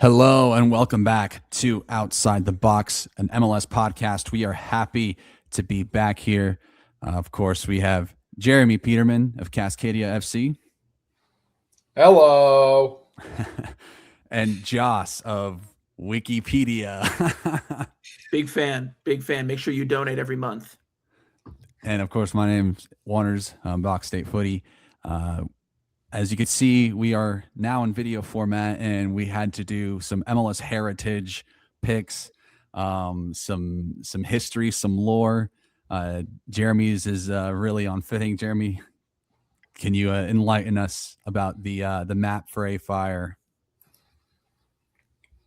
Hello and welcome back to Outside the Box, an MLS podcast. We are happy to be back here. Of course, we have Jeremy Peterman of Cascadia FC. Hello. And Joss of Wikipedia. Big fan. Make sure you donate every month. And of course, my name's Warner's Box State Footy. As you can see, we are now in video format, and we had to do some MLS heritage picks, some history, some lore. Jeremy's is really on fitting. Jeremy, can you enlighten us about the map for A Fire?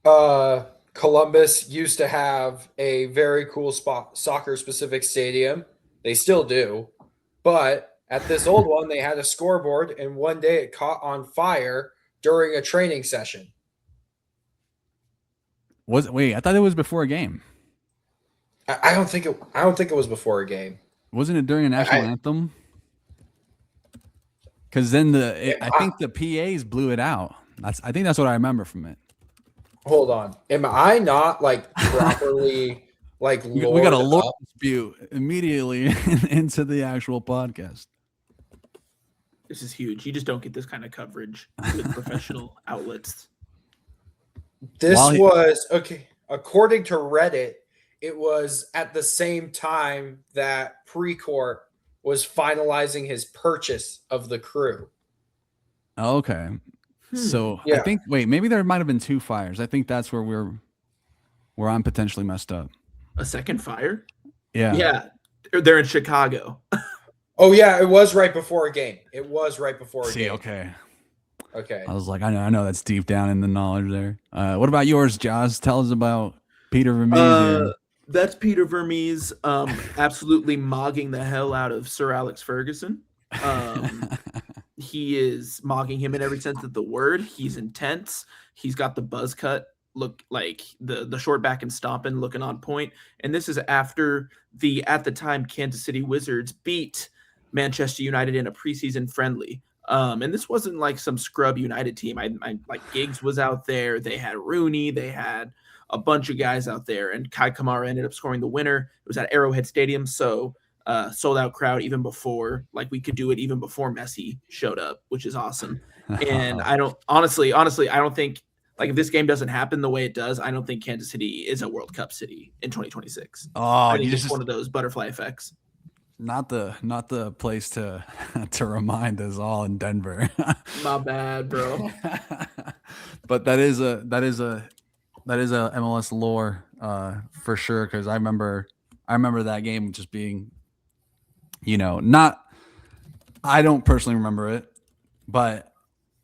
Columbus used to have a very cool soccer-specific stadium. They still do, but at this old one, they had a scoreboard, and one day it caught on fire during a training session. Wait, I thought it was before a game. I don't think it was before a game. Wasn't it during a national anthem? Because then I think the PAs blew it out. I think that's what I remember from it. Hold on, am I not properly we got a lore dispute immediately into the actual podcast. This is huge. You just don't get this kind of coverage with professional outlets. This was okay. According to Reddit, it was at the same time that Precourt was finalizing his purchase of the crew. Okay. So yeah. I think maybe there might have been two fires. I think that's where I'm potentially messed up. A second fire? Yeah. Yeah. They're in Chicago. Oh yeah, it was right before a game. It was right before a game. Okay. I was like, I know that's deep down in the knowledge there. What about yours, Joz? Tell us about Peter Vermees. That's Peter Vermees absolutely mogging the hell out of Sir Alex Ferguson. He is mogging him in every sense of the word. He's intense. He's got the buzz cut, look like the short back and stomping, looking on point. And this is after the, at the time, Kansas City Wizards beat Manchester United in a preseason friendly. And this wasn't like some scrub United team. I like Giggs was out there. They had Rooney. They had a bunch of guys out there. And Kai Kamara ended up scoring the winner. It was at Arrowhead Stadium. So sold out crowd even before, like we could do it even before Messi showed up, which is awesome. And I don't honestly, I don't think, like, if this game doesn't happen the way it does, I don't think Kansas City is a World Cup city in 2026. Oh, you just one of those butterfly effects. Not the place to remind us all in Denver. My bad, bro. But that is a MLS lore for sure, because I remember that game just being, I don't personally remember it, but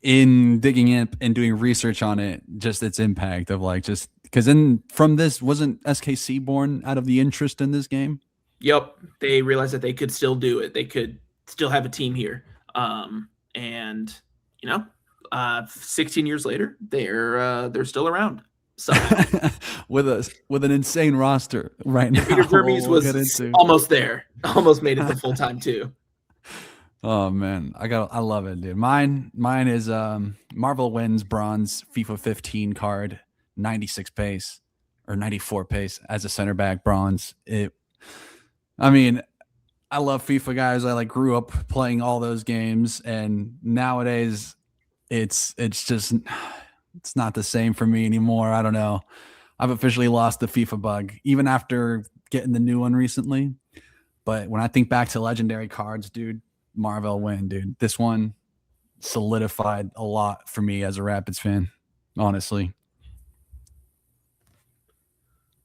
in digging in and doing research on it, just its impact of just because from this, wasn't SKC born out of the interest in this game? Yep. They realized that they could still do it. They could still have a team here. 16 years later, they're still around. So with an insane roster right now. Peter Vermees was almost there. Almost made it the full time too. Oh man, I love it, dude. Mine is Marvel wins bronze FIFA 15 card, 96 pace or 94 pace as a center back, bronze. I love FIFA, guys. I grew up playing all those games, and nowadays it's not the same for me anymore. I don't know. I've officially lost the FIFA bug, even after getting the new one recently. But when I think back to legendary cards, dude, Marvel win, dude. This one solidified a lot for me as a Rapids fan, honestly.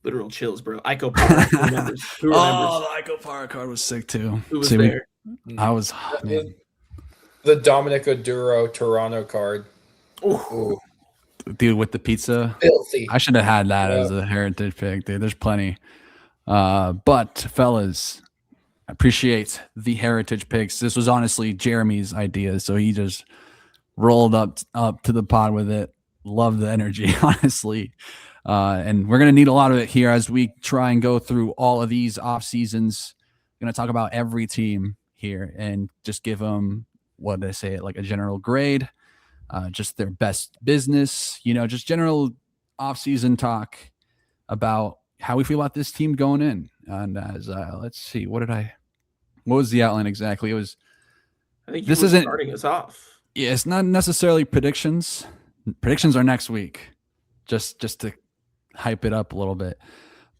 Literal chills, bro. Iko Para. Who remembers? Oh, the Iko Para card was sick too. Who was there? I was the Dominic Oduro Toronto card. Ooh. Dude with the pizza. Filthy. I should have had that as a heritage pick, dude. There's plenty. But fellas, I appreciate the heritage picks. This was honestly Jeremy's idea, so he just rolled up to the pod with it. Love the energy, honestly. And we're going to need a lot of it here as we try and go through all of these off seasons. We're going to talk about every team here and just give them, what did I say, like a general grade, just their best business, just general off-season talk about how we feel about this team going in. And as let's see, what was the outline exactly? It was, I think this you were isn't, starting us off. yeah, it's not necessarily predictions. Predictions are next week, just to hype it up a little bit.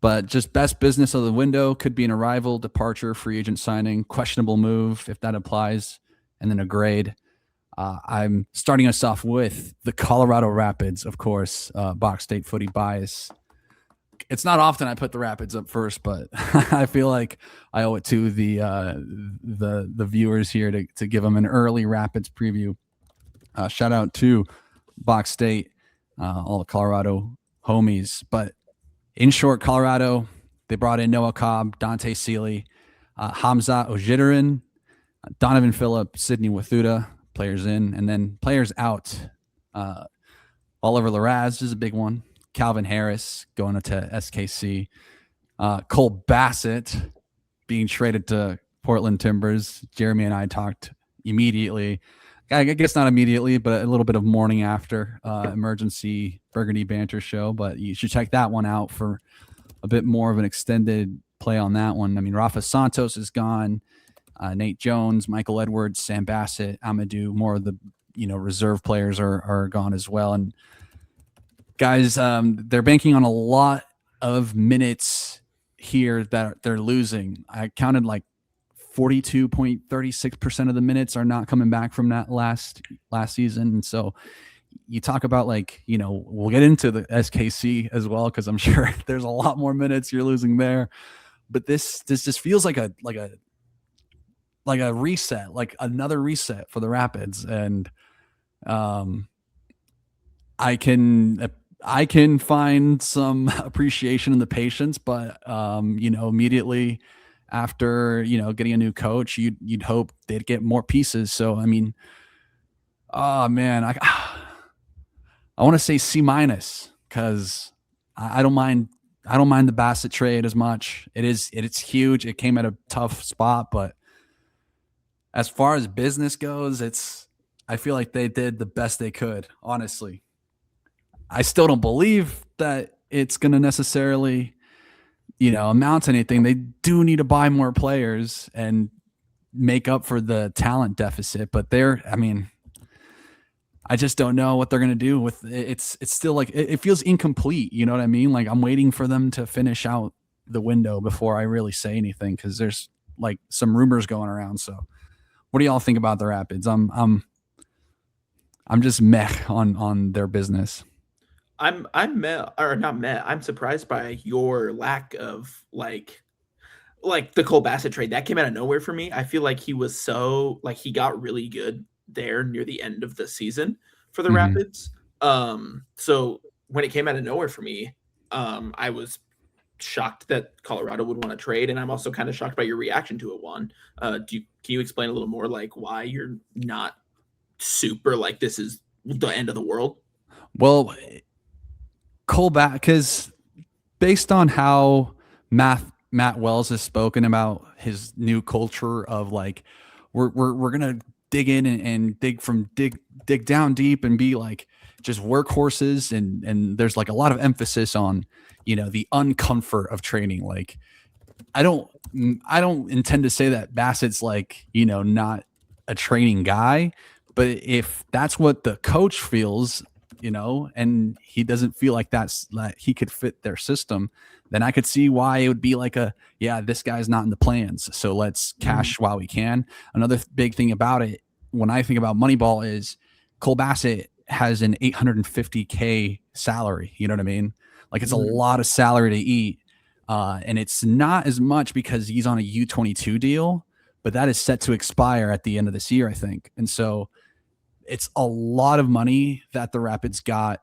But just best business of the window could be an arrival, departure, free agent signing, questionable move, if that applies, and then a grade. I'm starting us off with the Colorado Rapids, of course, Box State footy bias. It's not often I put the Rapids up first, but I feel like I owe it to the viewers here to give them an early Rapids preview. Shout out to Box State, all the Colorado homies. But in short, Colorado, they brought in Noah Cobb, Dante Seeley, Hamza Ojidirin, Donovan Phillip, Sidney Wathuta, players in, and then players out. Oliver Larraz is a big one. Calvin Harris going to SKC. Cole Bassett being traded to Portland Timbers. Jeremy and I talked immediately. I guess not immediately, but a little bit of morning after emergency Burgundy banter show. But you should check that one out for a bit more of an extended play on that one. I mean, Rafa Santos is gone. Nate Jones, Michael Edwards, Sam Bassett, Amadou, more of the reserve players are gone as well. And guys, they're banking on a lot of minutes here that they're losing. I counted like 42.36% of the minutes are not coming back from that last season. And so you talk about we'll get into the SKC as well, because I'm sure there's a lot more minutes you're losing there. But this just feels like a reset, like another reset for the Rapids. And I can find some appreciation in the patience, but immediately after getting a new coach, you'd hope they'd get more pieces. So I mean, oh man, I want to say C-, because I don't mind the Bassett trade as much. It's huge. It came at a tough spot, but as far as business goes, I feel like they did the best they could, honestly. I still don't believe that it's going to necessarily, amount to anything. They do need to buy more players and make up for the talent deficit, but I just don't know what they're going to do with it. It's still like, it feels incomplete. You know what I mean? Like I'm waiting for them to finish out the window before I really say anything, because there's like some rumors going around. So what do y'all think about the Rapids? I'm just meh on their business. I'm meh, or not meh. I'm surprised by your lack of like the Cole Bassett trade. That came out of nowhere for me. I feel like he was he got really good there near the end of the season for the Rapids. So when it came out of nowhere for me, I was shocked that Colorado would want to trade, and I'm also kind of shocked by your reaction to it. Can you explain a little more like why you're not super like this is the end of the world? Well, because based on how Matt Wells has spoken about his new culture of like we're gonna dig in and dig down deep and be like just workhorses, and there's like a lot of emphasis on the uncomfort of training. Like I don't intend to say that Bassett's like not a training guy, but if that's what the coach feels, and he doesn't feel like he could fit their system, then I could see why it would be like this guy's not in the plans, so let's cash while we can. Another big thing about it, when I think about Moneyball, is Cole Bassett has an $850K salary. You know what I mean? Like it's a lot of salary to eat. And it's not as much because he's on a U22 deal, but that is set to expire at the end of this year, I think. And so it's a lot of money that the Rapids got.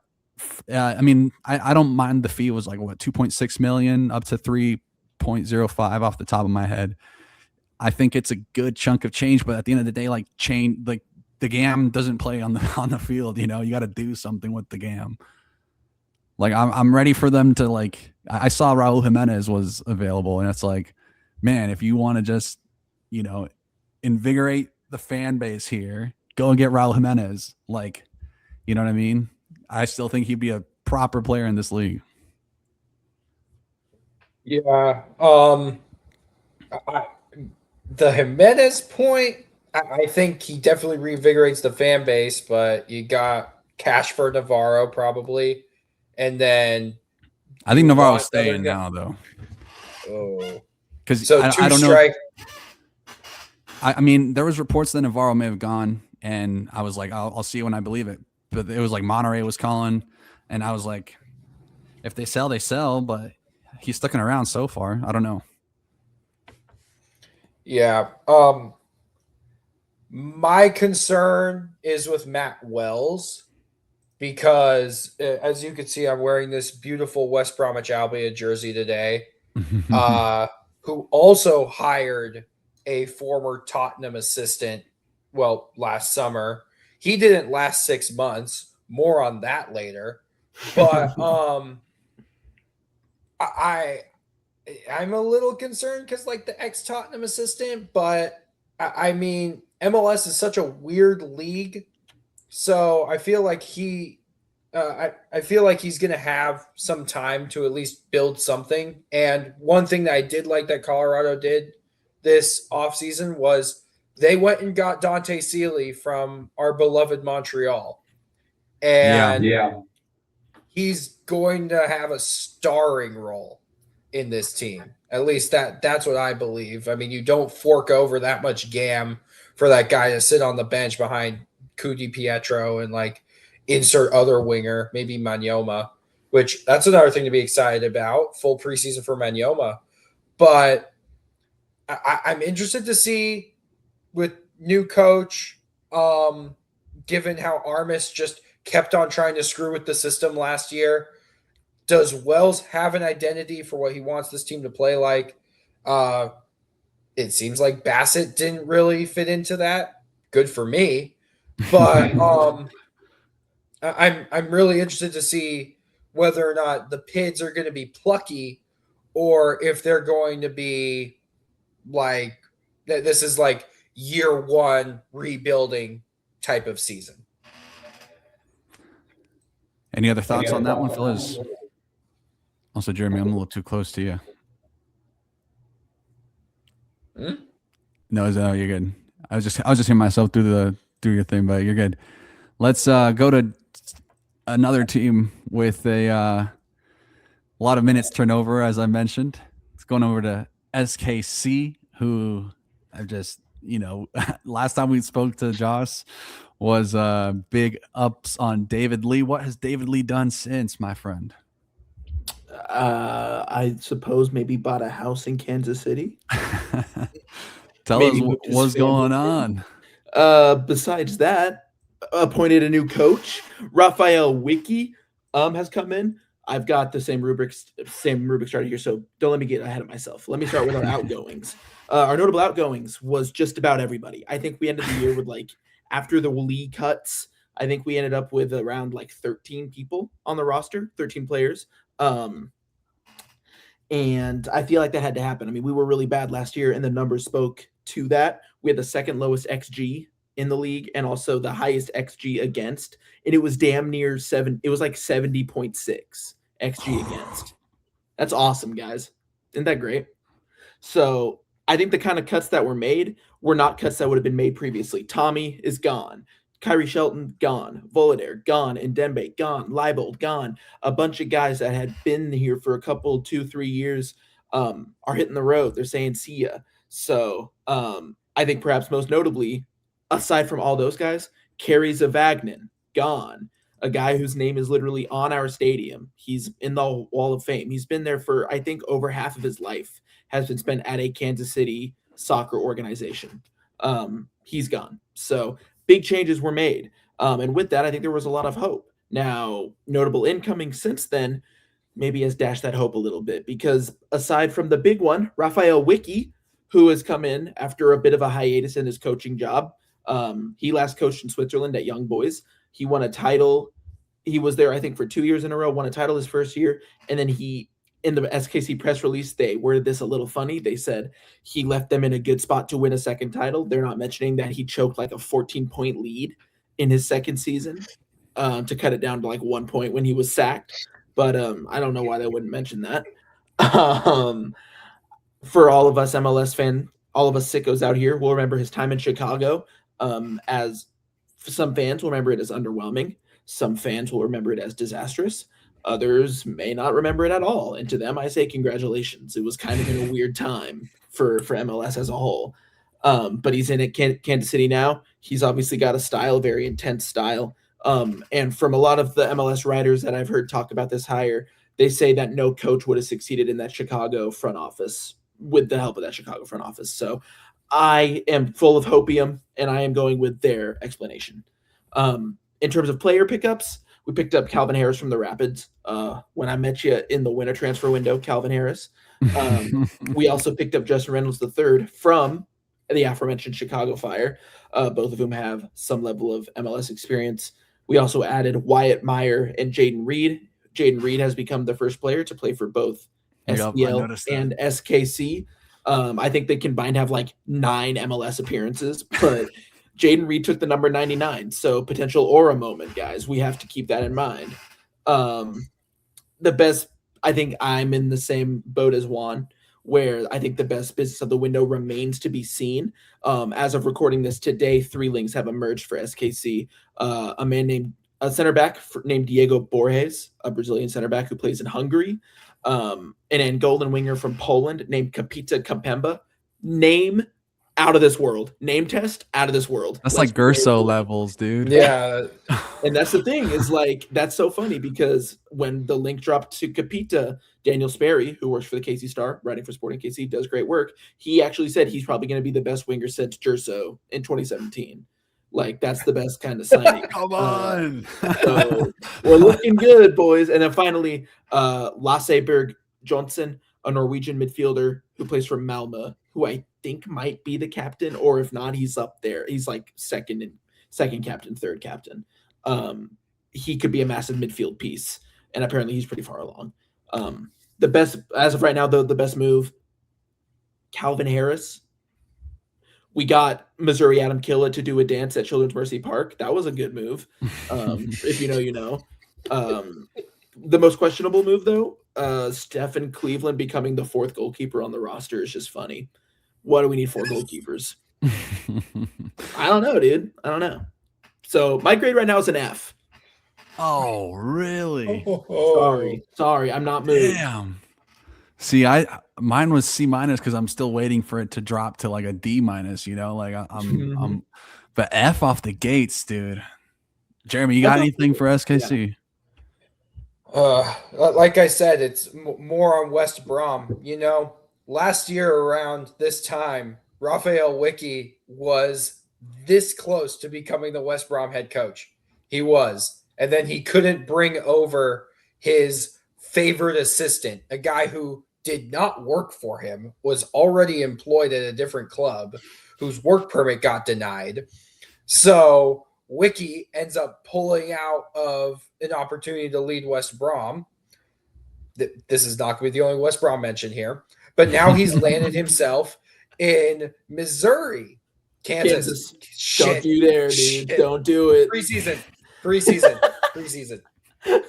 I don't mind the fee. It was like what, 2.6 million up to 3.05 off the top of my head. I think it's a good chunk of change, but at the end of the day, the GAM doesn't play on the field. You got to do something with the GAM. Like I'm ready for them to I saw Raul Jimenez was available, and it's like, man, if you want to just, invigorate the fan base here, go and get Raul Jimenez. Like, you know what I mean? I still think he'd be a proper player in this league. Yeah. The Jimenez point, I think he definitely reinvigorates the fan base, but you got cash for Navarro probably. And then I think you Navarro's want another staying guy- now, though. Oh. Because So I don't know. strike. I mean, there was reports that Navarro may have gone, and I was like, I'll see it when I believe it. But it was like Monterey was calling, and I was like, if they sell, they sell. But he's sticking around so far. I don't know. Yeah. My concern is with Matt Wells because, as you can see, I'm wearing this beautiful West Bromwich Albion jersey today. Who also hired a former Tottenham assistant, last summer. He didn't last 6 months. More on that later. But I'm a little concerned because like the ex-Tottenham assistant, but I mean MLS is such a weird league, so I feel like I feel like he's going to have some time to at least build something. And one thing that I did like that Colorado did this offseason was they went and got Dante Sealy from our beloved Montreal. And he's going to have a starring role in this team. At least that's what I believe. I mean, you don't fork over that much gam for that guy to sit on the bench behind Cudi Pietro and like insert other winger, maybe Manyoma, which that's another thing to be excited about. Full preseason for Manyoma. But I'm interested to see with new coach, given how Armas just kept on trying to screw with the system last year. Does Wells have an identity for what he wants this team to play like? It seems like Bassett didn't really fit into that. Good for me. But I'm really interested to see whether or not the Pids are going to be plucky or if they're going to be like this is like year one rebuilding type of season. Any other thoughts on that one, fellas? Also, Jeremy, I'm a little too close to you. No, you're good. I was just hearing myself through your thing, but you're good. Let's go to another team with a lot of minutes turnover, as I mentioned. It's going over to SKC, who I've just, last time we spoke to Josh was big ups on David Lee. What has David Lee done since, my friend? I suppose maybe bought a house in Kansas City. Tell Maybe us what's going on. Besides that, appointed a new coach. Raphael Wiki has come in. I've got the same rubric started here, so don't let me get ahead of myself. Let me start with our outgoings. Our notable outgoings was just about everybody. I think we ended the year with after the league cuts, I think we ended up with around 13 people on the roster, 13 players. And I feel like that had to happen. I mean, we were really bad last year, and the numbers spoke to that. We had the second lowest XG in the league and also the highest XG against. And it was damn near 7. It was 70.6 XG against. That's awesome, guys. Isn't that great? So I think the kind of cuts that were made were not cuts that would have been made previously. Tommy is gone. Kyrie Shelton, gone. Volader, gone. Ndembe, gone. Leibold, gone. A bunch of guys that had been here for a couple, 2-3 years are hitting the road. They're saying, see ya. So I think perhaps most notably, aside from all those guys, Kerry Zavagnin, gone. A guy whose name is literally on our stadium. He's in the Wall of Fame. He's been there for, I think, over half of his life has been spent at a Kansas City soccer organization. He's gone. So big changes were made. And with that, I think there was a lot of hope. Now, notable incoming since then maybe has dashed that hope a little bit because aside from the big one, Raphael Wiki, who has come in after a bit of a hiatus in his coaching job. He last coached in Switzerland at Young Boys. He won a title. He was there, I think, for 2 years in a row, won a title his first year. And then in the SKC press release, they worded this a little funny. They said he left them in a good spot to win a second title. They're not mentioning that he choked a 14-point lead in his second season. to cut it down to like 1 point when he was sacked. But I don't know why they wouldn't mention that. For all of us MLS fans, all of us sickos out here, we'll remember his time in Chicago. As some fans will remember it as underwhelming. Some fans will remember it as disastrous. Others may not remember it at all. And to them, I say congratulations. It was kind of in a weird time for MLS as a whole. But he's in at Kansas City now. He's obviously got a style, very intense style. And from a lot of the MLS writers that I've heard talk about this hire, they say that no coach would have succeeded in that Chicago front office with the help of that Chicago front office. So I am full of hopium, and I am going with their explanation. In terms of player pickups, we picked up Calvin Harris from the Rapids. When I met you in the winter transfer window, Calvin Harris. We also picked up Justin Reynolds III from the aforementioned Chicago Fire, both of whom have some level of MLS experience. We also added Wyatt Meyer and Jaden Reed. Jaden Reed has become the first player to play for both SPL and SKC. I think they combined have like 9 MLS appearances, but Jaden Reed took the number 99. So potential aura moment, guys. We have to keep that in mind. The best, I think I'm in the same boat as Juan, where I think the best business of the window remains to be seen. As of recording this today, 3 links have emerged for SKC. A center back named Diego Borges, a Brazilian center back who plays in Hungary. An Angolan winger from Poland named Kapita Kampemba. Name out of this world. Name test out of this world. That's like Gerso levels, dude. Yeah. And that's the thing is like, that's so funny because when the link dropped to Kapita, Daniel Sperry, who works for the KC Star, writing for Sporting KC, does great work. He actually said he's probably going to be the best winger since Gerso in 2017. Like, that's the best kind of signing. Come on. So we're looking good, boys. And then finally, Lasse Berg Johnson, a Norwegian midfielder who plays for Malmö, who I think might be the captain, or if not, he's up there. He's like second captain, third captain. He could be a massive midfield piece, and apparently he's pretty far along. The best, as of right now, though, the best move, Calvin Harris. We got Missouri Adam Killa to do a dance at Children's Mercy Park. That was a good move. If you know, you know. The most questionable move, though, Stephen Cleveland becoming the 4th goalkeeper on the roster is just funny. What do we need 4 goalkeepers? I don't know, dude. I don't know. So my grade right now is an F. Oh, really? Sorry. I'm not moved. Damn. See, mine was C- because I'm still waiting for it to drop to like a D-, you know, like I'm but F off the gates, dude. Jeremy, you got anything for SKC? Like I said, it's more on West Brom. You know, last year around this time, Raphael Wicke was this close to becoming the West Brom head coach. He was. And then he couldn't bring over his favorite assistant, a guy who did not work for him, was already employed at a different club, whose work permit got denied. So Wicke ends up pulling out of an opportunity to lead West Brom. This is not going to be the only West Brom mention here, but now he's landed himself in Missouri, Kansas. Shit. Don't do there, dude. Shit. Don't do it. Preseason.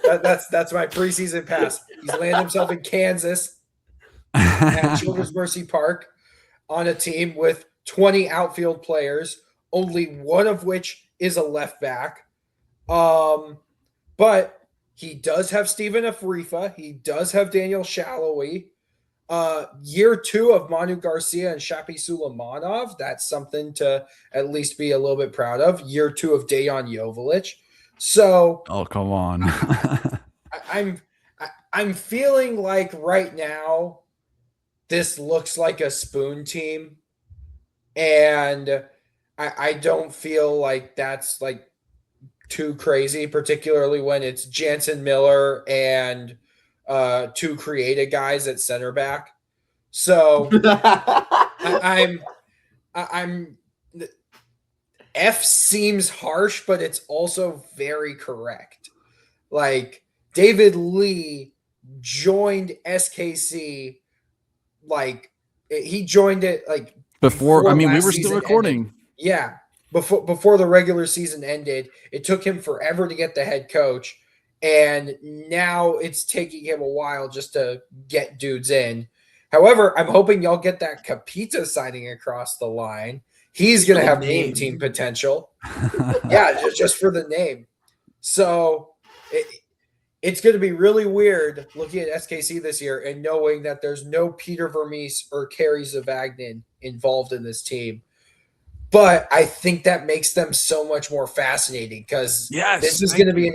That's my preseason pass. He's landed himself in Kansas at Children's Mercy Park on a team with 20 outfield players, only one of which is a left back. But he does have Stephen Afrifa. He does have Daniel Shallowy. Year 2 of Manu Garcia and Shapi Suleimanov. That's something to at least be a little bit proud of. Year 2 of Dejan Joveljic. So, oh, come on. I'm feeling like right now this looks like a spoon team, and I don't feel like that's like too crazy, particularly when it's Jansen Miller and 2 creative guys at center back. So I'm F seems harsh, but it's also very correct. Like, David Lee joined SKC, like he joined it like before. I mean, we were last still season recording. ended. Yeah, before the regular season ended. It took him forever to get the head coach, and now it's taking him a while just to get dudes in. However, I'm hoping y'all get that Capita signing across the line. He's going to have name team potential. Yeah, just for the name. So it's going to be really weird looking at SKC this year and knowing that there's no Peter Vermees or Kerry Zavagnin involved in this team. But I think that makes them so much more fascinating because this is going to be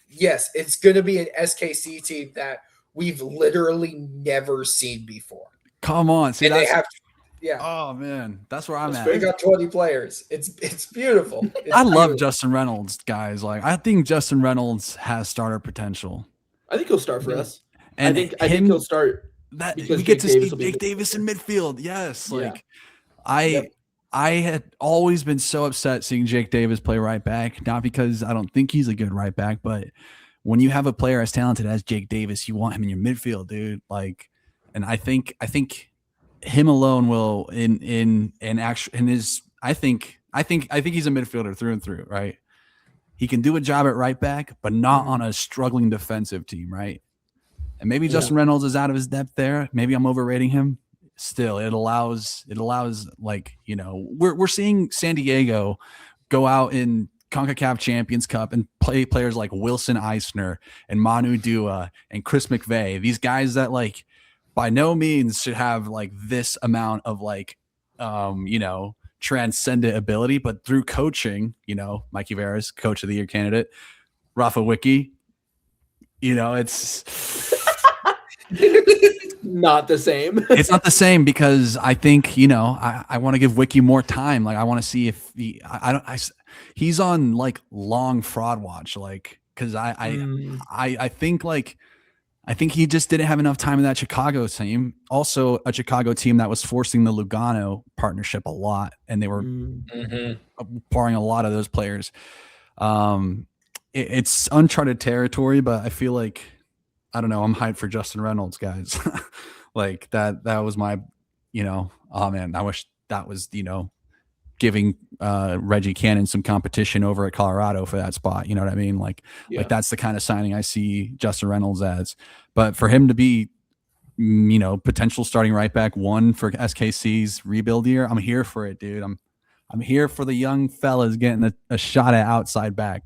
it's going to be an SKC team that we've literally never seen before. Come on. See, they have Oh man, that's where I'm at. They got 20 players. It's beautiful. I love Justin Reynolds, guys. Like, I think Justin Reynolds has starter potential. I think he'll start for us. And I think he'll start that we get to see Jake Davis in midfield. Yes, like I had always been so upset seeing Jake Davis play right back. Not because I don't think he's a good right back, but when you have a player as talented as Jake Davis, you want him in your midfield, dude. Like, and I think him alone will I think he's a midfielder through and through, right? He can do a job at right back, but not on a struggling defensive team, right? And maybe Justin Reynolds is out of his depth there. Maybe I'm overrating him. Still, it allows like, you know, we're seeing San Diego go out in CONCACAF Champions Cup and play players like Wilson Eisner and Manu Dua and Chris McVeigh. These guys that like by no means should have like this amount of like, you know, transcendent ability, but through coaching, you know, Mikey Veras, coach of the year candidate, Rafa Wicki, you know, it's not the same. It's not the same because I think, you know, I want to give Wicki more time. Like, I want to see if he's on like long fraud watch, like, because I think like, I think he just didn't have enough time in that Chicago team. Also, a Chicago team that was forcing the Lugano partnership a lot, and they were pouring a lot of those players. It's uncharted territory, but I feel like, I don't know, I'm hyped for Justin Reynolds, guys. Like that was my, you know, oh man, I wish that was, you know, giving Reggie Cannon some competition over at Colorado for that spot. You know what I mean? Like that's the kind of signing I see Justin Reynolds as. But for him to be, you know, potential starting right back one for SKC's rebuild year, I'm here for it, dude. I'm here for the young fellas getting a shot at outside back.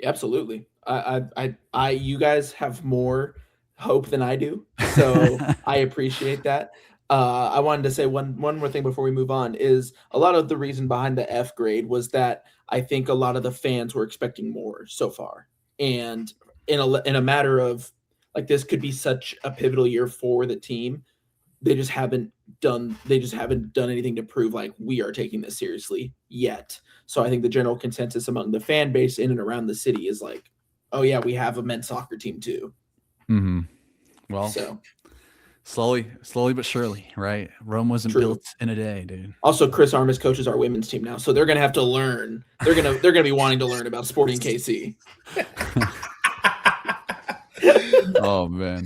Absolutely. You guys have more hope than I do, so I appreciate that. I wanted to say one more thing before we move on is a lot of the reason behind the F grade was that I think a lot of the fans were expecting more so far. And in a matter of like, this could be such a pivotal year for the team. They just haven't done anything to prove like we are taking this seriously yet. So I think the general consensus among the fan base in and around the city is like, oh yeah, we have a men's soccer team too. Mm-hmm. Well, so slowly but surely, right? Rome wasn't built in a day, dude. Also, Chris Armas coaches our women's team now, so they're gonna have to learn. They're gonna be wanting to learn about Sporting KC. Oh man,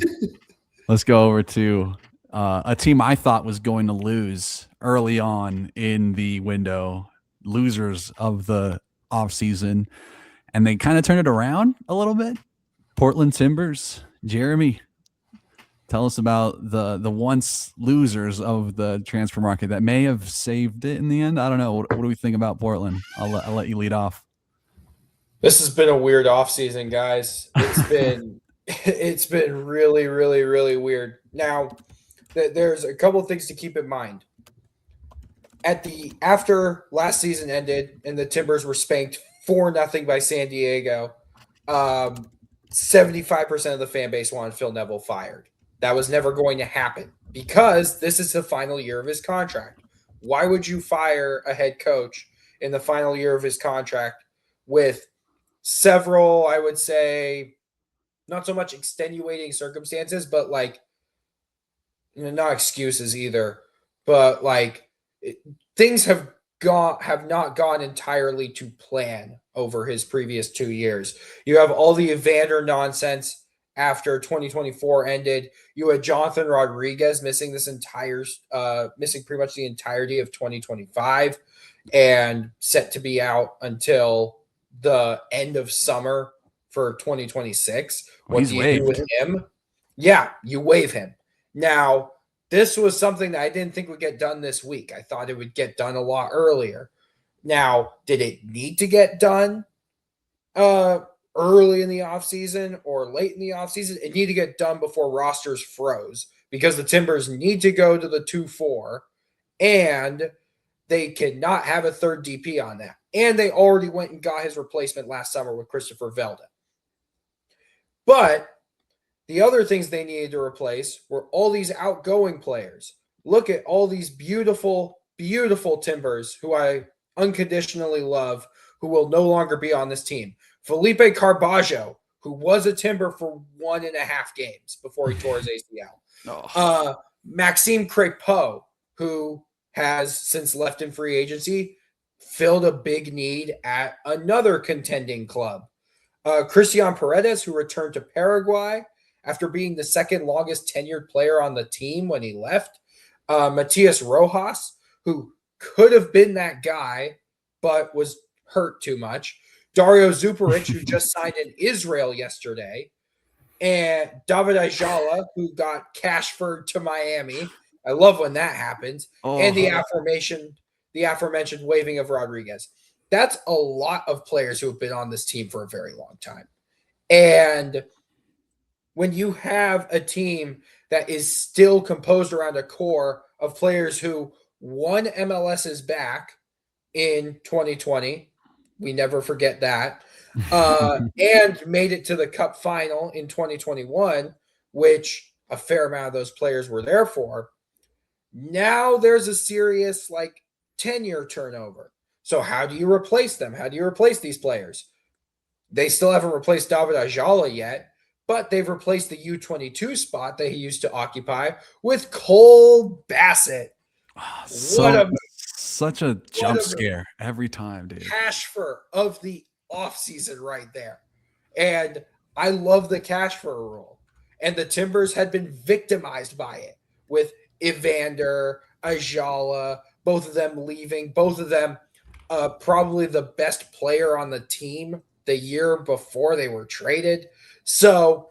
let's go over to a team I thought was going to lose early on in the window, losers of the offseason, and they kind of turned it around a little bit. Portland Timbers. Jeremy, tell us about the once losers of the transfer market that may have saved it in the end. I don't know. What do we think about Portland? I'll let you lead off. This has been a weird offseason, guys. It's been really, really, really weird. Now, there's a couple of things to keep in mind. After last season ended and the Timbers were spanked 4-0 by San Diego, 75% of the fan base wanted Phil Neville fired. That was never going to happen because this is the final year of his contract. Why would you fire a head coach in the final year of his contract with several, I would say, not so much extenuating circumstances, but like, not excuses either, but like things have not gone entirely to plan over his previous 2 years. You have all the Evander nonsense after 2024 ended. You had Jonathan Rodriguez missing pretty much the entirety of 2025. and set to be out until the end of summer for 2026. Well, What he's do you do with waived. him? Yeah, you waive him. Now, this was something that I didn't think would get done this week. I thought it would get done a lot earlier. Now, did it need to get done early in the offseason or late in the offseason? It needed to get done before rosters froze because the Timbers need to go to the 2-4 and they cannot have a third DP on that. And they already went and got his replacement last summer with Christopher Velda. But the other things they needed to replace were all these outgoing players. Look at all these beautiful, beautiful Timbers who I unconditionally love, who will no longer be on this team. Felipe Carbajo, who was a Timber for 1.5 games before he tore his ACL. Maxime Crépeau, who has since left in free agency, filled a big need at another contending club. Christian Paredes, who returned to Paraguay after being the second longest tenured player on the team when he left. Matias Rojas, who could have been that guy, but was hurt too much. Dario Zuparic, who just signed in Israel yesterday. And David Ayala, who got cashferred to Miami. I love when that happens. And the aforementioned waiving of Rodriguez. That's a lot of players who have been on this team for a very long time. And when you have a team that is still composed around a core of players who won MLS's back in 2020, we never forget that, and made it to the Cup final in 2021, which a fair amount of those players were there for, now there's a serious tenure turnover. So how do you replace them? How do you replace these players? They still haven't replaced David Ayala yet, but they've replaced the U22 spot that he used to occupy with Cole Bassett. Such a jump scare every time, dude. Cashfer of the offseason right there. And I love the Cashfer rule. And the Timbers had been victimized by it with Evander, Ayala, both of them leaving, both of them probably the best player on the team the year before they were traded. So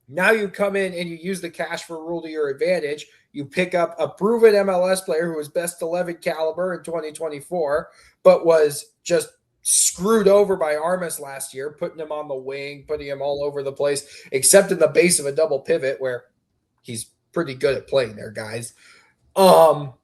now you come in and you use the Cashfer rule to your advantage. You pick up a proven MLS player who was best 11 caliber in 2024, but was just screwed over by Armas last year, putting him on the wing, putting him all over the place, except in the base of a double pivot where he's pretty good at playing there, guys. That's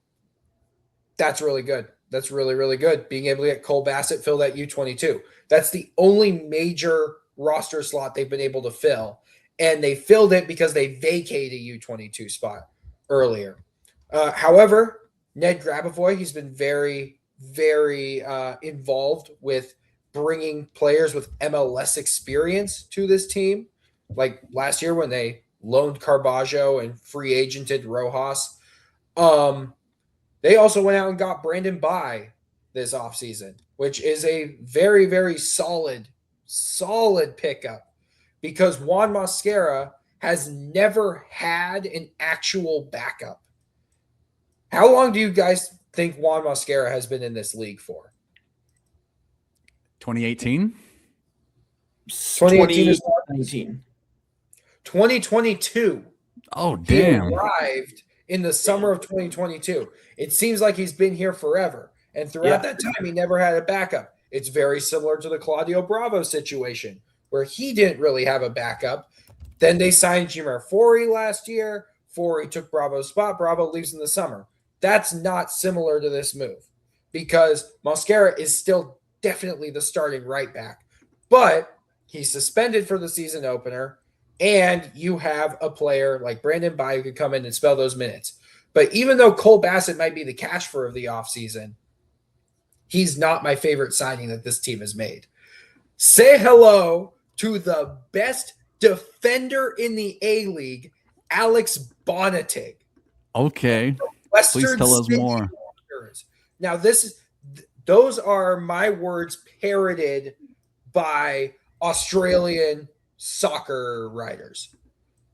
really good. That's really, really good. Being able to get Cole Bassett, fill that U22. That's the only major roster slot they've been able to fill. And they filled it because they vacated a U22 spot earlier. However, Ned Grabavoy, he's been very, very involved with bringing players with MLS experience to this team. Like last year when they loaned Carbajo and free agented Rojas. They also went out and got Brandon Bai this offseason, which is a very, very solid pickup because Juan Mosquera has never had an actual backup. How long do you guys think Juan Mosquera has been in this league for? 2018? 2019. 2022. Oh, damn. He arrived in the summer of 2022. It seems like he's been here forever. And throughout that time, he never had a backup. It's very similar to the Claudio Bravo situation, where he didn't really have a backup. Then they signed Jimmer Forey last year. Forey took Bravo's spot. Bravo leaves in the summer. That's not similar to this move because Mosquera is still definitely the starting right back. But he's suspended for the season opener, and you have a player like Brandon Bai who could come in and spell those minutes. But even though Cole Bassett might be the Cashfer of the offseason, he's not my favorite signing that this team has made. Say hello to the best defender in the A-League, Alex Bonatig. Okay. Please tell us more. Now, those are my words parroted by Australian soccer writers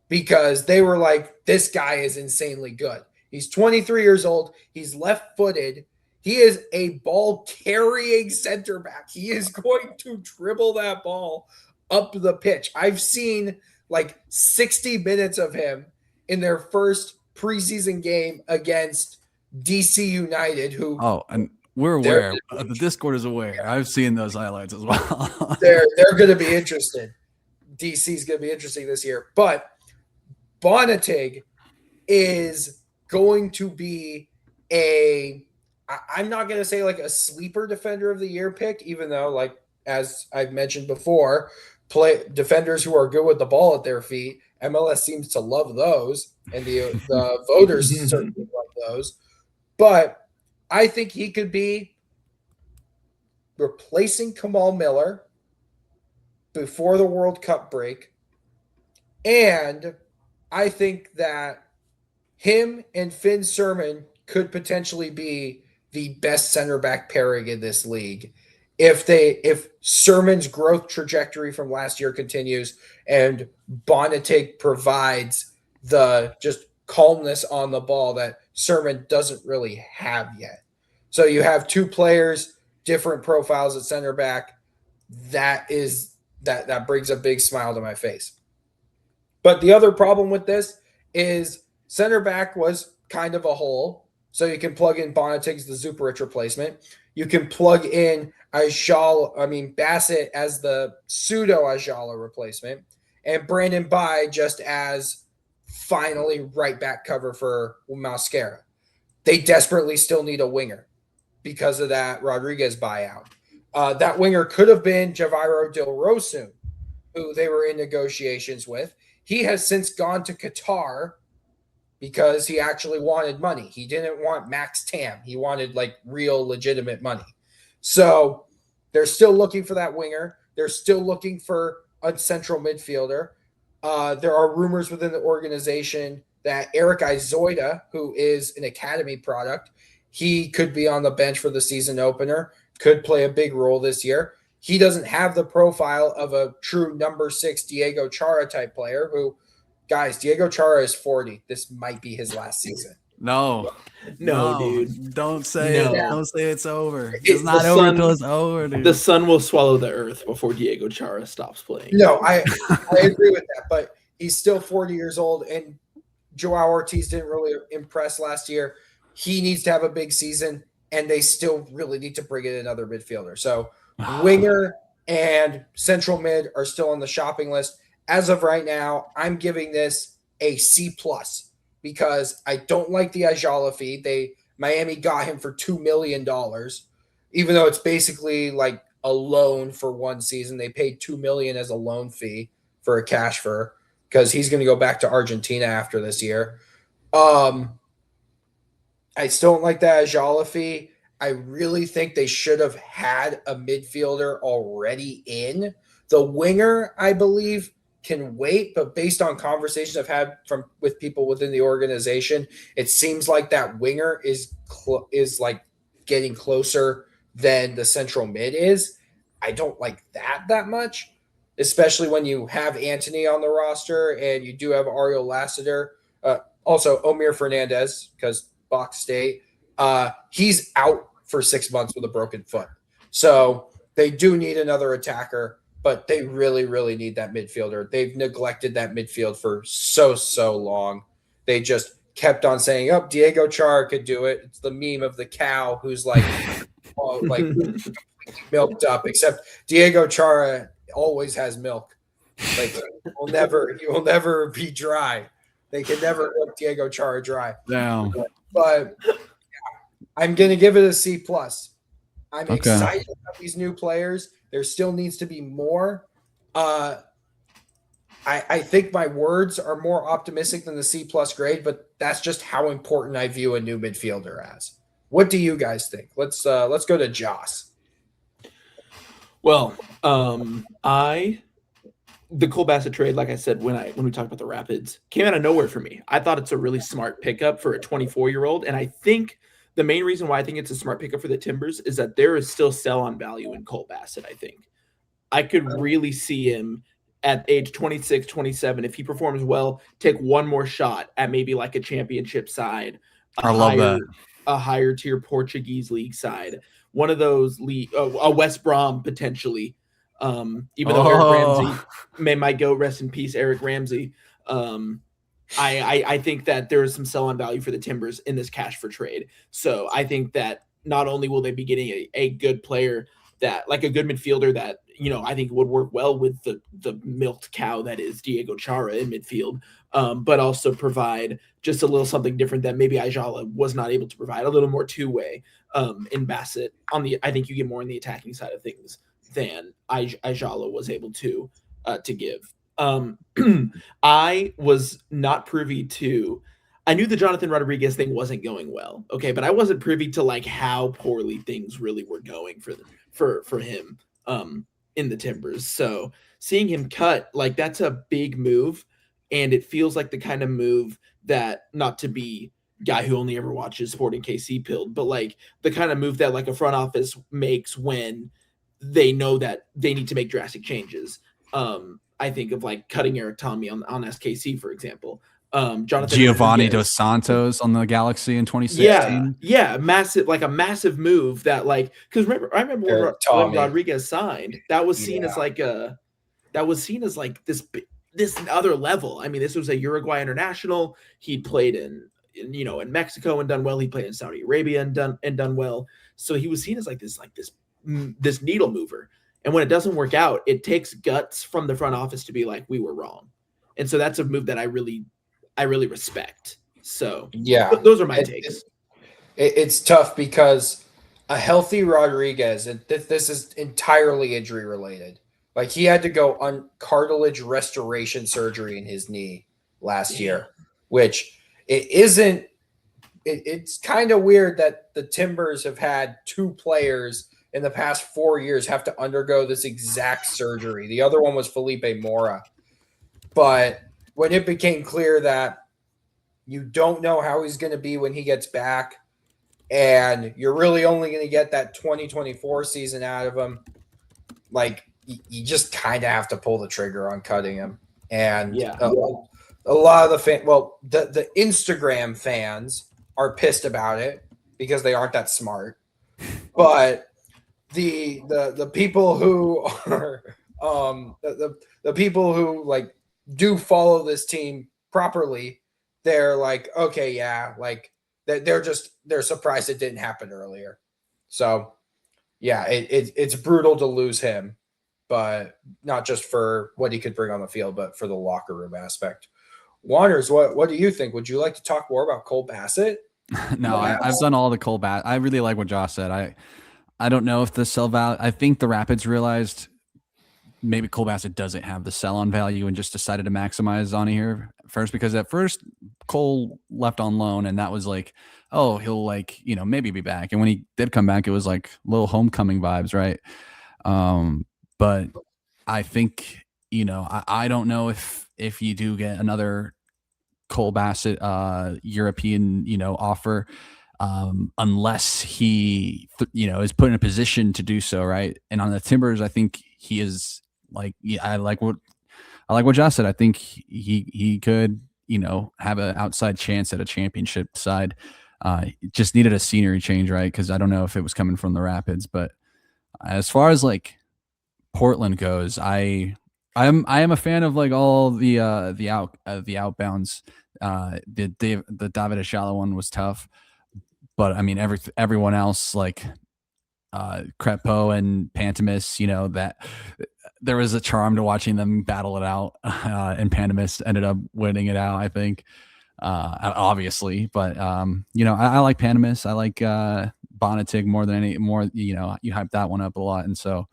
because they were like, this guy is insanely good. He's 23 years old. He's left-footed. He is a ball carrying center back. He is going to dribble that ball up the pitch. I've seen like 60 minutes of him in their first preseason game against DC United, who and we're aware. The Discord is aware. I've seen those highlights as well. they're going to be interested. DC is going to be interesting this year. But Bonatig is going to be I'm not going to say like a sleeper defender of the year pick, even though, like, as I've mentioned before, defenders who are good with the ball at their feet, MLS seems to love those, and the voters certainly love those. But I think he could be replacing Kamal Miller before the World Cup break. And I think that him and Finn Sermon could potentially be the best center back pairing in this league if Sermon's growth trajectory from last year continues and Bonatig provides the just calmness on the ball that Sermon doesn't really have yet. So you have two players, different profiles at center back. That brings a big smile to my face. But the other problem with this is center back was kind of a hole. So you can plug in Bonatig's the Zuparich replacement. You can plug in Bassett as the pseudo Ajala replacement, and Brandon Bai just as finally right back cover for Mosquera. They desperately still need a winger because of that Rodriguez buyout. That winger could have been Javiro Del Rosun, who they were in negotiations with. He has since gone to Qatar because he actually wanted money. He didn't want max TAM. He wanted like real legitimate money. So they're still looking for that winger. They're still looking for a central midfielder. There are rumors within the organization that Eric Izoida, who is an academy product, he could be on the bench for the season opener, could play a big role this year. He doesn't have the profile of a true number 6 Diego Chara type player who, guys, Diego Chara is 40. This might be his last season. No, dude. Don't say No. it. Don't say it's over. It's not the over sun- until it's over, dude. The sun will swallow the earth before Diego Chara stops playing. No, I agree with that, but he's still 40 years old, and Joao Ortiz didn't really impress last year. He needs to have a big season, and they still really need to bring in another midfielder. So winger and central mid are still on the shopping list. As of right now, I'm giving this a C+ because I don't like the Ajala fee. Miami got him for $2 million, even though it's basically like a loan for one season. They paid $2 million as a loan fee for a cash for because he's going to go back to Argentina after this year. I still don't like that Ajala fee. I really think they should have had a midfielder already in. The winger, I believe, can wait, but based on conversations I've had with people within the organization, it seems like that winger is like getting closer than the central mid is. I don't like that much, especially when you have Anthony on the roster and you do have Ariel Lassiter. Also, Omir Fernandez, because Box State, he's out for 6 months with a broken foot. So they do need another attacker, but they really, really need that midfielder. They've neglected that midfield for so long. They just kept on saying, oh, Diego Chara could do it. It's the meme of the cow who's like milked up, except Diego Chara always has milk. Like he will never be dry. They can never milk Diego Chara dry. Damn. But I'm going to give it a C+. I'm excited about these new players. There still needs to be more. I think my words are more optimistic than the C+ grade, but that's just how important I view a new midfielder as. What do you guys think? Let's go to Joss. Well, the Cole Bassett trade, like I said, when we talked about the Rapids, came out of nowhere for me. I thought it's a really smart pickup for a 24-year-old, and I think the main reason why I think it's a smart pickup for the Timbers is that there is still sell-on value in Cole Bassett, I think. I could really see him at age 26, 27, if he performs well, take one more shot at maybe like a championship side. I love that. a higher tier Portuguese league side, one of those a West Brom potentially. Even though Eric Ramsey might go, rest in peace, Eric Ramsey. I think that there is some sell-on value for the Timbers in this cash for trade. So I think that not only will they be getting a good player, that like a good midfielder that, you know, I think would work well with the milked cow that is Diego Chara in midfield, but also provide just a little something different that maybe Ayala was not able to provide, a little more two-way in Bassett. I think you get more on the attacking side of things than Ayala was able to give. I was not privy to. I knew the Jonathan Rodriguez thing wasn't going well, okay, but I wasn't privy to like how poorly things really were going for him in the Timbers. So seeing him cut, like that's a big move, and it feels like the kind of move that, not to be guy who only ever watches Sporting KC pilled, but like the kind of move that like a front office makes when they know that they need to make drastic changes. I think of like cutting Eric Tommy on SKC, for example. Jonathan Giovanni Rodriguez. Dos Santos on the Galaxy in 2016. Yeah, massive, like a massive move that like, because I remember when Rodriguez signed, that was seen as like this other level. I mean, this was a Uruguay international. He'd played in Mexico and done well. He played in Saudi Arabia and done well. So he was seen as this needle mover. And when it doesn't work out, it takes guts from the front office to be like, we were wrong. And so that's a move that I really respect. So yeah, those are my takes. It's tough because a healthy Rodriguez, and this is entirely injury related. Like he had to go on cartilage restoration surgery in his knee last year, which it isn't. It's kind of weird that the Timbers have had two players in the past 4 years have to undergo this exact surgery. The other one was Felipe Mora. But when it became clear that you don't know how he's going to be when he gets back, and you're really only going to get that 2024 season out of him, like you just kind of have to pull the trigger on cutting him. And a lot of the Instagram fans are pissed about it because they aren't that smart. But the people who are the people who like do follow this team properly, they're like, okay, yeah, like they're surprised it didn't happen earlier. So yeah, it's brutal to lose him, but not just for what he could bring on the field, but for the locker room aspect. Wanders, what do you think? Would you like to talk more about Cole Bassett? No, I've done all the Cole Bassett. I really like what Josh said. I don't know if the sell value. I think the Rapids realized maybe Cole Bassett doesn't have the sell-on value and just decided to maximize on here first, because at first Cole left on loan and that was like, oh, he'll like, maybe be back. And when he did come back, it was like little homecoming vibes, right? But I think, I don't know if you do get another Cole Bassett European, offer, unless he, is put in a position to do so, right? And on the Timbers, I think he is like, I like what Josh said. I think he could, have an outside chance at a championship side. Just needed a scenery change, right? Because I don't know if it was coming from the Rapids, but as far as like Portland goes, I am a fan of like all the outbounds. The David Ayala one was tough, but I mean everyone else like Crepo and Pantemis, that there was a charm to watching them battle it out, and Pantemis ended up winning it out, I think, obviously. But I like Pantemis. I like Bonatig more. You hyped that one up a lot, and so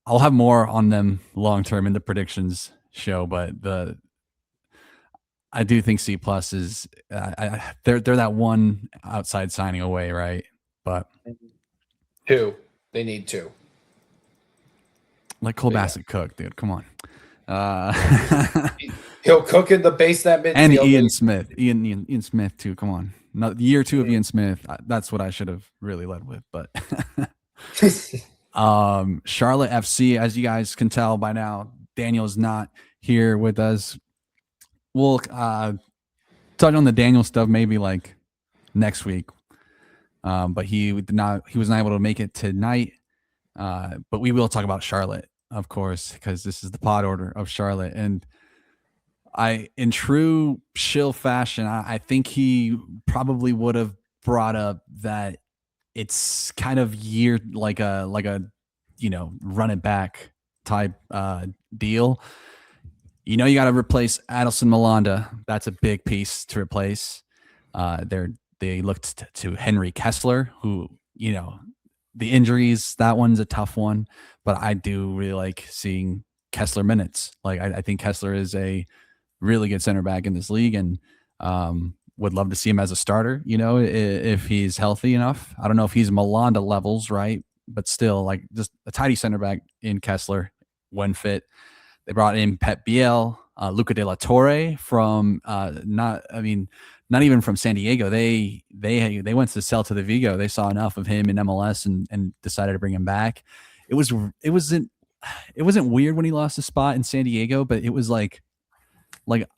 I'll have more on them long term in the predictions show. But I do think C+ is they're that one outside signing away, right? But they need two. Like Cole Bassett cook, dude. Come on. He'll cook in the base that midfield. And Ian Smith too. Come on. Year 2 of Ian Smith. That's what I should have really led with. But Charlotte FC, as you guys can tell by now, Daniel's not here with us. We'll touch on the Daniel stuff maybe like next week. But he was not able to make it tonight. But we will talk about Charlotte, of course, because this is the pod order of Charlotte. And in true shill fashion, I think he probably would have brought up that it's kind of like a run it back type deal. You got to replace Adelson Malanda. That's a big piece to replace. They looked to Henry Kessler, who, the injuries, that one's a tough one, but I do really like seeing Kessler minutes. Like, I think Kessler is a really good center back in this league, and would love to see him as a starter, if he's healthy enough. I don't know if he's Malanda levels, right? But still, like, just a tidy center back in Kessler when fit. They brought in Pep Biel, Luca de la Torre from not even from San Diego. They went to Celta de Vigo. They saw enough of him in MLS and decided to bring him back. It wasn't weird when he lost a spot in San Diego, but it was like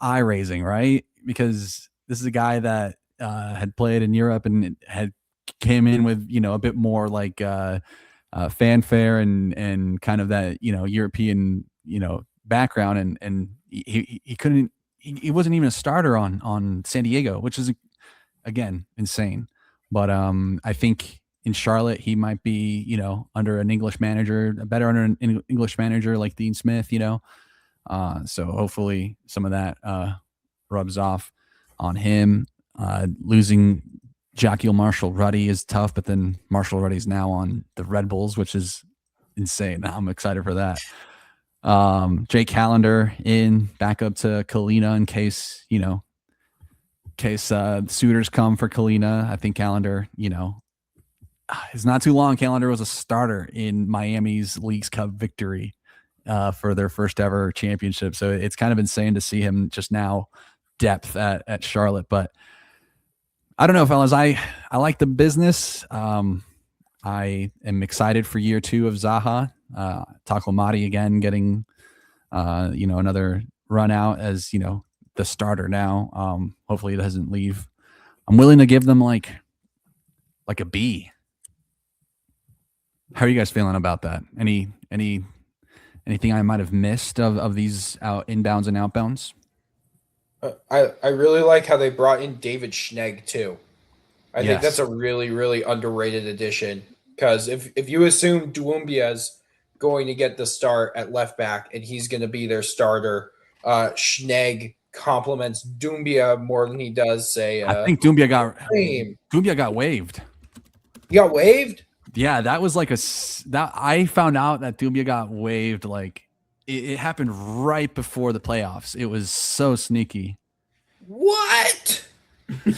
eye raising, right? Because this is a guy that had played in Europe and had came in with a bit more like fanfare and kind of that European background, and he wasn't even a starter on San Diego, which is again insane. But I think in Charlotte he might be under an English manager, better under an English manager like Dean Smith. So hopefully some of that rubs off on him. Losing Jaquiel Marshall-Ruddy is tough, but then Marshall-Ruddy's now on the Red Bulls, which is insane. I'm excited for that. Jake Callender in back up to Kalina in case suitors come for Kalina. I think Callender, it's not too long. Callender was a starter in Miami's Leagues Cup victory for their first ever championship. So it's kind of insane to see him just now depth at Charlotte. But I don't know, fellas. I like the business. I am excited for year 2 of Zaha. Taklomati again getting another run out as the starter now. Hopefully he doesn't leave. I'm willing to give them like a B. How are you guys feeling about that? Anything I might have missed of these inbounds and outbounds? I really like how they brought in David Schnegg too. I think that's Yes. a really, really underrated addition, because if you assume Doumbouya's going to get the start at left back and he's going to be their starter, Schnegg complements Doumbia more than he does, say. I think Doumbia got waived. He got waived? Yeah, that was like that. I found out that Doumbia got waived. Like it happened right before the playoffs. It was so sneaky. What?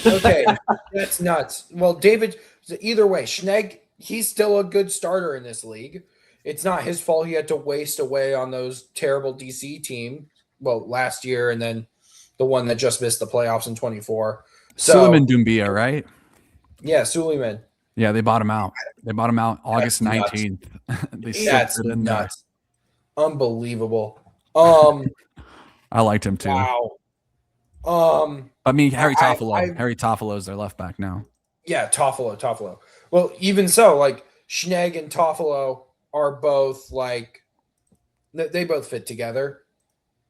Okay, that's nuts. Well, David, either way, Schnegg, he's still a good starter in this league. It's not his fault he had to waste away on those terrible DC team. Well, last year, and then the one that just missed the playoffs in 24. So, Suleiman Doumbia, right? Yeah, Suleiman. Yeah, they bought him out. They bought him out August 19th. That's nuts. Unbelievable. I liked him too. Wow. I mean, Harry Toffolo. Harry Toffolo is their left back now. Yeah, Toffolo. Well, even so, like Schnegg and Toffolo are both like they both fit together.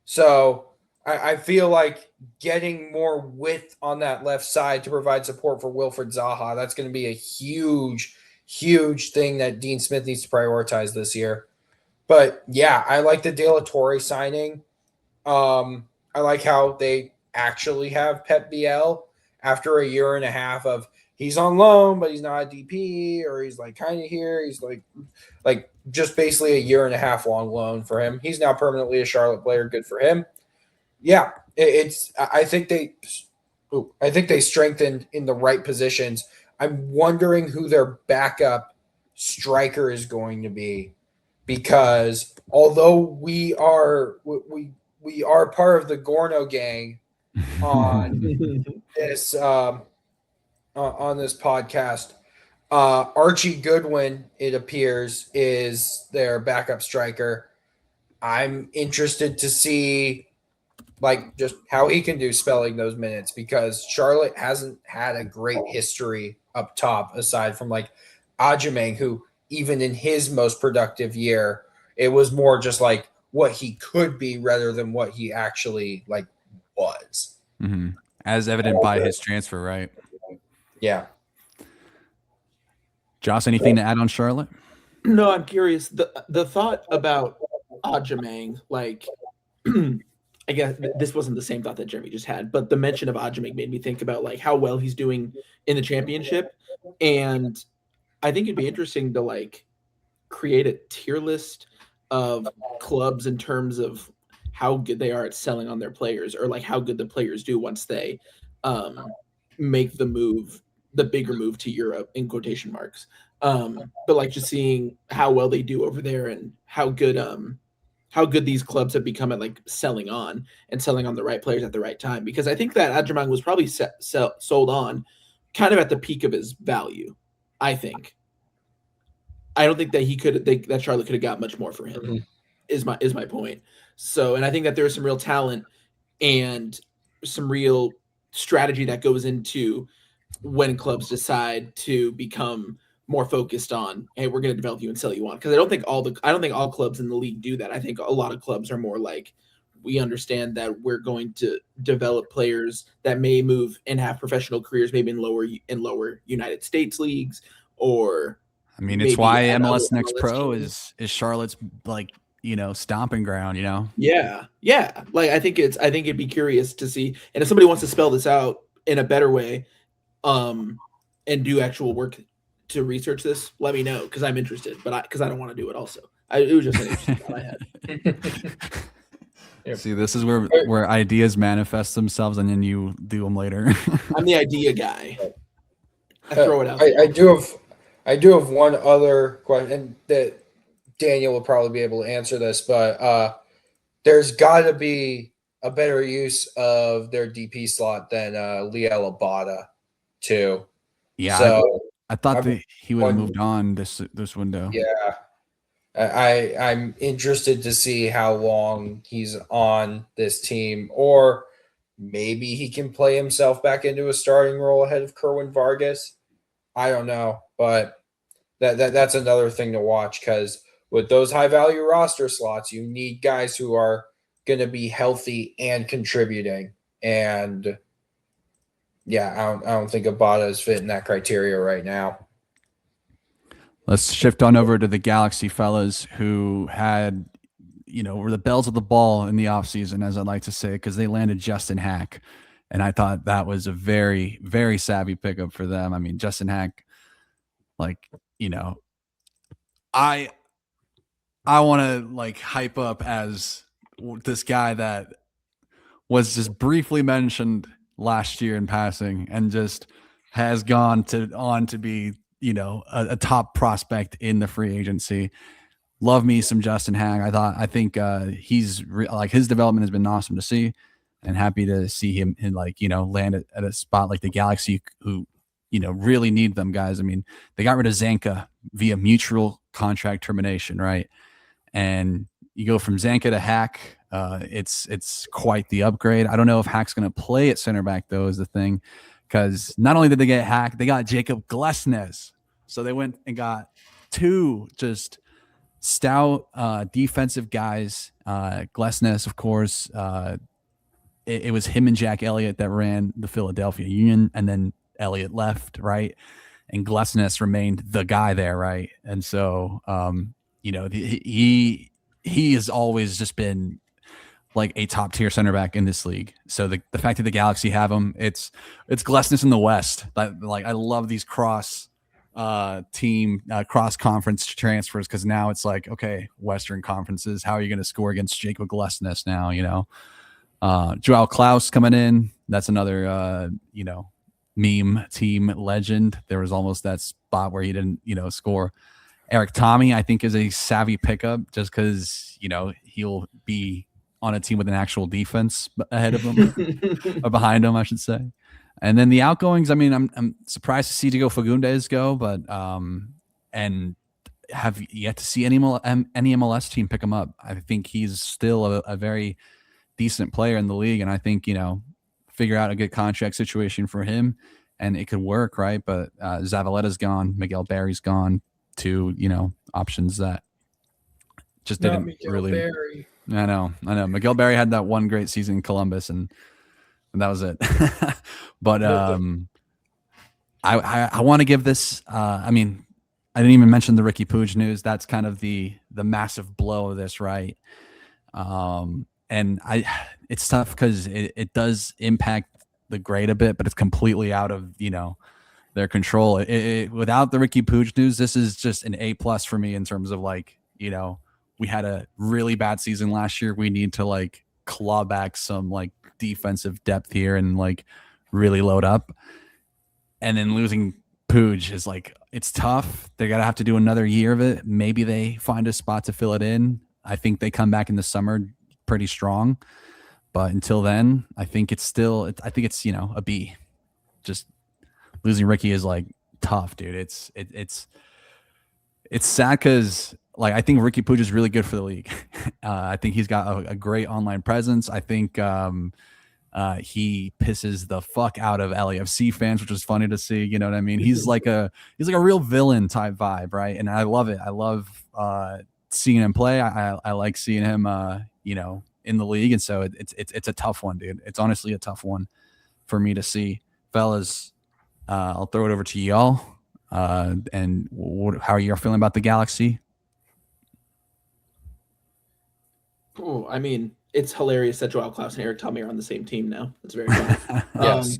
So I feel like getting more width on that left side to provide support for Wilfred Zaha, that's going to be a huge, huge thing that Dean Smith needs to prioritize this year. But yeah, I like the De La Torre signing. I like how they actually have Pep Biel after a year and a half of he's on loan, but he's not a DP, or he's like kind of here. He's like just basically a year and a half long loan for him. He's now permanently a Charlotte player. Good for him. Yeah, I think they strengthened in the right positions. I'm wondering who their backup striker is going to be, because although we are part of the Gorno gang on this podcast, Archie Goodwin, it appears, is their backup striker. I'm interested to see like just how he can do spelling those minutes, because Charlotte hasn't had a great history up top aside from like Ajamang, who even in his most productive year, it was more just like what he could be rather than what he actually like was. Mm-hmm. As evident by his transfer, right? Yeah. Josh, anything to add on Charlotte? No, I'm curious. The thought about Ajamang, like, I guess this wasn't the same thought that Jeremy just had, but the mention of Ajamang made me think about like how well he's doing in the championship, and I think it'd be interesting to like create a tier list of clubs in terms of how good they are at selling on their players, or like how good the players do once they make the move, the bigger move to Europe in quotation marks. But like just seeing how well they do over there and how good these clubs have become at like selling on the right players at the right time. Because I think that Adjamang was probably sold on kind of at the peak of his value. I think. I don't think that that Charlotte could have got much more for him. Mm-hmm. Is my point. So, and I think that there's some real talent and some real strategy that goes into when clubs decide to become more focused on, hey, we're going to develop you and sell you on. Because I don't think all clubs in the league do that. I think a lot of clubs are more like, we understand that we're going to develop players that may move and have professional careers, maybe in lower United States leagues, or I mean, it's why MLS other Next MLS Pro teams. is Charlotte's like, stomping ground, Yeah. Like I think it'd be curious to see, and if somebody wants to spell this out in a better way, and do actual work to research this, let me know, because I'm interested. But because I don't want to do it. Also, it was just an interesting thought I had. Yep. See, this is where ideas manifest themselves, and then you do them later. I'm the idea guy. I throw it out. I do have one other question that Daniel will probably be able to answer this, but there's got to be a better use of their DP slot than Liel Abada too. Yeah, so I thought that he would have moved on this window. Yeah, I'm interested to see how long he's on this team, or maybe he can play himself back into a starting role ahead of Kerwin Vargas. I don't know, but that's another thing to watch, because with those high value roster slots, you need guys who are going to be healthy and contributing. And yeah, I don't think Abada is fitting that criteria right now. Let's shift on over to the Galaxy fellas, who had, were the bells of the ball in the offseason, as I like to say, because they landed Justin Hack. And I thought that was a very, very savvy pickup for them. I mean, Justin Hack, like, I want to like hype up as this guy that was just briefly mentioned last year in passing and just has gone on to be, a top prospect in the free agency. Love me some Justin Hack. I think he's like, his development has been awesome to see, and happy to see him in land at a spot like the Galaxy, who really need them guys. I mean, they got rid of Zanka via mutual contract termination, right? And you go from Zanka to Hack. It's quite the upgrade. I don't know if Hack's going to play at center back, though, is the thing, because not only did they get Hack, they got Jacob Glesnes. So they went and got two just stout defensive guys. Glesnes, of course, it was him and Jack Elliott that ran the Philadelphia Union, and then Elliott left, right? And Glesnes remained the guy there, right? And so, he has always just been like a top tier center back in this league. So the fact that the Galaxy have him, it's Glesnes in the West. Like I love these cross conference transfers, because now it's like, okay, Western conferences, how are you going to score against Jacob Glesnes now? Joao Klaus coming in, that's another meme team legend. There was almost that spot where he didn't score. Eric Tommy, I think, is a savvy pickup, just because he'll be on a team with an actual defense ahead of him or behind him, I should say. And then the outgoings, I mean, I'm surprised to see Diego Fagundes go, but and have yet to see any MLS team pick him up. I think he's still a very decent player in the league, and I think figure out a good contract situation for him, and it could work, right? But Zavaletta's gone, Miguel Barry's gone, two options that just Not didn't Miguel really. Barry. I know. Miguel Barry had that one great season in Columbus, and that was it. But I want to give this. I mean, I didn't even mention the Ricky Puig news. That's kind of the massive blow of this, right? And it's tough because it does impact the grade a bit, but it's completely out of their control. Without the Ricky Puig news, this is just an A+ for me in terms of we had a really bad season last year. We need to claw back some defensive depth here and really load up. And then losing Puig is it's tough. They're going to have to do another year of it. Maybe they find a spot to fill it in. I think they come back in the summer pretty strong. But until then, I think it's still, a B. Just losing Ricky is tough, dude. It's sad because I think Ricky Puig is really good for the league. I think he's got a great online presence. I think he pisses the fuck out of LAFC fans, which was funny to see. You know what I mean? He's like a real villain type vibe, right? And I love it. I love seeing him play. I like seeing him, in the league. And so it's a tough one, dude. It's honestly a tough one for me to see. Fellas, I'll throw it over to y'all. And how are you feeling about the Galaxy? Oh, I mean, it's hilarious that Joao Klaus and Eric Tommy are on the same team now. It's very funny. Yes.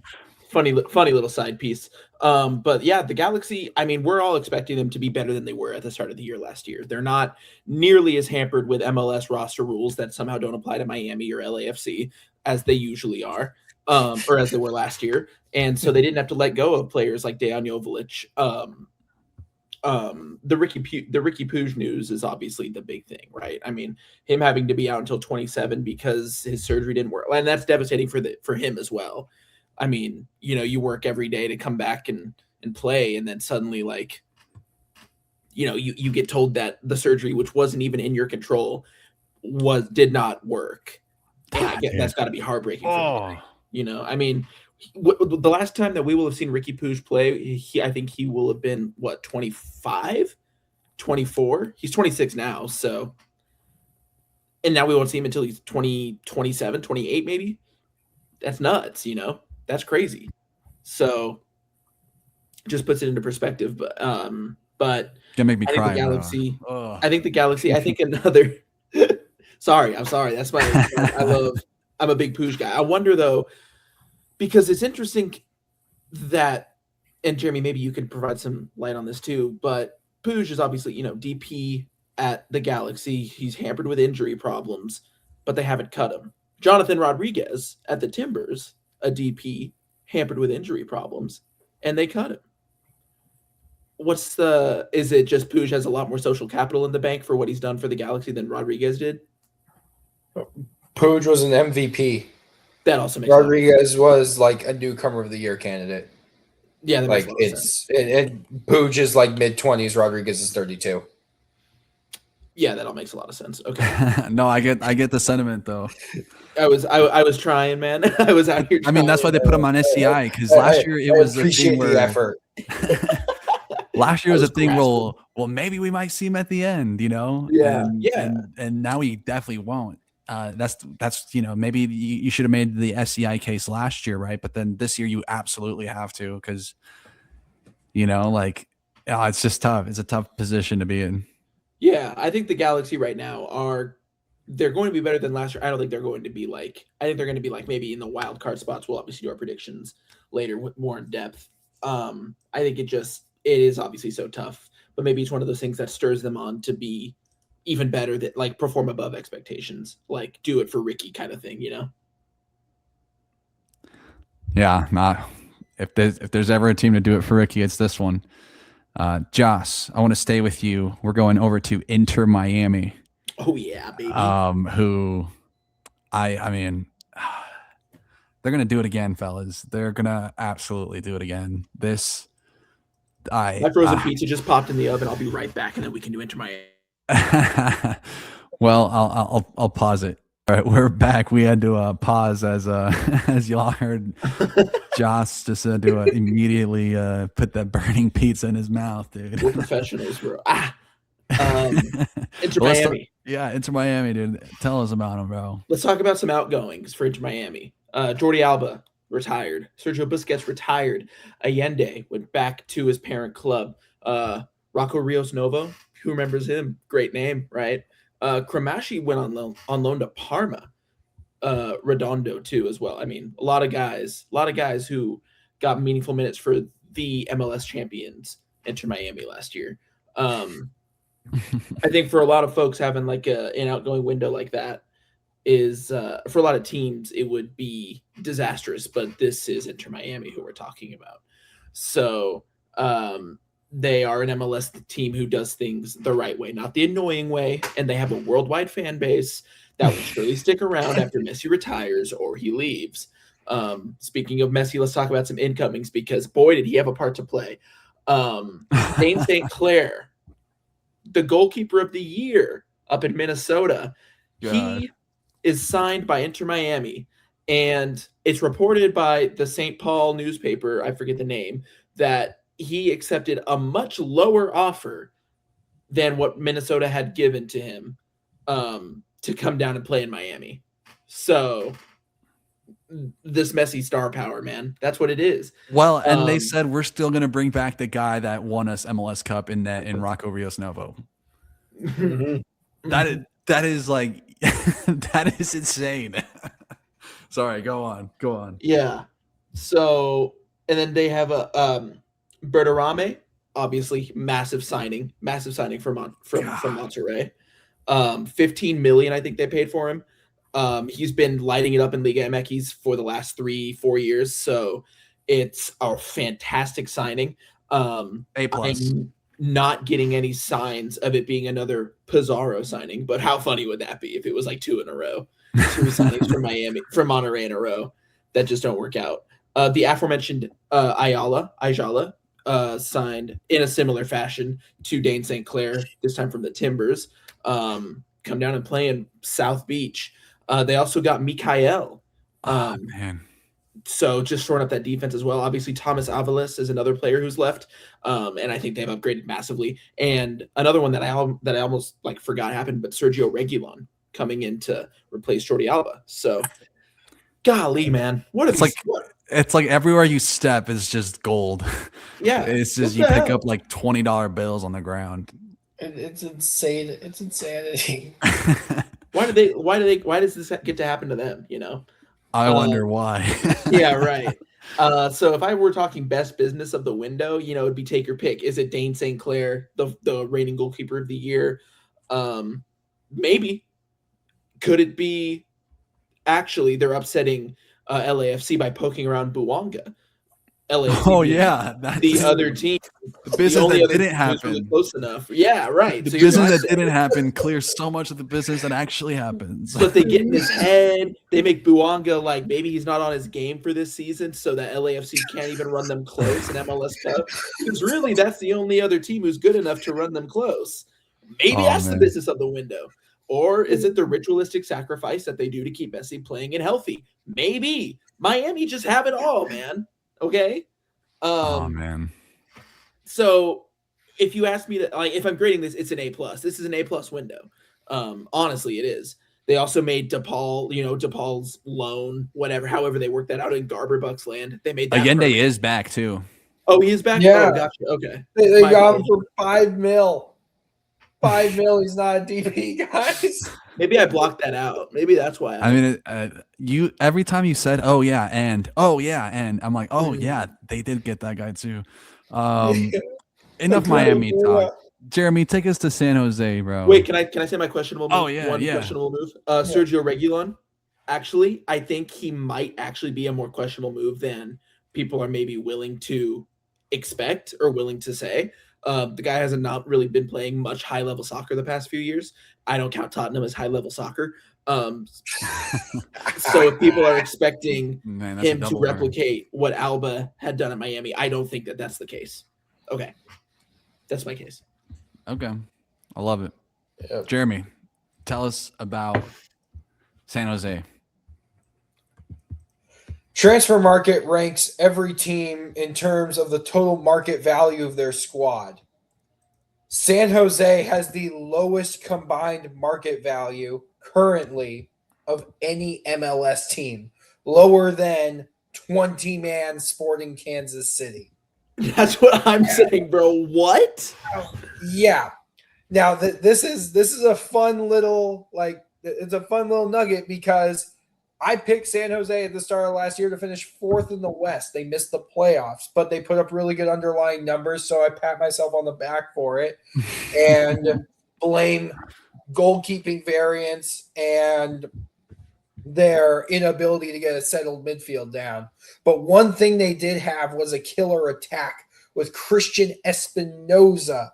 Funny little side piece. But yeah, the Galaxy, I mean, we're all expecting them to be better than they were at the start of the year last year. They're not nearly as hampered with MLS roster rules that somehow don't apply to Miami or LAFC as they usually are, or as they were last year. And so they didn't have to let go of players like Dejan Joveljic. The Ricky Puig news is obviously the big thing, right? I mean, him having to be out until 27 because his surgery didn't work, and that's devastating for him as well. I mean, you work every day to come back and play, and then suddenly you get told that the surgery, which wasn't even in your control, did not work. And I get that's got to be heartbreaking for him. I mean, the last time that we will have seen Ricky Puig play, I think he will have been 25, 24. He's 26 now, so, and now we won't see him until he's 20, 27, 28 maybe. That's nuts, that's crazy. So just puts it into perspective. But Gonna make me cry. I think the Galaxy. I think another. Sorry, I'm sorry. That's I'm a big Puig guy. I wonder though, because it's interesting that, and Jeremy, maybe you can provide some light on this too. But Puig is obviously DP at the Galaxy. He's hampered with injury problems, but they haven't cut him. Jonathan Rodriguez at the Timbers, a DP hampered with injury problems, and they cut him. Is it just Puig has a lot more social capital in the bank for what he's done for the Galaxy than Rodriguez did? Puig was an MVP. That also makes Rodriguez was a newcomer of the year candidate. Yeah, that makes a lot of sense. Puig is mid-20s, Rodriguez is 32. Yeah, that all makes a lot of sense. Okay. No, I get the sentiment though. I was trying, man. I was out here. I mean, that's why they put him on SCI, because last year it was a thing where the effort. Last year was a thing where, well, maybe we might see him at the end, Yeah, and now he definitely won't. That's maybe you should have made the SCI case last year, right? But then this year you absolutely have to, because it's just tough. It's a tough position to be in. Yeah, I think the Galaxy right now they're going to be better than last year. I don't think they're going to be I think they're going to be maybe in the wild card spots. We'll obviously do our predictions later with more in depth. I think it is obviously so tough, but maybe it's one of those things that stirs them on to be even better, that perform above expectations, do it for Ricky kind of thing, Yeah, if there's ever a team to do it for Ricky, it's this one. Joss, I want to stay with you. We're going over to Inter Miami. Oh yeah, baby. Who I mean, they're gonna do it again, fellas. They're gonna absolutely do it again. My frozen pizza just popped in the oven. I'll be right back, and then we can do Inter Miami. Well, I'll pause it. All right, we're back. We had to pause as as y'all heard Joss just immediately put that burning pizza in his mouth, dude. We're professionals, bro. Inter Well, Miami. Inter Miami, dude. Tell us about him, bro. Let's talk about some outgoings for Inter Miami. Jordi Alba retired. Sergio Busquets retired. Allende went back to his parent club. Rocco Rios Novo, who remembers him? Great name, right? Cramashi went on loan to Parma. Redondo too, as well. I mean, a lot of guys who got meaningful minutes for the MLS champions Inter Miami last year. I think for a lot of folks, having like an outgoing window like that is for a lot of teams it would be disastrous, but this is Inter Miami who we're talking about. So they are an MLS team who does things the right way, not the annoying way, and they have a worldwide fan base that will surely stick around after Messi retires or he leaves. Speaking of Messi, let's talk about some incomings, because boy, did he have a part to play. Dane St. Clair, the goalkeeper of the year up in Minnesota, he is signed by Inter Miami, and it's reported by the St. Paul newspaper, I forget the name, that he accepted a much lower offer than what Minnesota had given to him to come down and play in Miami. So this Messi star power, man, that's what it is. Well, and they said we're still going to bring back the guy that won us MLS Cup in Rocco Rios Novo. That is like that is insane. Sorry, go on. Yeah. So, and then they have a Berterame, obviously massive signing from Monterrey. 15 million, I think they paid for him. He's been lighting it up in Liga MX for the last 3-4 years, so it's a fantastic signing. A+. I'm not getting any signs of it being another Pizarro signing, but how funny would that be if it was like 2 in a row? 2 signings from Monterrey in a row that just don't work out. The aforementioned Ayala signed in a similar fashion to Dane St. Clair, this time from the Timbers. Come down and play in South Beach. They also got Mikael. Man. So just shoring up that defense as well. Obviously, Thomas Avalos is another player who's left, and I think they've upgraded massively. And another one that I almost like forgot happened, but Sergio Reguilon coming in to replace Jordi Alba. So, golly, man, it's like everywhere you step is just gold. Yeah, it's just you pick up like $20 bills on the ground. It's insane. It's insanity. Why does this get to happen to them? You know, I wonder why. Yeah, right. So if I were talking best business of the window, it'd be take your pick. Is it Dane St. Clair, the reigning goalkeeper of the year? Maybe. Could it be actually they're upsetting LAFC by poking around Buwanga? LAFC, the other team. The business that didn't happen. Really close enough. Yeah, right. The business that didn't happen clears so much of the business that actually happens. But they get in his head. They make Buwanga like maybe he's not on his game for this season, so that LAFC can't even run them close in MLS Cup. Because really, that's the only other team who's good enough to run them close. Maybe that's the business of the window. Or is it the ritualistic sacrifice that they do to keep Messi playing and healthy? Maybe. Miami just have it all, man. Okay? Man. So if you ask me if I'm grading this, it's an A+. This is an A+ window. Honestly, it is. They also made DePaul's loan, however they worked that out in Garberbuck's land. They made that. Allende is back too. Oh, he is back? Yeah. Oh, gotcha. Okay. They got him for $5 million. $5 million. He's not a DP, guys. Maybe I blocked that out. Maybe that's why. I mean, you every time you said, "Oh yeah," and I'm like, "Oh yeah, they did get that guy too." Enough Miami talk. Jeremy, take us to San Jose, bro. Wait, can I say my questionable move? Oh yeah, questionable move. Sergio Reguilon. Actually, I think he might actually be a more questionable move than people are maybe willing to expect or willing to say. The guy has not really been playing much high-level soccer the past few years. I don't count Tottenham as high-level soccer. So if people are expecting him to replicate what Alba had done at Miami, I don't think that that's the case. Okay. That's my case. Okay. I love it. Yep. Jeremy, tell us about San Jose. Transfer market ranks every team in terms of the total market value of their squad. San Jose has the lowest combined market value currently of any MLS team, lower than 20-man Sporting Kansas City. That's what I'm saying, bro. What? Yeah. Now this is a fun little it's a fun little nugget because I picked San Jose at the start of last year to finish 4th in the West. They missed the playoffs, but they put up really good underlying numbers, so I pat myself on the back for it and blame goalkeeping variance and their inability to get a settled midfield down. But one thing they did have was a killer attack with Christian Espinoza,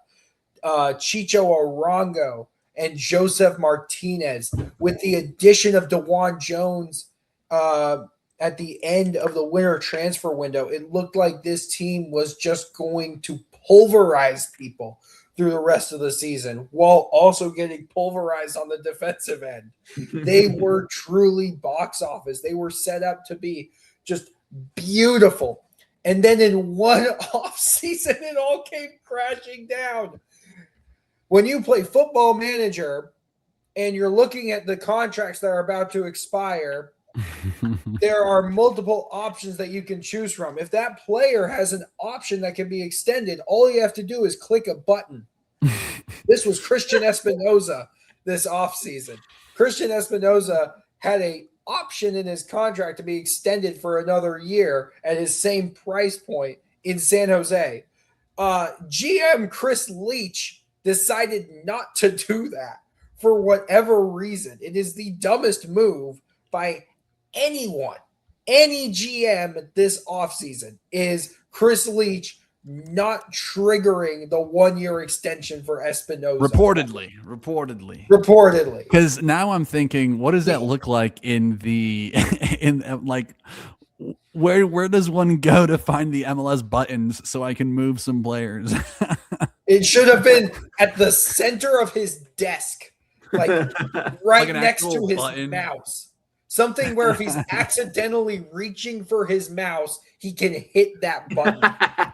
Chicho Arango, and Joseph Martinez. With the addition of DeJuan Jones at the end of the winter transfer window, it looked like this team was just going to pulverize people through the rest of the season while also getting pulverized on the defensive end. They were truly box office. They were set up to be just beautiful. And then in one offseason, it all came crashing down. When you play Football Manager and you're looking at the contracts that are about to expire, there are multiple options that you can choose from. If that player has an option that can be extended, all you have to do is click a button. This was Christian Espinoza this offseason. Christian Espinoza had an option in his contract to be extended for another year at his same price point in San Jose. GM Chris Leach decided not to do that for whatever reason. It is the dumbest move by anyone, any GM this offseason is Chris Leach not triggering the 1-year extension for Espinoza. Reportedly. Because now I'm thinking, what does that look like in the where does one go to find the MLS buttons so I can move some players? It should have been at the center of his desk, right next to his mouse. Something where if he's accidentally reaching for his mouse, he can hit that button.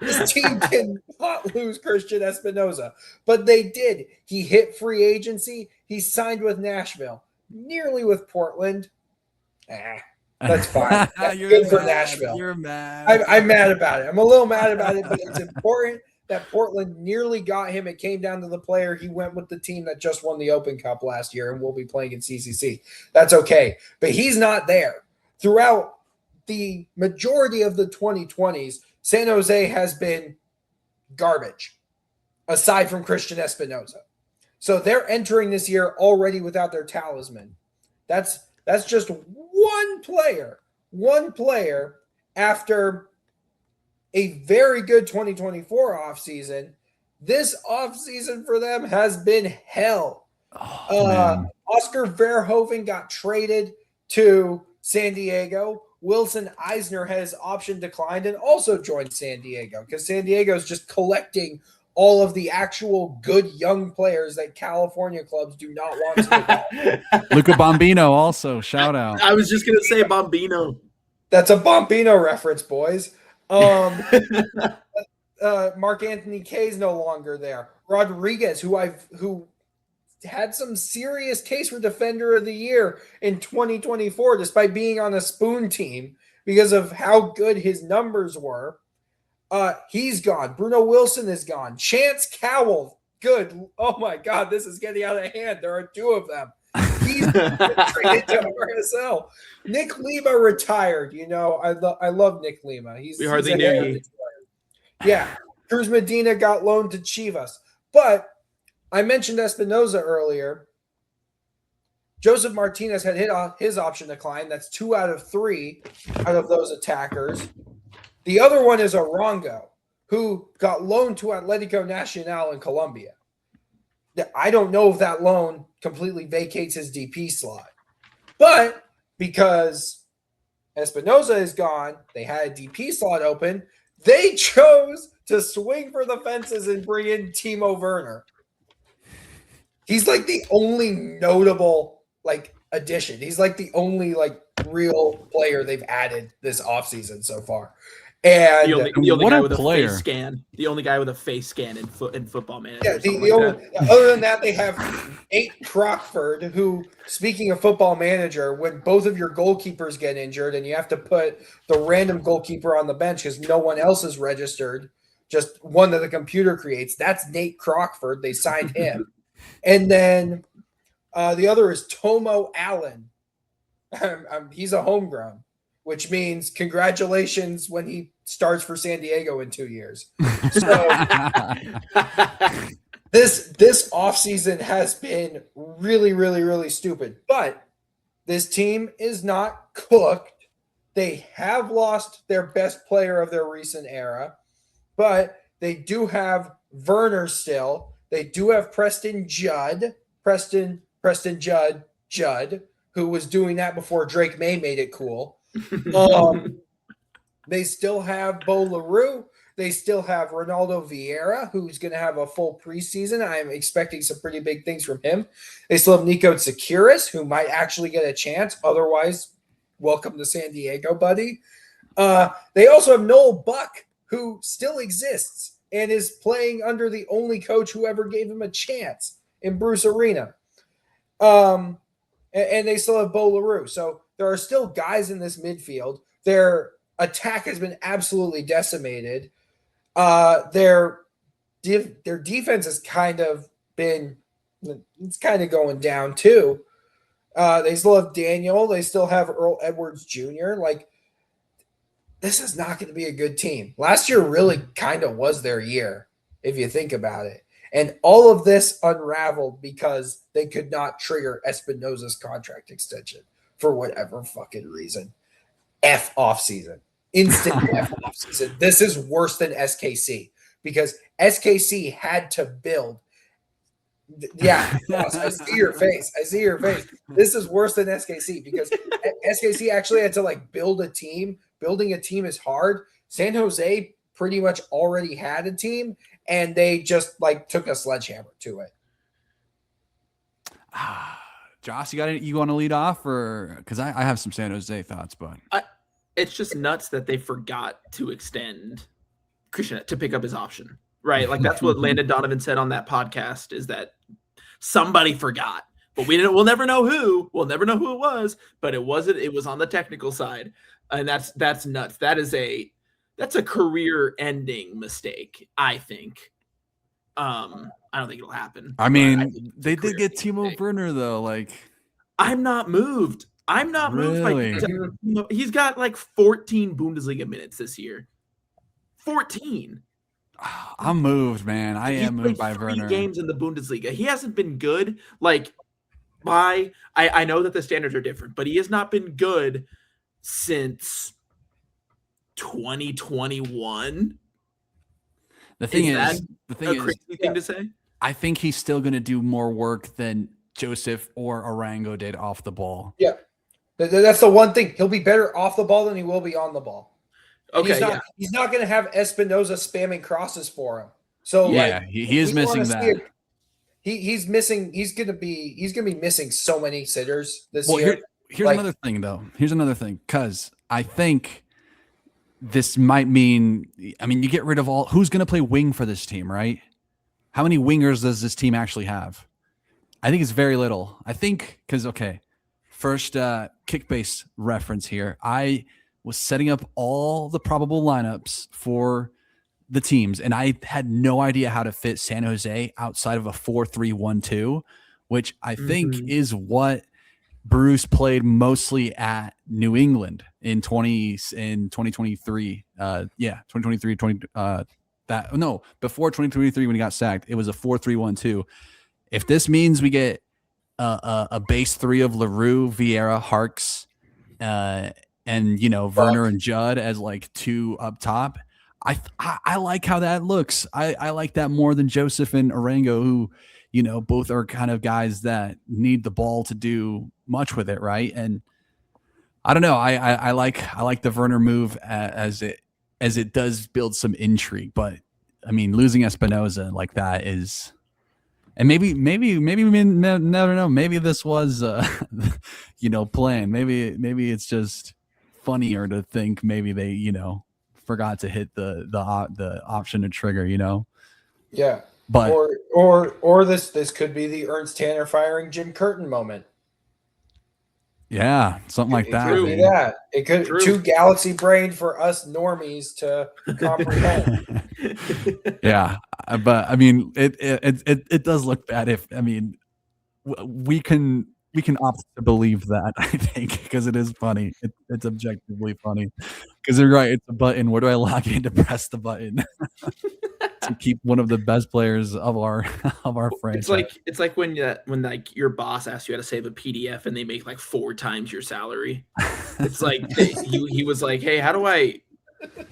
This team cannot lose Christian Espinoza, but they did. He hit free agency. He signed with Nashville, nearly with Portland. That's fine. That's good for Nashville. You're mad. I'm mad about it. I'm a little mad about it, but it's important that Portland nearly got him. It came down to the player. He went with the team that just won the Open Cup last year and will be playing in CCC. That's okay. But he's not there. Throughout the majority of the 2020s, San Jose has been garbage, aside from Christian Espinoza. So they're entering this year already without their talisman. That's just one player after a very good 2024 offseason. This offseason for them has been hell. Oscar Verhoeven got traded to San Diego. Wilson Eisner has option declined and also joined San Diego because San Diego is just collecting all of the actual good young players that California clubs do not want to develop. Luca Bombino also, shout out. I was just going to say Bombino. That's a Bombino reference, boys. Mark Anthony Kaye's no longer there. Rodriguez, who had some serious case for Defender of the Year in 2024, despite being on a spoon team because of how good his numbers were. He's gone. Bruno Wilson is gone. Chance Cowell, good. Oh my God, this is getting out of hand. There are two of them. He's traded to RSL. Nick Lima retired. You know, I love Nick Lima. We hardly knew you. Yeah. Cruz Medina got loaned to Chivas. But I mentioned Espinoza earlier. Joseph Martinez had hit his option decline. That's 2 out of 3 out of those attackers. The other one is Arango, who got loaned to Atlético Nacional in Colombia. I don't know if that loan completely vacates his DP slot. But because Espinoza is gone, they had a DP slot open. They chose to swing for the fences and bring in Timo Werner. He's like the only notable addition. He's like the only like real player they've added this offseason so far. And the only what guy a with player. a face scan. The only guy with a face scan in Football Manager. yeah, other than that, they have Nate Crockford, who, speaking of Football Manager, when both of your goalkeepers get injured and you have to put the random goalkeeper on the bench because no one else is registered, just one that the computer creates, that's Nate Crockford. They signed him. And then the other is Tomo Allen. He's a homegrown, which means congratulations when he starts for San Diego in 2 years. So this offseason has been really, really, really stupid. But this team is not cooked. They have lost their best player of their recent era, but they do have Werner still. They do have Preston Judd, who was doing that before Drake May made it cool. They still have Bo LaRue. They still have Ronaldo Vieira, who's going to have a full preseason. I'm expecting some pretty big things from him. They still have Nico Tsakiris, who might actually get a chance. Otherwise, welcome to San Diego, buddy. They also have Noel Buck, who still exists and is playing under the only coach who ever gave him a chance in Bruce Arena. And they still have Bo LaRue. So there are still guys in this midfield. Their attack has been absolutely decimated. Their defense has kind of been – it's kind of going down too. They still have Daniel. They still have Earl Edwards Jr. Like, this is not going to be a good team. Last year really kind of was their year, if you think about it. And all of this unraveled because they could not trigger Espinoza's contract extension for whatever fucking reason. F offseason. Instant F offseason. This is worse than SKC because SKC had to build. Yeah, Ross, I see your face. This is worse than SKC because SKC actually had to like build a team. Building a team is hard. San Jose pretty much already had a team, and they just like took a sledgehammer to it. Josh, you want to lead off, or because I have some San Jose thoughts, but it's just nuts that they forgot to extend Christian to pick up his option, right? Like that's what Landon Donovan said on that podcast, is that somebody forgot, but we'll never know who. We'll never know who it was, but it wasn't. It was on the technical side, and that's nuts. That's a career-ending mistake, I think. I don't think it'll happen. I mean, they did get Timo Werner though. Like, I'm not moved. Really? He's got like 14 Bundesliga minutes this year. 14. I'm moved, man. I am moved by 3 Werner. games in the Bundesliga. He hasn't been good. Like, I know that the standards are different, but he has not been good since 2021. The thing is, crazy thing to say. I think he's still going to do more work than Joseph or Arango did off the ball. Yeah, that's the one thing. He'll be better off the ball than he will be on the ball. And Okay, he's not going to have Espinoza spamming crosses for him. So yeah, like, he is missing that. He's missing. He's gonna be missing so many sitters this year. Here's another thing, though. Because I think this might mean. I mean, you get rid of all. Who's going to play wing for this team, right? How many wingers does this team actually have? I think it's very little. I think because first kick-based reference here. I was setting up all the probable lineups for the teams, and I had no idea how to fit San Jose outside of a 4-3-1-2, which I think is what Bruce played mostly at New England in 2023. 2023, before 2023 when he got sacked, it was a 4-3-1-2. If this means we get a base 3 of LaRue, Vieira, Harks, and Werner and Judd as like 2 up top, I like how that looks. I like that more than Joseph and Arango, who both are kind of guys that need the ball to do much with it, right? And I don't know. I like the Werner move as it does build some intrigue, but I mean, losing Espinoza like that is, And maybe we never know. Maybe this was, planned. Maybe it's just funnier to think maybe they, forgot to hit the option to trigger. Yeah. But Or this could be the Ernst Tanner firing Jim Curtin moment. yeah, something like that. It could be that. It could too galaxy brained for us normies to comprehend. Yeah, but I mean, it does look bad. We can opt to believe that, I think, because it is funny. It's objectively funny. Because you're right, it's a button. Where do I log in to press the button to keep one of the best players of our franchise? It's like when like your boss asks you how to save a PDF and they make like 4 times your salary. It's like he was like, hey, how do I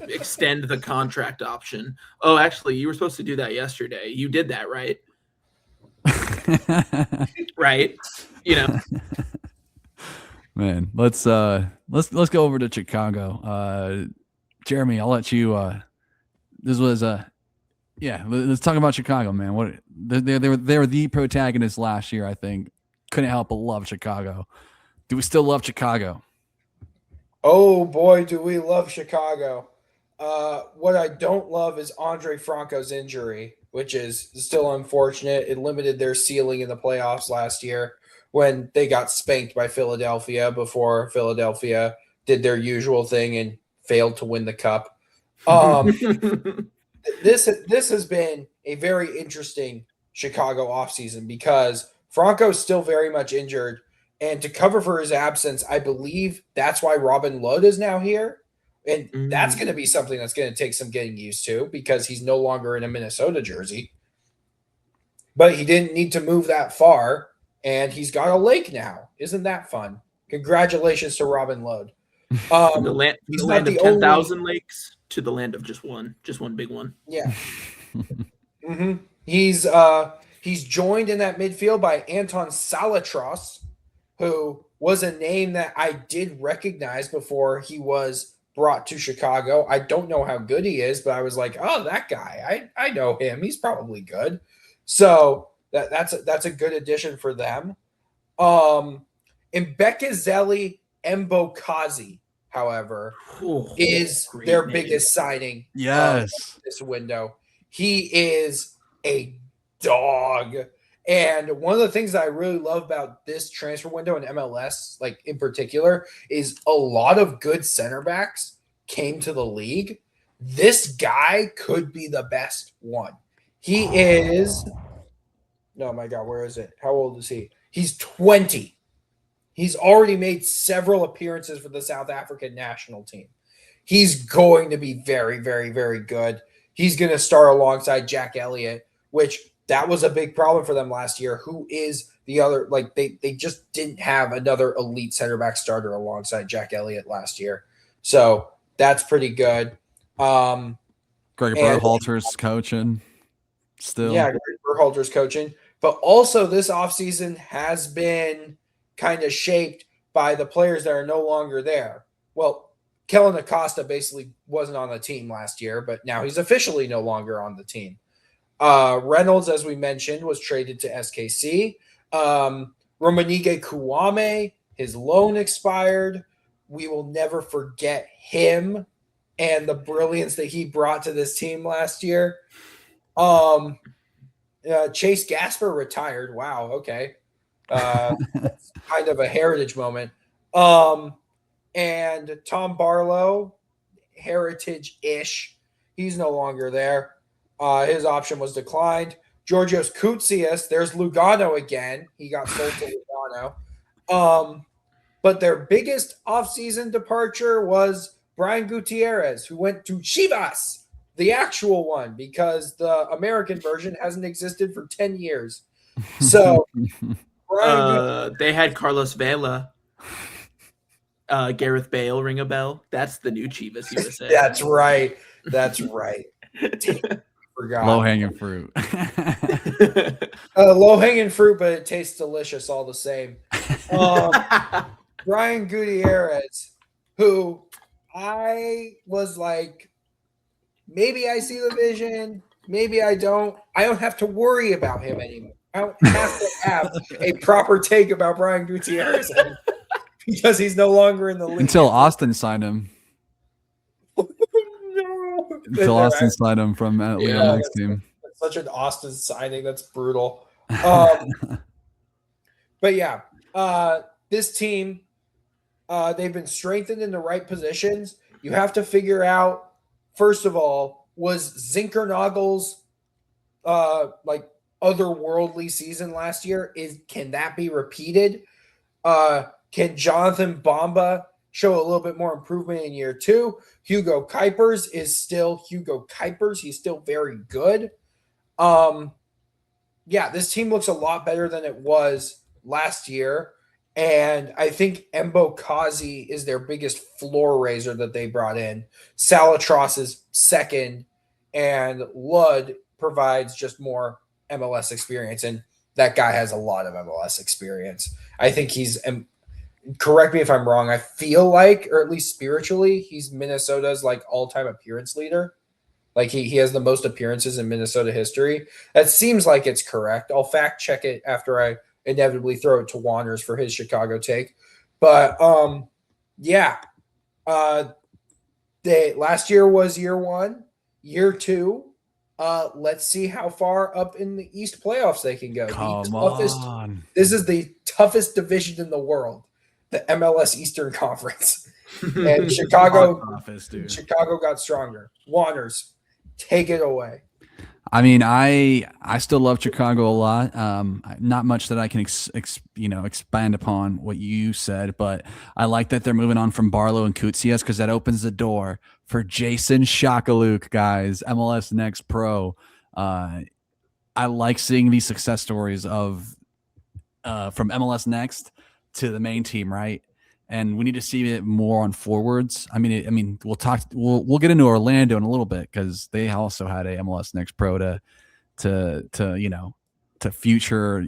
extend the contract option? Oh, actually, you were supposed to do that yesterday. You did that, right? Right? Man, let's go over to Chicago. Jeremy, I'll let you. This was let's talk about Chicago, man. What they were the protagonists last year. I think couldn't help but love Chicago. Do we still love Chicago? Oh boy, do we love Chicago. What I don't love is Andre Franco's injury, which is still unfortunate. It limited their ceiling in the playoffs last year when they got spanked by Philadelphia before Philadelphia did their usual thing and failed to win the cup. This has been a very interesting Chicago offseason because Franco's still very much injured. And to cover for his absence, I believe that's why Robin Lod is now here. And that's going to be something that's going to take some getting used to because he's no longer in a Minnesota jersey. But he didn't need to move that far, and he's got a lake now. Isn't that fun? Congratulations to Robin Lod. The land of 10,000 lakes to the land of just one big one. Yeah. He's joined in that midfield by Anton Salatros, who was a name that I did recognize before he was brought to Chicago. I don't know how good he is, but I was like, oh, that guy, I know him. He's probably good. So that's a good addition for them. Mbekazeli Mbokazi, however, is their biggest signing. Yes. This window. He is a dog. And one of the things that I really love about this transfer window in MLS, like in particular, is a lot of good center backs came to the league. This guy could be the best one. He is, oh my God, where is it? How old is he? He's 20. He's already made several appearances for the South African national team. He's going to be very, very, very good. He's going to start alongside Jack Elliott, which that was a big problem for them last year. Who is the other? Like they just didn't have another elite center back starter alongside Jack Elliott last year. So that's pretty good. Greg Berhalter's coaching still. Yeah, Greg Berhalter's coaching. But also this offseason has been kind of shaped by the players that are no longer there. Well, Kellen Acosta basically wasn't on the team last year, but now he's officially no longer on the team. Reynolds, as we mentioned, was traded to SKC. Romanige Kouame, his loan expired. We will never forget him and the brilliance that he brought to this team last year. Chase Gasper retired. Wow, okay. That's kind of a heritage moment. And Tom Barlow, heritage-ish. He's no longer there. His option was declined. Georgios Koutsias, there's Lugano again. He got sold to Lugano. But their biggest offseason departure was Brian Gutierrez, who went to Chivas, the actual one, because the American version hasn't existed for 10 years. So they had Carlos Vela. Gareth Bale, ring a bell? That's the new Chivas USA. That's right. That's right. Low hanging fruit. Low hanging fruit, but it tastes delicious all the same. Brian Gutierrez, who I was like, maybe I see the vision, maybe I don't. I don't have to worry about him anymore. I don't have to have a proper take about Brian Gutierrez because he's no longer in the league. Until Austin signed him. No. Until Austin signed him from Leo Mack's team. That's such an Austin signing. That's brutal. But yeah, this team, they've been strengthened in the right positions. You have to figure out, first of all, was Zinkernagel's like otherworldly season last year? Can that be repeated? Can Jonathan Bamba show a little bit more improvement in year 2? Hugo Kuipers is still Hugo Kuipers. He's still very good. Yeah, this team looks a lot better than it was last year. And I think Embo Kazi is their biggest floor raiser that they brought in. Salatros is second, and Ludd provides just more MLS experience. And that guy has a lot of MLS experience. I think he's, correct me if I'm wrong, I feel like, or at least spiritually, he's Minnesota's like all-time appearance leader. Like he has the most appearances in Minnesota history. That seems like it's correct. I'll fact check it after I inevitably throw it to Wanners for his Chicago take. But yeah. Last year was year 1. Year 2. Let's see how far up in the East playoffs they can go. Come on. This is the toughest division in the world, the MLS Eastern Conference. And Chicago got stronger. Wanners, take it away. I mean, I still love Chicago a lot. Not much that I can expand upon what you said, but I like that they're moving on from Barlow and Koutsias because that opens the door for Jason Shakaluk, guys, MLS Next Pro. I like seeing these success stories of from MLS Next to the main team, right? And we need to see it more on forwards. I mean, we'll get into Orlando in a little bit because they also had a MLS Next Pro to future,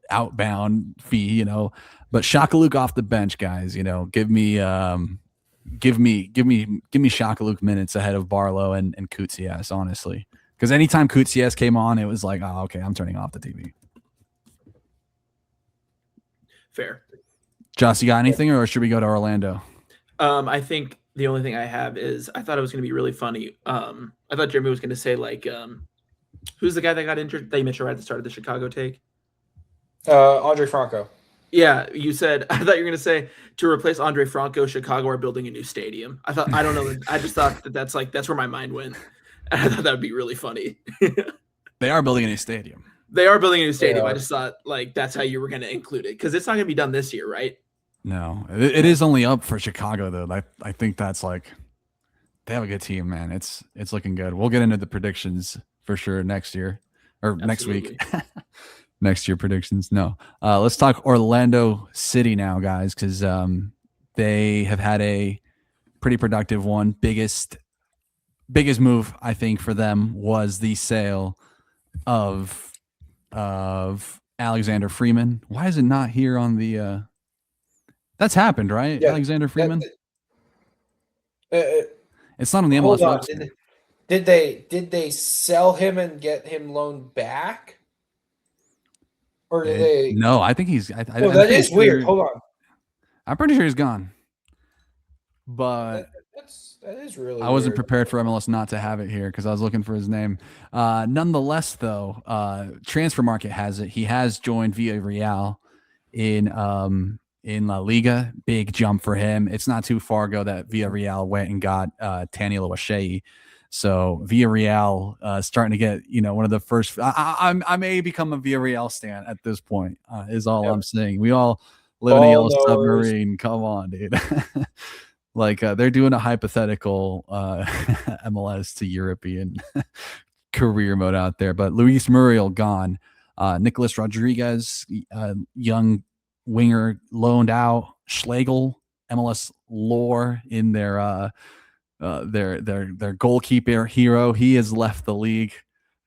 outbound fee, but Shakaluk off the bench, guys, give me Shakaluk minutes ahead of Barlow and Koutsias, honestly, because anytime Koutsias came on, it was like, oh, okay, I'm turning off the TV. Fair. Joss, you got anything, or should we go to Orlando? I think the only thing I have is I thought it was going to be really funny. I thought Jeremy was going to say, like, who's the guy that got injured that you mentioned right at the start of the Chicago take? Andre Franco. Yeah, you said, I thought you were going to say, to replace Andre Franco, Chicago are building a new stadium. I don't know. I just thought that's where my mind went. And I thought that would be really funny. They are building a new stadium. They are building a new stadium. I just thought, like, that's how you were going to include it. Because it's not going to be done this year, right? No. It is only up for Chicago, though. I think that's like, they have a good team, man. It's looking good. We'll get into the predictions for sure next year. Or next week. Next year predictions. No. Let's talk Orlando City now, guys, because they have had a pretty productive one. Biggest move, I think, for them was the sale of Alexander Freeman. Why is it not here on the that's happened, right? Yeah, Alexander Freeman. It's not on the MLS website. Did they sell him and get him loaned back? Or did they? No, I think he's. That is weird. Hold on. I'm pretty sure he's gone. But that is really. I wasn't prepared for MLS not to have it here because I was looking for his name. Nonetheless, though, Transfer Market has it. He has joined Villarreal in La Liga. Big jump for him. It's not too far ago that Villarreal went and got Taniela Washei. So Villarreal starting to get, one of the first. I may become a Villarreal stan at this point. Is all I'm saying. We all live in a yellow submarine. Come on, dude. Like they're doing a hypothetical MLS to European career mode out there. But Luis Muriel gone. Nicholas Rodriguez, young winger, loaned out. Schlegel, MLS lore in their goalkeeper hero. He has left the league.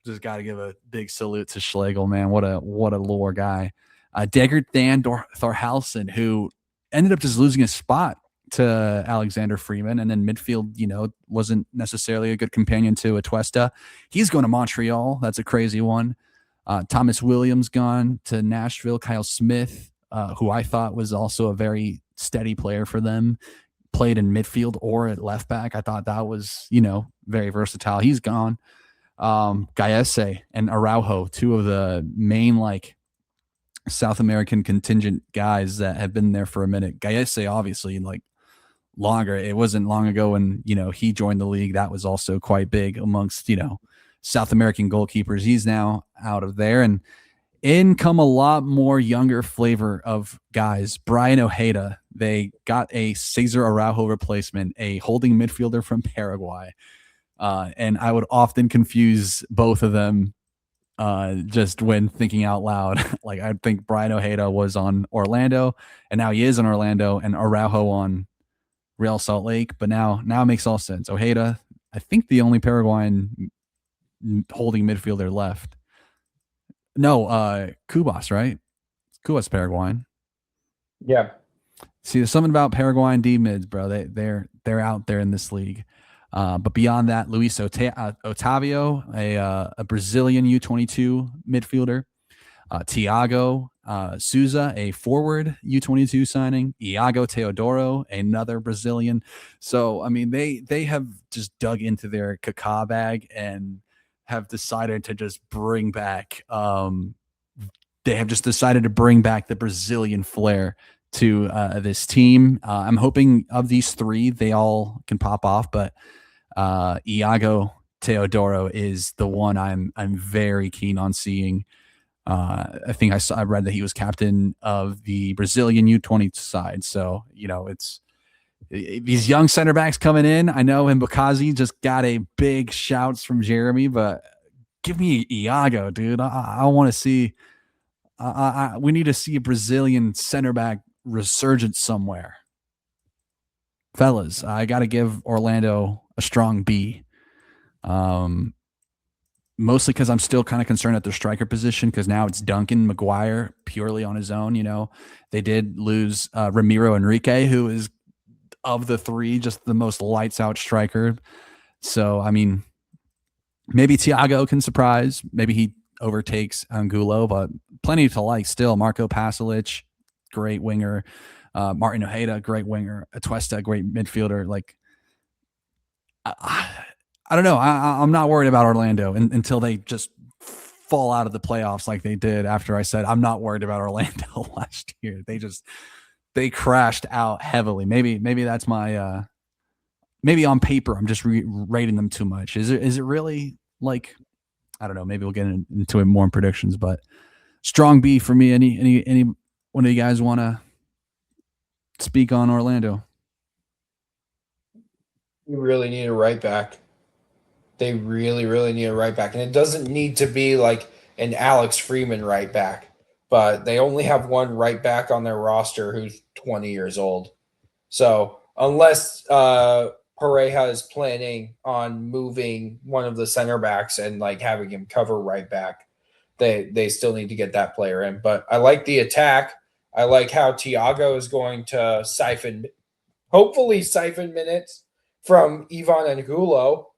Just got to give a big salute to Schlegel, man. What a lore guy. Degert Than Thorhalsen, who ended up just losing his spot to Alexander Freeman, and then midfield, wasn't necessarily a good companion to Atuesta. He's going to Montreal. That's a crazy one. Thomas Williams gone to Nashville. Kyle Smith, who I thought was also a very steady player for them, played in midfield or at left back. I thought that was, very versatile. He's gone. Gallese and Araujo, two of the main South American contingent guys that have been there for a minute. Gallese, obviously, longer. It wasn't long ago when, he joined the league. That was also quite big amongst, South American goalkeepers. He's now out of there, and in come a lot more younger flavor of guys. Brian Ojeda, they got a Cesar Araujo replacement, a holding midfielder from Paraguay. And I would often confuse both of them just when thinking out loud. I think Brian Ojeda was on Orlando, and now he is on Orlando, and Araujo on Real Salt Lake. But now it makes all sense. Ojeda, I think the only Paraguayan holding midfielder left. No, Cubas, right? Cubas Paraguayan. Yeah. See, there's something about Paraguayan D mids, bro. They're out there in this league. But beyond that, Luis Otavio, a Brazilian U22 midfielder. Thiago Souza, a forward U22 signing. Iago Teodoro, another Brazilian. So, I mean, they have just dug into their caca bag and have decided to just bring back the Brazilian flair to this team. I'm hoping of these three, they all can pop off, but Iago Teodoro is the one I'm very keen on seeing. I think I read that he was captain of the Brazilian U20 side. So, it's these young center backs coming in. I know Mbakazi just got a big shouts from Jeremy, but give me Iago, dude. I want to see. We need to see a Brazilian center back resurgence somewhere. Fellas, I got to give Orlando a strong B. Mostly because I'm still kind of concerned at their striker position, because now it's Duncan McGuire purely on his own. They did lose Ramiro Enrique, who is, of the three, just the most lights out striker. So, I mean, maybe Thiago can surprise. Maybe he overtakes Angulo, but plenty to like still. Marco Pasalic, great winger. Martin Ojeda, great winger. Atuesta, great midfielder. I don't know. I'm not worried about Orlando until they just fall out of the playoffs like they did after I said I'm not worried about Orlando last year. They crashed out heavily. Maybe that's my maybe on paper I'm just rating them too much. Is it really I don't know. Maybe we'll get into it more in predictions, but strong B for me. Any one of you guys want to speak on Orlando? You really need a right back. They really, really need a right back. And it doesn't need to be like an Alex Freeman right back, but they only have one right back on their roster who's 20 years old. So unless Pareja is planning on moving one of the center backs and having him cover right back, they still need to get that player in. But I like the attack. I like how Thiago is going to hopefully siphon minutes from Ivan Angulo,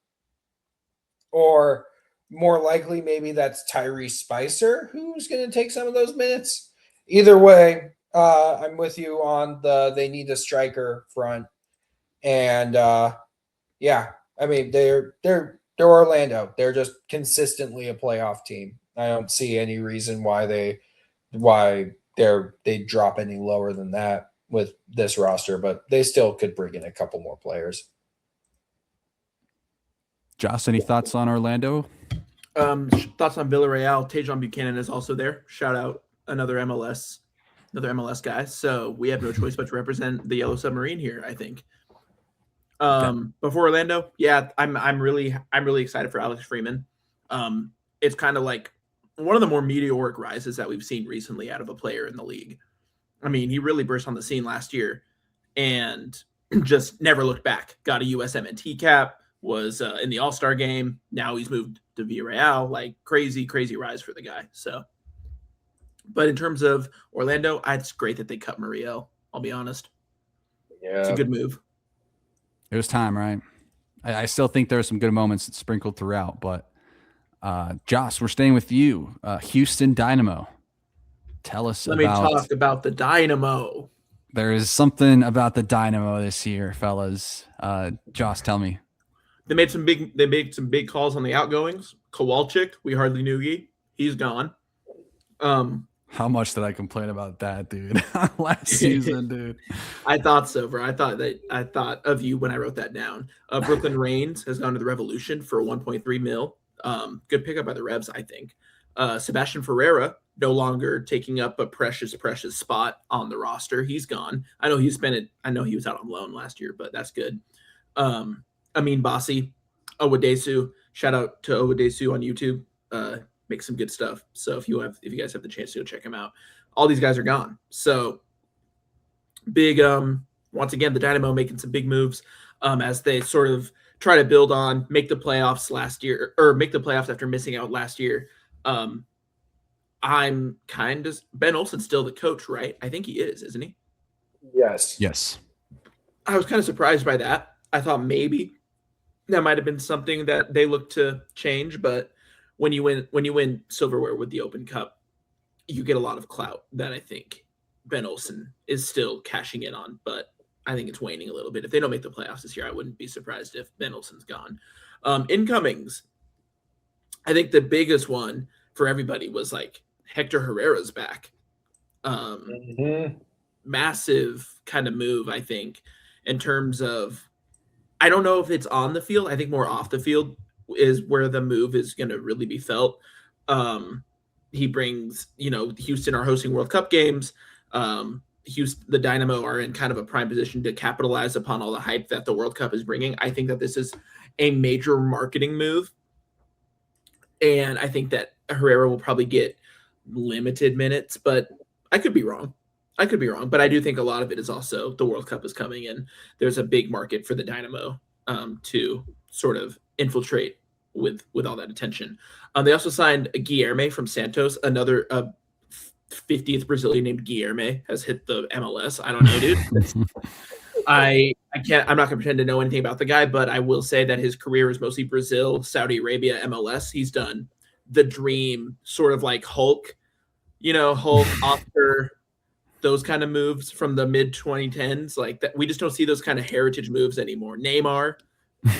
or more likely maybe that's Tyrese Spicer who's going to take some of those minutes. Either way, I'm with you on they need a striker front. And yeah, I mean they're Orlando. They're just consistently a playoff team. I don't see any reason why they drop any lower than that with this roster, but they still could bring in a couple more players. Joss, any thoughts on Orlando? Thoughts on Villarreal. Tejon Buchanan is also there. Shout out another MLS guy. So we have no choice but to represent the Yellow Submarine here, I think. Before Orlando, yeah, I'm really excited for Alex Freeman. It's kind of like one of the more meteoric rises that we've seen recently out of a player in the league. I mean, he really burst on the scene last year and just never looked back. Got a USMNT cap, was in the All-Star game. Now he's moved to Villarreal. Crazy rise for the guy. So, but in terms of Orlando, it's great that they cut Muriel. I'll be honest. Yeah, it's a good move. It was time, right? I still think there are some good moments sprinkled throughout, but Josh, we're staying with you. Houston Dynamo. Tell us Let me about. talk about the Dynamo. There is something about the Dynamo this year, fellas. Josh, tell me. They made some big calls on the outgoings. Kowalczyk, we hardly knew he's gone. How much did I complain about that, dude? Last season, dude. I thought so, bro. I thought of you when I wrote that down. Brooklyn Reigns has gone to the Revolution for 1.3 mil. Good pickup by the Revs, I think. Sebastian Ferreira no longer taking up a precious spot on the roster. He's gone. I know he was out on loan last year, but that's good. Amin Bassi, Owadesu. Shout out to Owadesu on YouTube. Make some good stuff. So if you guys have the chance to go check him out, all these guys are gone. So big. Once again, the Dynamo making some big moves as they sort of try to build on, make the playoffs after missing out last year. I'm kind of Ben Olsen's still the coach, right? I think he is, isn't he? Yes. I was kind of surprised by that. I thought maybe that might have been something that they looked to change, but when you win silverware with the Open Cup, you get a lot of clout that I think Ben Olsen is still cashing in on, but I think it's waning a little bit. If they don't make the playoffs this year, I wouldn't be surprised if Ben Olsen's gone. Incomings, I think the biggest one for everybody was like Hector Herrera's back. Massive kind of move, I think, in terms of, I don't know if it's on the field. I think more off the field is where the move is going to really be felt. He brings, Houston are hosting World Cup games. The Dynamo are in kind of a prime position to capitalize upon all the hype that the World Cup is bringing. I think that this is a major marketing move. And I think that Herrera will probably get limited minutes, but I could be wrong. But I do think a lot of it is also the World Cup is coming and there's a big market for the Dynamo to sort of infiltrate with all that attention. They also signed Guilherme from Santos, another 50th Brazilian named Guilherme has hit the MLS. I don't know, dude. I'm not gonna pretend to know anything about the guy, but I will say that his career is mostly Brazil, Saudi Arabia, MLS. He's done the dream, sort of like Hulk, Oscar, those kind of moves from the mid 2010s. Like that, we just don't see those kind of heritage moves anymore. Neymar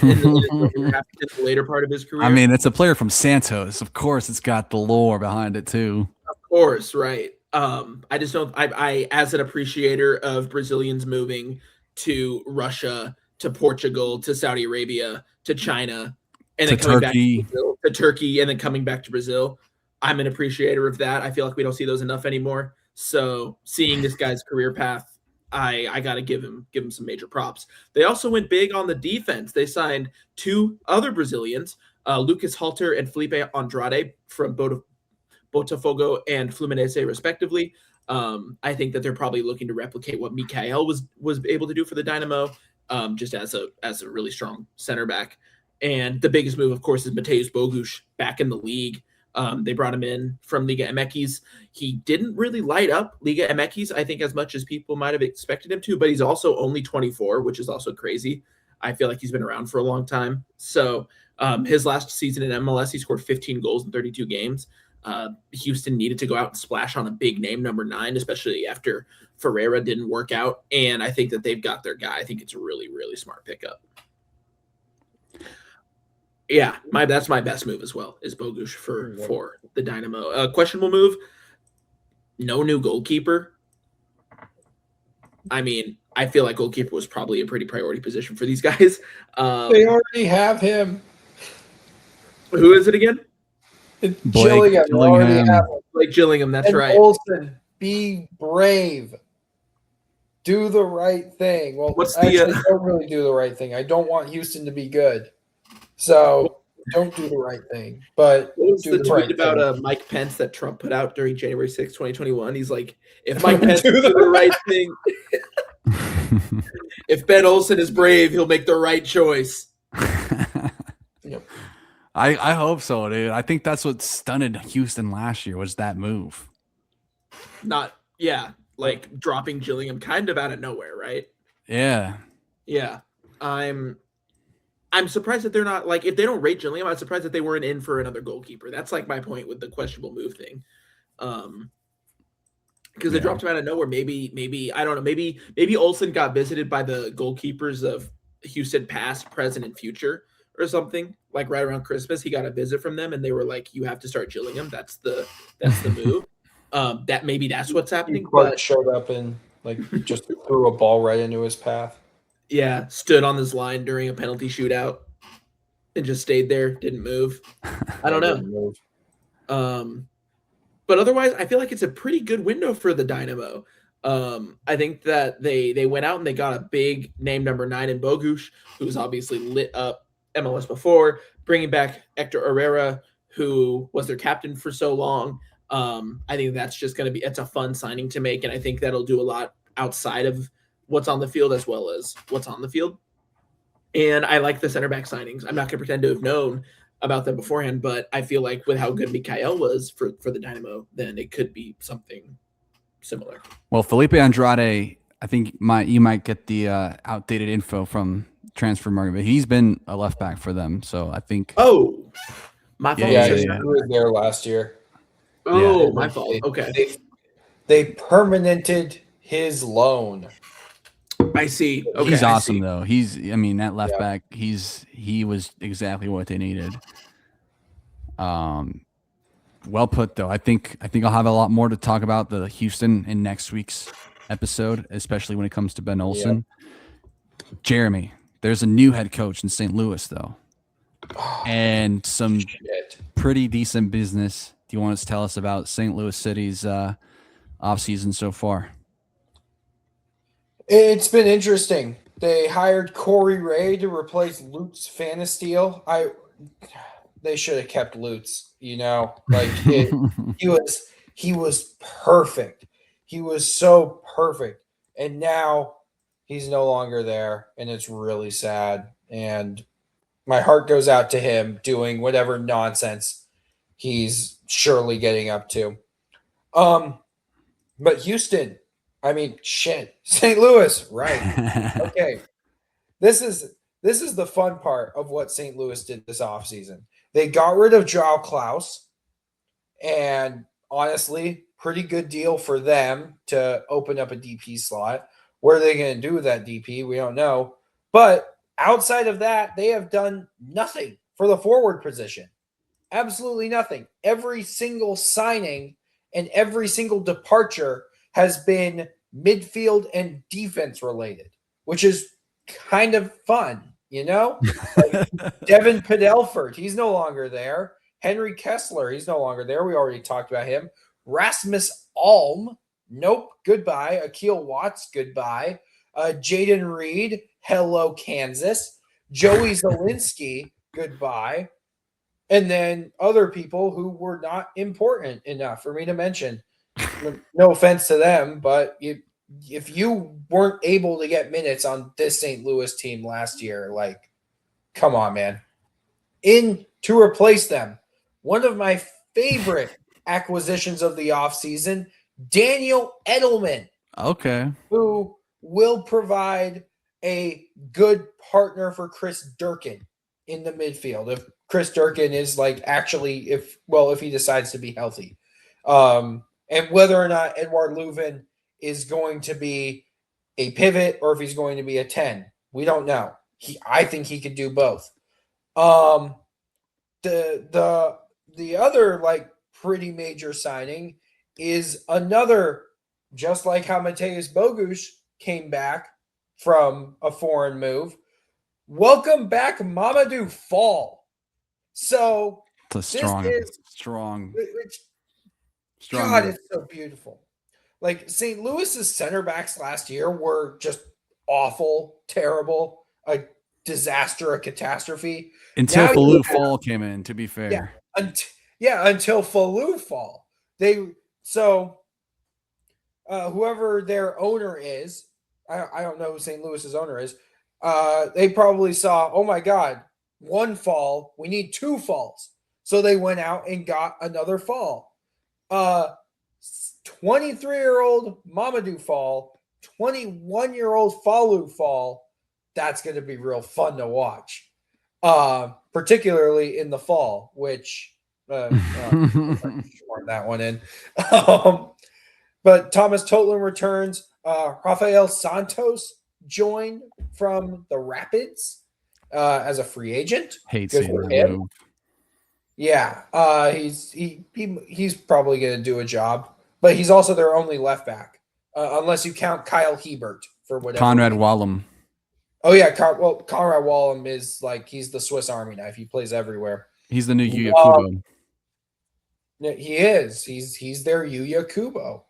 in the later part of his career. I mean, it's a player from Santos. Of course, it's got the lore behind it too. Of course, right. I just don't. I as an appreciator of Brazilians moving to Russia, to Portugal, to Saudi Arabia, to China, and then coming Turkey. back to Turkey, and then coming back to Brazil. I'm an appreciator of that. I feel like we don't see those enough anymore. So seeing this guy's career path, I got to give him some major props. They also went big on the defense. They signed two other Brazilians, Lucas Halter and Felipe Andrade from Botafogo and Fluminense, respectively. I think that they're probably looking to replicate what Mikael was able to do for the Dynamo, just as a really strong center back. And the biggest move, of course, is Mateusz Bogusz back in the league. They brought him in from Liga MX. He didn't really light up Liga MX, I think, as much as people might have expected him to, but he's also only 24, which is also crazy. I feel like he's been around for a long time. So his last season in MLS, he scored 15 goals in 32 games. Houston needed to go out and splash on a big name, number 9, especially after Ferreira didn't work out. And I think that they've got their guy. I think it's a really, really smart pickup. Yeah, that's my best move as well, is Bogusz for the Dynamo. Questionable move, no new goalkeeper. I mean, I feel like goalkeeper was probably a pretty priority position for these guys. They already have him. Who is it again? Gillingham. Blake Gillingham, that's and right. Olsen, be brave. Do the right thing. Well, don't really do the right thing. I don't want Houston to be good. So don't do the right thing. But what was do the the tweet right about thing. Mike Pence that Trump put out during January 6, 2021? He's like, if Mike Pence do the right thing, if Ben Olsen is brave, he'll make the right choice. Yep. I hope so, dude. I think that's what stunted Houston last year was that move. Like dropping Gillingham kind of out of nowhere, right? Yeah. Yeah. I'm I'm surprised that they're not like if they don't rate Gillingham, I'm surprised that they weren't in for another goalkeeper. That's like my point with the questionable move thing. Because they dropped him out of nowhere. Maybe I don't know. Maybe Olsen got visited by the goalkeepers of Houston past, present, and future or something. Like right around Christmas, he got a visit from them, and they were like, "You have to start Gillingham. That's the move." That maybe that's what's happening. Clark But showed up and like just threw a ball right into his path. yeah, stood on this line during a penalty shootout and just stayed there, didn't move. I don't know. But otherwise, I feel like it's a pretty good window for the Dynamo. I think that they went out and they got a big name number 9 in Bogusz, who's obviously lit up MLS before, bringing back Hector Herrera, who was their captain for so long. I think that's just going to be it's a fun signing to make, and I think that'll do a lot outside of what's on the field as well as what's on the field. And I like the center back signings. I'm not going to pretend to have known about them beforehand, but I feel like with how good Mikael was for the Dynamo, then it could be something similar. Well, Felipe Andrade, I think you might get the outdated info from Transfer Market, but he's been a left back for them, so I think. Oh, my fault. Yeah, he was there last year. Oh, my fault. Okay, they permanented his loan. I see. Okay, he's awesome though. That left back. He was exactly what they needed. Well put though. I think I'll have a lot more to talk about the Houston in next week's episode, especially when it comes to Ben Olsen. Yeah. Jeremy, there's a new head coach in St. Louis though, and some pretty decent business. Do you want to tell us about St. Louis City's offseason so far? It's been interesting. They hired Corey Ray to replace Lutz Phanasteel. They should have kept Lutz, like he was perfect. He was so perfect. And now he's no longer there, and it's really sad. And my heart goes out to him doing whatever nonsense he's surely getting up to. But Houston, shit. St. Louis, right. Okay. This is the fun part of what St. Louis did this offseason. They got rid of Joao Klaus, and honestly, pretty good deal for them to open up a DP slot. What are they going to do with that DP? We don't know. But outside of that, they have done nothing for the forward position. Absolutely nothing. Every single signing and every single departure has been midfield and defense related, which is kind of fun, Like Devin Padelford, he's no longer there. Henry Kessler, he's no longer there. We already talked about him. Rasmus Alm, nope, goodbye. Akil Watts, goodbye. Jaden Reed, hello, Kansas. Joey Zielinski, goodbye. And then other people who were not important enough for me to mention. No offense to them, but if you weren't able to get minutes on this St. Louis team last year, like, come on, man. To replace them, one of my favorite acquisitions of the offseason, Daniel Edelman. Okay. Who will provide a good partner for Chris Durkin in the midfield. If Chris Durkin is if he decides to be healthy. And whether or not Edouard Leuven is going to be a pivot or if he's going to be a 10, we don't know. I think he could do both. The other pretty major signing is another, just like how Mateusz Bogusz came back from a foreign move. Welcome back, Mamadou Fall. So it's a strong. God, it's so beautiful. Like St. Louis's center backs last year were just awful, terrible, a disaster, a catastrophe. Until Falou Fall came in, to be fair. Until Falou Fall. Whoever their owner is, I don't know who St. Louis's owner is. They probably saw, oh my God, one fall, we need 2 falls. So they went out and got another fall. 23-year-old Mamadou Fall, 21-year-old Falou Fall. That's going to be real fun to watch. particularly in the fall, which shoehorn that one in. But Thomas Totland returns. Rafael Santos joined from the Rapids as a free agent. Hate Good seeing for that him. move. Yeah, he's probably going to do a job, but he's also their only left back, unless you count Kyle Hebert for whatever. Conrad reason. Wallum. Oh yeah, Conrad Wallum is like he's the Swiss Army knife. He plays everywhere. He's the new Yuya Kubo. He is. He's their Yuya Kubo.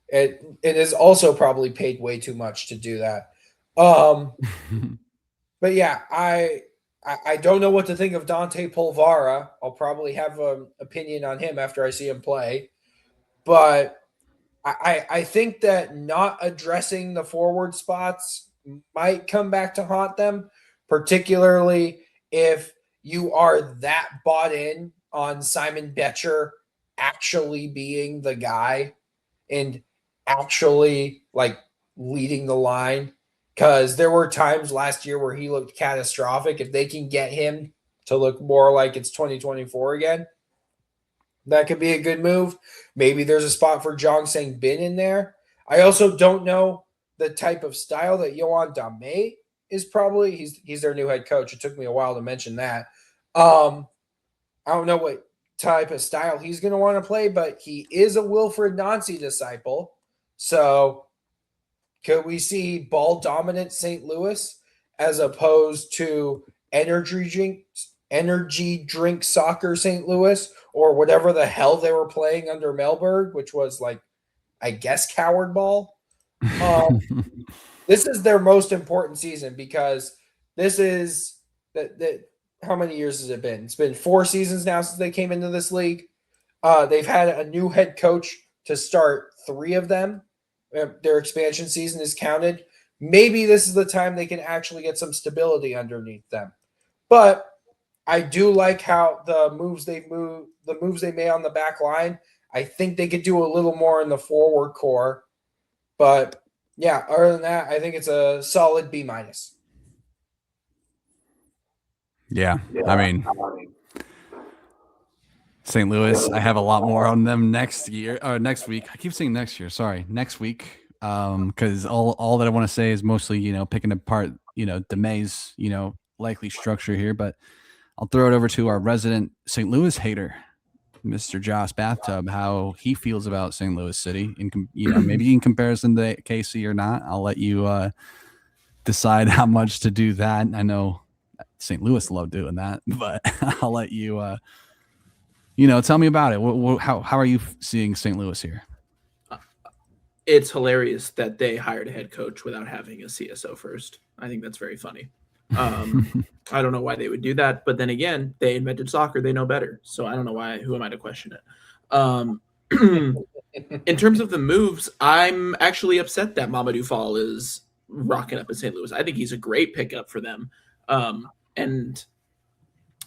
It is also probably paid way too much to do that. But yeah, I don't know what to think of Dante Polvara. I'll probably have an opinion on him after I see him play. But I think that not addressing the forward spots might come back to haunt them, particularly if you are that bought in on Simon Betcher actually being the guy and actually like leading the line. Because there were times last year where he looked catastrophic. If they can get him to look more like it's 2024 again, that could be a good move. Maybe there's a spot for Jong Sang Bin in there. I also don't know the type of style that Yohan Dame is probably. He's their new head coach. It took me a while to mention that. I don't know what type of style he's going to want to play, but he is a Wilfred Nancy disciple. So could we see ball dominant St. Louis as opposed to energy drink soccer St. Louis or whatever the hell they were playing under Melberg, which was like, I guess, coward ball? This is their most important season because this is that. How many years has it been? It's been 4 seasons now since they came into this league. They've had a new head coach to start 3 of them. Their expansion season is counted. Maybe this is the time they can actually get some stability underneath them. But I do like how the moves they made on the back line. I think they could do a little more in the forward core. But yeah, other than that, I think it's a solid B-. Yeah, I mean, St. Louis, I have a lot more on them next week. I keep saying next year. Sorry, next week. Because all that I want to say is mostly, picking apart, Demay's, likely structure here. But I'll throw it over to our resident St. Louis hater, Mr. Josh Bathtub, how he feels about St. Louis City. Maybe in comparison to KC or not. I'll let you decide how much to do that. I know St. Louis love doing that, but I'll let you, tell me about it. How are you seeing St. Louis here? It's hilarious that they hired a head coach without having a CSO first. I think that's very funny. I don't know why they would do that, but then again, they invented soccer. They know better. So I don't know why. Who am I to question it? In terms of the moves, I'm actually upset that Mamadou Fall is rocking up in St. Louis. I think he's a great pickup for them. And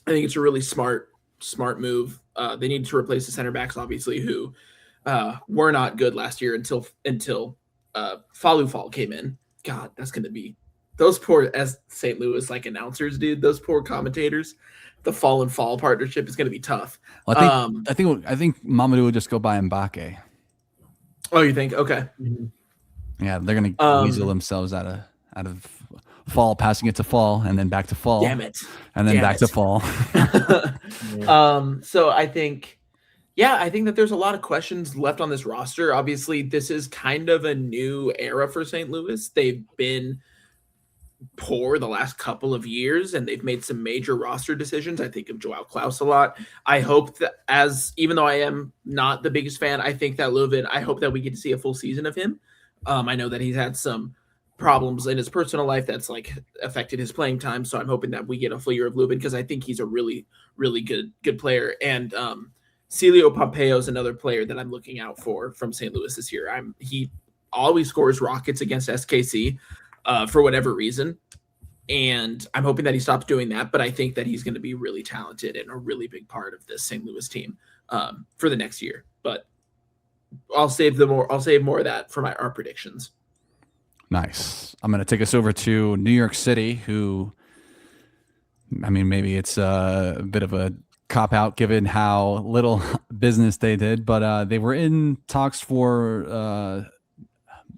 I think it's a really smart move. They need to replace the center backs, obviously, who were not good last year until Falou Fall came in. God, that's going to be those poor, as St. Louis announcers, dude. Those poor commentators. The Fall and Fall partnership is going to be tough. Well, I think Mamadou will just go by Mbake. Oh, you think? Okay. Yeah, they're going to weasel themselves out of Fall, passing it to Fall, and then back to Fall. Damn it. And then back to Fall. So I think that there's a lot of questions left on this roster. Obviously, this is kind of a new era for St. Louis. They've been poor the last couple of years, and they've made some major roster decisions. I think of Joao Klaus a lot. I hope that even though I am not the biggest fan, I think that Leuven, I hope that we get to see a full season of him. I know that he's had some problems in his personal life that's affected his playing time. So I'm hoping that we get a full year of Leuven because I think he's a really, really good player. And Celio Pompeo is another player that I'm looking out for from St. Louis this year. He always scores rockets against SKC for whatever reason. And I'm hoping that he stops doing that. But I think that he's going to be really talented and a really big part of this St. Louis team for the next year. But I'll save more of that for our predictions. Nice. I'm going to take us over to New York City, who I mean, maybe it's a bit of a cop out given how little business they did, but they were in talks for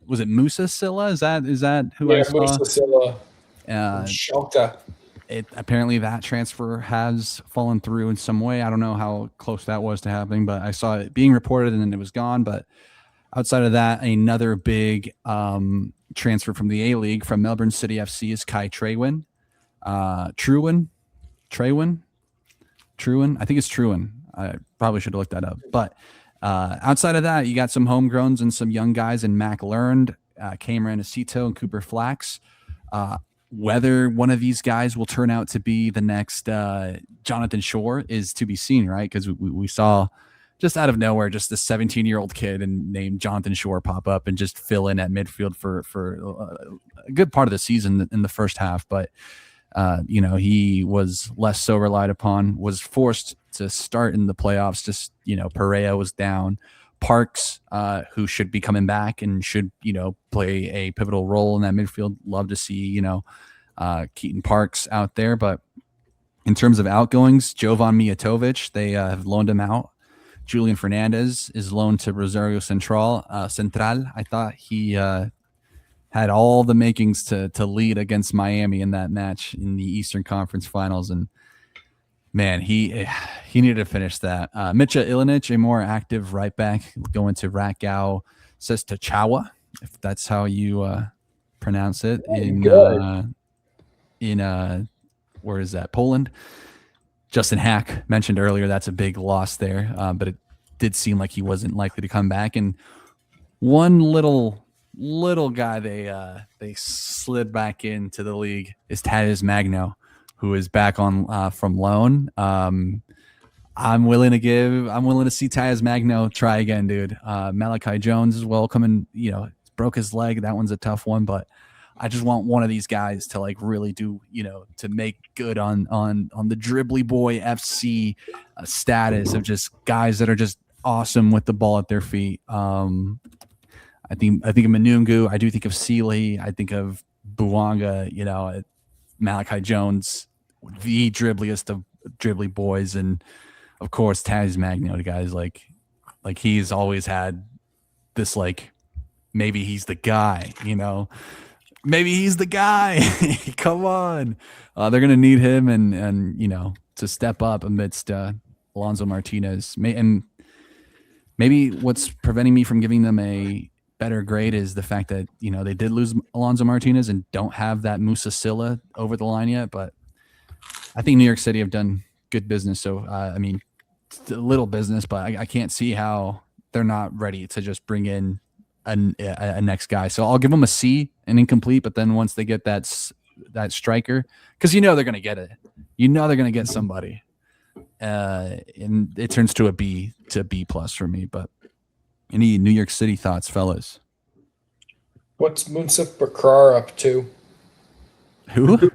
was it Musa Silla? Is that who I saw? Musa Silla from Uh, Schalke. it apparently that transfer has fallen through in some way. I don't know how close that was to happening, but I saw it being reported and then it was gone. But outside of that, another big transfer from the A League from Melbourne City FC is Kai Trewin. Trewin. I think it's Trewin. I probably should have looked that up. But outside of that, you got some homegrowns and some young guys in Mac Learned, Cameron Acito, and Cooper Flax. Whether one of these guys will turn out to be the next Jonathan Shore is to be seen, right? Because we saw just out of nowhere, just this 17-year-old kid and named Jonathan Shore pop up and just fill in at midfield for a good part of the season in the first half. But he was less so relied upon, was forced to start in the playoffs. Just, Perea was down. Parks, who should be coming back and should, play a pivotal role in that midfield. Love to see, Keaton Parks out there. But in terms of outgoings, Jovan Mijatovic, they have loaned him out. Julian Fernandez is loaned to Rosario Central. I thought he had all the makings to lead against Miami in that match in the Eastern Conference Finals. And man, he needed to finish that. Mitja Ilinic, a more active right back, going to Rakau Sestachawa, if that's how you pronounce it, in where is that? Poland. Justin Hack mentioned earlier, that's a big loss there, but it did seem like he wasn't likely to come back. And one little guy they slid back into the league is Tadeusz Magno, who is back on from loan. I'm willing to see Tadeusz Magno try again, dude. Malachi Jones as well coming, broke his leg. That one's a tough one, but I just want one of these guys to really do, to make good on the dribbly boy FC status of just guys that are just awesome with the ball at their feet. I think of Manungu. I do think of Sealy. I think of Buwanga, Malachi Jones, the dribbliest of dribbly boys. And of course, Tadeusz Magno, the guys like he's always had this, maybe he's the guy, maybe he's the guy. Come on. They're going to need him and to step up amidst Alonso Martinez. And maybe what's preventing me from giving them a better grade is the fact that, they did lose Alonso Martinez and don't have that Musa Silla over the line yet. But I think New York City have done good business. So, it's a little business, but I can't see how they're not ready to just bring in a next guy. So I'll give them a C, an incomplete, but then once they get that striker, because they're going to get it. They're going to get somebody. And it turns to a B to B plus for me. But any New York City thoughts, fellas? What's Munsif Bakrar up to? Who?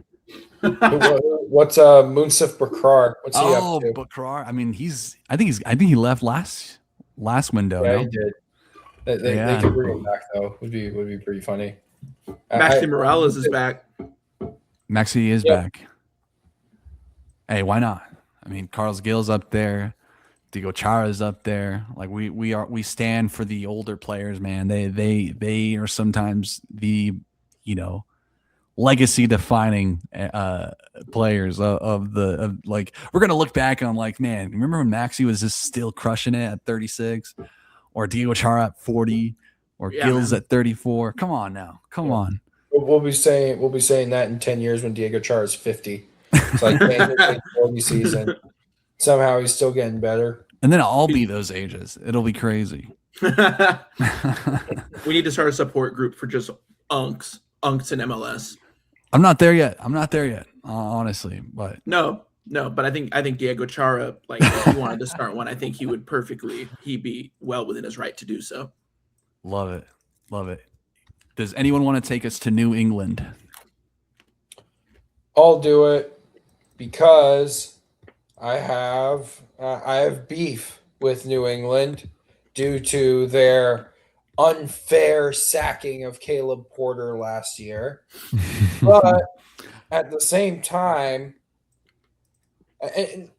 What's Munsif Bakrar? What's he up to? Bakrar. I mean, I think he left last window. Yeah, no? he did. They could bring him back though. Would be pretty funny. Maxi Morales is back. Maxi is back. Hey, why not? I mean, Carlos Gil's up there. Diego Chara's up there. We stand for the older players, man. They are sometimes the legacy defining players of we're gonna look back on man, remember when Maxi was just still crushing it at 36, or Diego Chara at 40, or Gil's at 34. Come on now, come on. We'll be saying that in 10 years when Diego Chara is 50. It's like 40 season. Somehow he's still getting better. And then I'll be those ages. It'll be crazy. We need to start a support group for just unks in MLS. I'm not there yet, honestly. But no, but I think Diego Chara, if he wanted to start one, I think he'd be well within his right to do so. Love it. Does anyone want to take us to New England? I'll do it because I have beef with New England due to their unfair sacking of Caleb Porter last year. But at the same time, And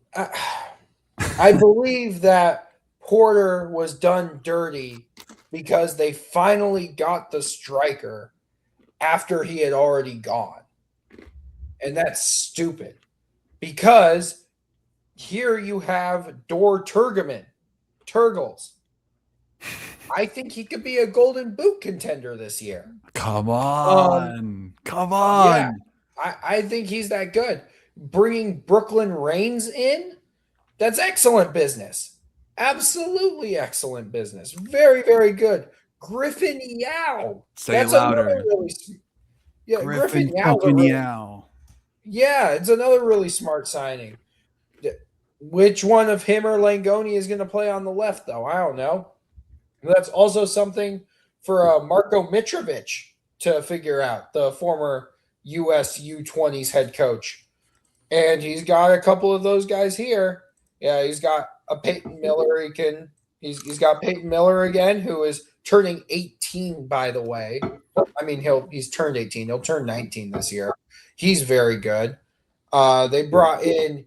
I believe that Porter was done dirty because they finally got the striker after he had already gone. And that's stupid because here you have Dor Turgles. I think he could be a Golden Boot contender this year. Come on. Come on. Yeah, I think he's that good. Bringing Brooklyn Reigns in, that's excellent business. Absolutely excellent business. Very, very good. Griffin Yao. Say it louder. Griffin Yao. Yeah, it's another really smart signing. Which one of him or Langoni is going to play on the left, though? I don't know. That's also something for Marko Mitrovic to figure out, the former U.S. U20s head coach. And he's got a couple of those guys here. Yeah, he's got a Peyton Miller. He's got Peyton Miller again, who is turning 18, by the way. I mean, he's turned 18. He'll turn 19 this year. He's very good. They brought in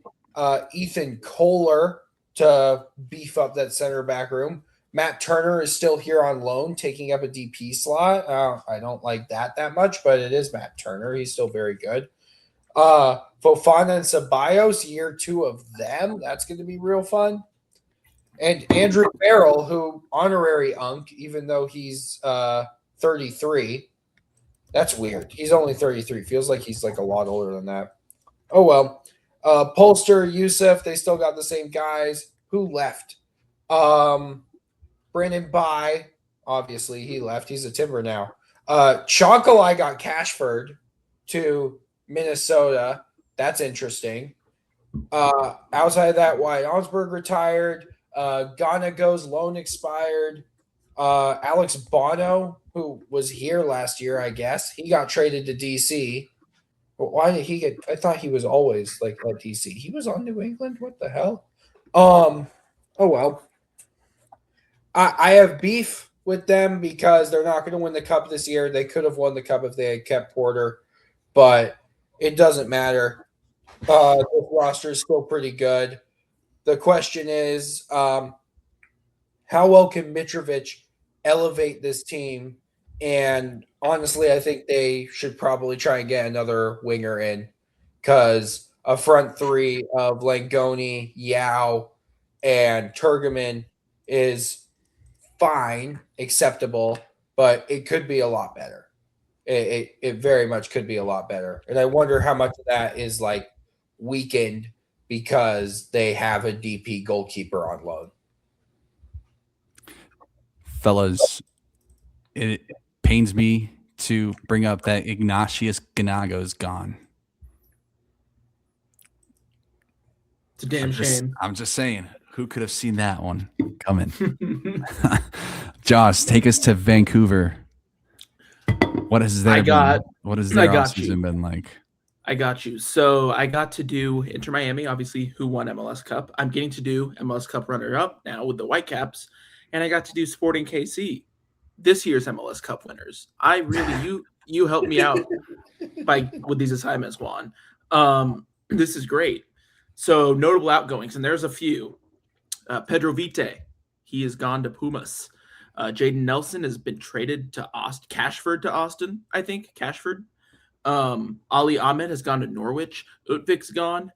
Ethan Kohler to beef up that center back room. Matt Turner is still here on loan, taking up a DP slot. I don't like that much, but it is Matt Turner. He's still very good. Fofana and Ceballos, year 2 of them. That's going to be real fun. And Andrew Farrell, who honorary Unk, even though he's 33. That's weird. He's only 33. Feels like he's like a lot older than that. Oh, well. Polster, Youssef, they still got the same guys. Who left? Brandon Bai, obviously, he left. He's a Timber now. Chonkalai got Cashford to Minnesota. That's interesting. Outside of that, Wyatt Osberg retired. Ghana goes, loan expired. Alex Bono, who was here last year, I guess, he got traded to DC. But why did he get? I thought he was always like at DC. He was on New England. What the hell? Oh well. I have beef with them because they're not going to win the cup this year. They could have won the cup if they had kept Porter, but it doesn't matter. This roster is still pretty good. The question is, how well can Mitrovic elevate this team? And honestly, I think they should probably try and get another winger in because a front three of Langoni, Yao, and Turgeman is fine, acceptable, but it could be a lot better. It very much could be a lot better. And I wonder how much of that is like weakened because they have a DP goalkeeper on loan. Fellas, it pains me to bring up that Ignatius Ganago is gone. It's a damn shame. I'm just saying, who could have seen that one coming? Josh, take us to Vancouver. What has their offseason been like? I got you. So I got to do Inter Miami, obviously, who won MLS Cup. I'm getting to do MLS Cup runner-up now with the Whitecaps, and I got to do Sporting KC, this year's MLS Cup winners. I really you helped me out with these assignments, Juan. This is great. So notable outgoings, and there's a few. Pedro Vite, he has gone to Pumas. Jaden Nelson has been traded to Cashford to Austin, I think. Cashford. Ali Ahmed has gone to Norwich. Utvik's gone.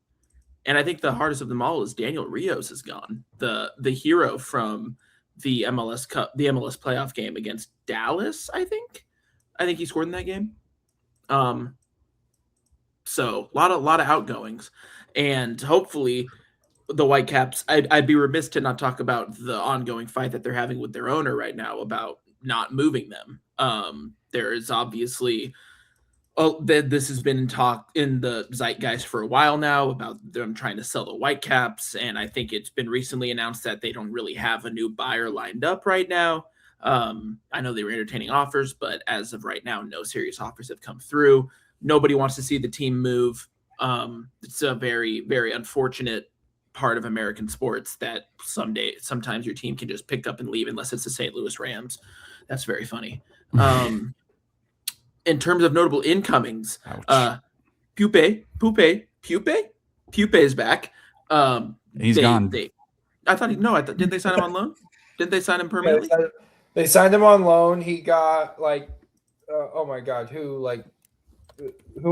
And I think the hardest of them all is Daniel Rios has gone. The hero from the MLS Cup, the MLS playoff game against Dallas, I think. I think he scored in that game. So a lot of outgoings. And hopefully the Whitecaps, I'd be remiss to not talk about the ongoing fight that they're having with their owner right now about not moving them. There is obviously this has been talk in the zeitgeist for a while now about them trying to sell the Whitecaps, and I think it's been recently announced that they don't really have a new buyer lined up right now. I know they were entertaining offers, but as of right now, no serious offers have come through. Nobody wants to see the team move. It's a very, very unfortunate part of American sports that sometimes your team can just pick up and leave unless it's the St. Louis Rams. That's very funny. In terms of notable incomings, Pupe is back. He's gone. I thought didn't they sign him on loan? Didn't they sign him Yeah, permanently? they signed him on loan. He got oh my God, who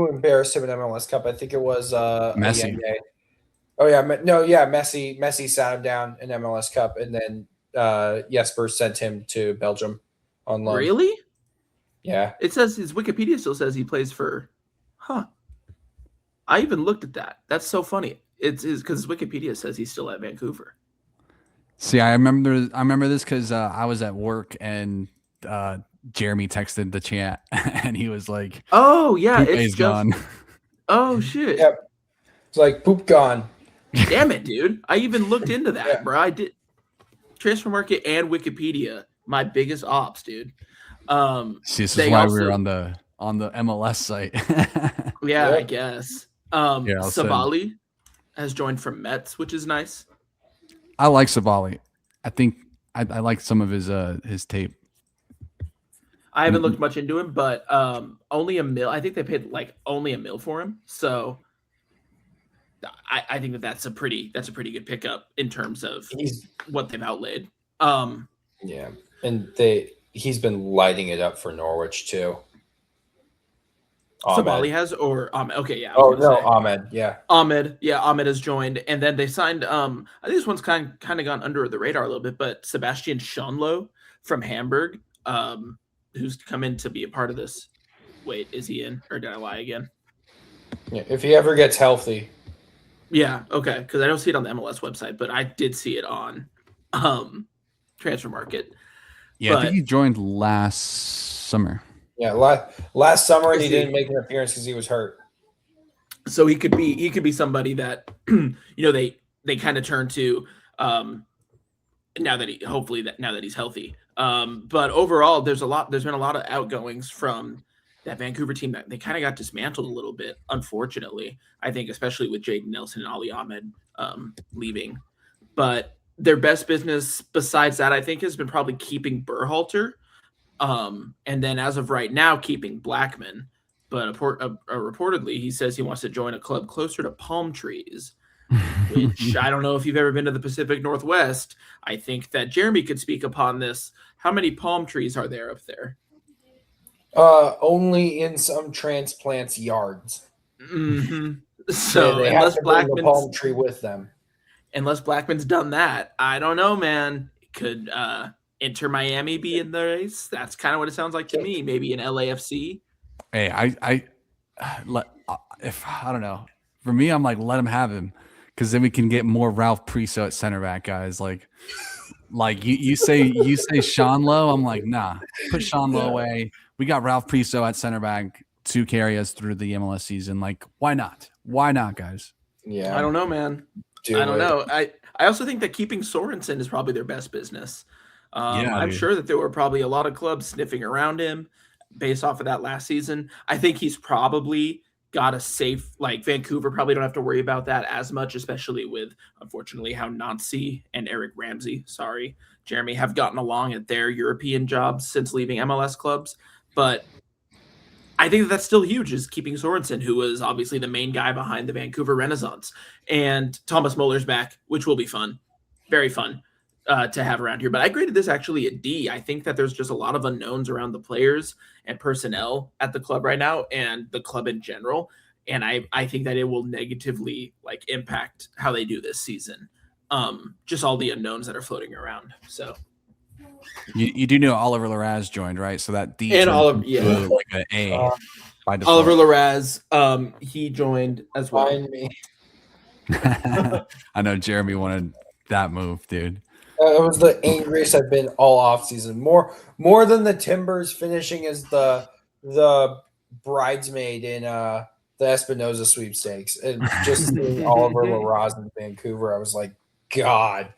embarrassed him in MLS Cup? I think it was Messi. Oh yeah, Messi sat him down in MLS Cup, and then Jesper sent him to Belgium on loan. Really? Yeah. It says his Wikipedia still says he plays for. Huh. I even looked at that. That's so funny. It's because Wikipedia says he's still at Vancouver. See, I remember this because I was at work and Jeremy texted the chat and he was like, "Oh yeah, it's gone." Oh shit! Yep. It's like poop gone. Damn it, dude! I even looked into that, bro. I did. Transfer Market and Wikipedia, my biggest ops, dude. See, this is why we were on the MLS site. Yeah, I guess. Sabali has joined from Mets, which is nice. I like Sabali. I think I like some of his tape. I haven't looked much into him, but only $1 million. I think they paid only $1 million for him. So I think that's a pretty good pickup in terms of what they've outlaid. Yeah, and he's been lighting it up for Norwich too. Sabali has, or Ahmed? Okay, yeah. Ahmed. Yeah, Ahmed. Yeah, Ahmed has joined, and then they signed. I think this one's kind of gone under the radar a little bit, but Sebastian Schonlo from Hamburg, who's come in to be a part of this. Wait, is he in, or did I lie again? Yeah, if he ever gets healthy. Yeah. Okay, because I don't see it on the MLS website, but I did see it on Transfer Market. Yeah, I think he joined last summer. Yeah, last summer, and he didn't make an appearance because he was hurt. So he could be somebody that they kind of turn to now that he's healthy. But overall, there's been a lot of outgoings from that Vancouver team that they kind of got dismantled a little bit, unfortunately. I think especially with Jaden Nelson and Ali Ahmed leaving. But their best business besides that, I think, has been probably keeping Berhalter. And then as of right now, keeping Blackman. But reportedly, he says he wants to join a club closer to palm trees, which I don't know if you've ever been to the Pacific Northwest. I think that Jeremy could speak upon this. How many palm trees are there up there? Only in some transplants' yards. Mm-hmm. So they have to bring the palm tree with them. Unless Blackman's done that, I don't know, man. Could Inter Miami be in the race? That's kind of what it sounds like to me. Maybe an LAFC. Hey, I don't know. For me, I'm like, let him have him, because then we can get more Ralph Priso at center back, guys. Like you say Sean Lowe, I'm like, nah, put Sean Lowe away. We got Ralph Priso at center back to carry us through the MLS season. Like, why not? Why not, guys? Yeah, I don't know, man. I don't know. I also think that keeping Sorensen is probably their best business. I'm sure that there were probably a lot of clubs sniffing around him based off of that last season. I think he's probably got a safe, Vancouver probably don't have to worry about that as much, especially with, unfortunately, how Nancy and Eric Ramsey, Jeremy, have gotten along at their European jobs since leaving MLS clubs. But I think that's still huge, is keeping Sorensen, who was obviously the main guy behind the Vancouver Renaissance. And Thomas Muller's back, which will be fun. Very fun to have around here. But I graded this actually a D. I think that there's just a lot of unknowns around the players and personnel at the club right now and the club in general. And I think that it will negatively impact how they do this season. Just all the unknowns that are floating around. So you do know Oliver Larraz joined, right? So that D and Oliver, like an A by default. Oliver Larraz, he joined as well. I know Jeremy wanted that move, dude. It was the angriest I've been all offseason. More than the Timbers finishing as the bridesmaid in the Espinoza sweepstakes, and just seeing Oliver Larraz in Vancouver, I was like, God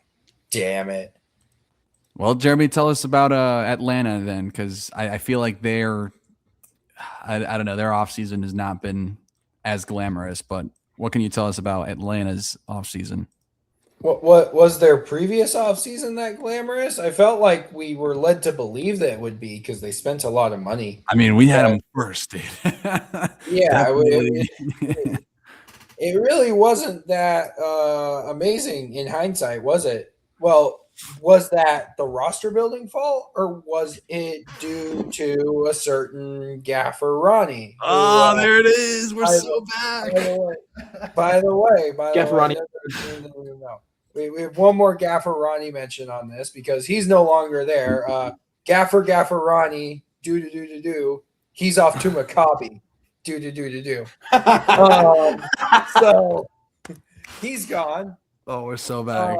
damn it. Well, Jeremy, tell us about Atlanta then, because I feel like I don't know, their offseason has not been as glamorous, but what can you tell us about Atlanta's offseason? What was their previous offseason that glamorous? I felt like we were led to believe that it would be, because they spent a lot of money. I mean, we had them first, dude. Yeah, It really wasn't that amazing in hindsight, was it? Well, was that the roster building fault, or was it due to a certain Gaffer Ronnie? Oh, there it is. We're by so the- back. By the way, Gaffer Ronnie. no. We have one more Gaffer Ronnie mention on this because he's no longer there. Gaffer Ronnie, do. He's off to Maccabi. Do. So he's gone. Oh, we're so back.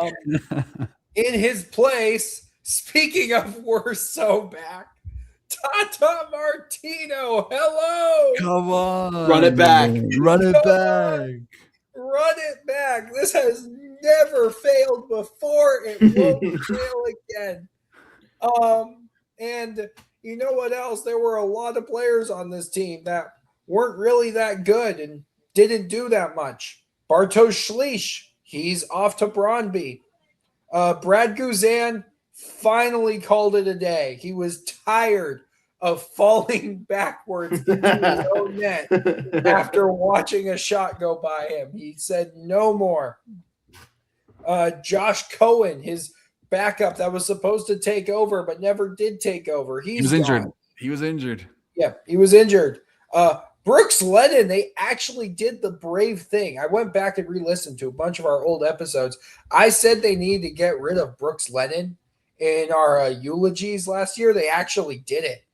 In his place, speaking of we're so back, Tata Martino. Hello. Come on. Run it back. Run it Come back. on. Run it back. This has never failed before. It won't fail again. And you know what else? There were a lot of players on this team that weren't really that good and didn't do that much. Bartosz Schliech, he's off to Brøndby. Brad Guzan finally called it a day. He was tired of falling backwards into his own net after watching a shot go by him. He said no more. Josh Cohen, his backup that was supposed to take over but never did take over. He was injured. He was injured. Yeah, he was injured. Brooks Lennon, they actually did the brave thing. I went back and re-listened to a bunch of our old episodes. I said they need to get rid of Brooks Lennon in our eulogies last year. They actually did it.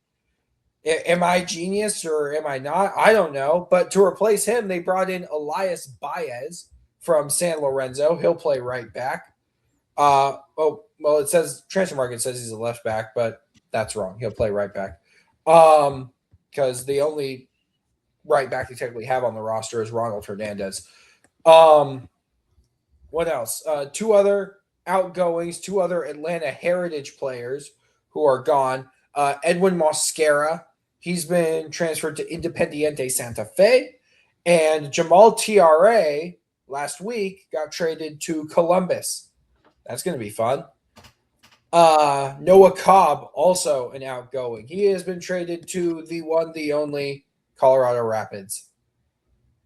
Am I genius or am I not? I don't know. But to replace him, they brought in Elias Baez from San Lorenzo. He'll play right back. It says Transfer Market says he's a left back, but that's wrong. He'll play right back. Because the only right back they technically have on the roster is Ronald Hernandez. What else? Two other outgoings, two other Atlanta Heritage players who are gone. Edwin Mosquera, he's been transferred to Independiente Santa Fe. And Jamal TRA last week got traded to Columbus. That's going to be fun. Noah Cobb, also an outgoing. He has been traded to the one, the only Colorado Rapids.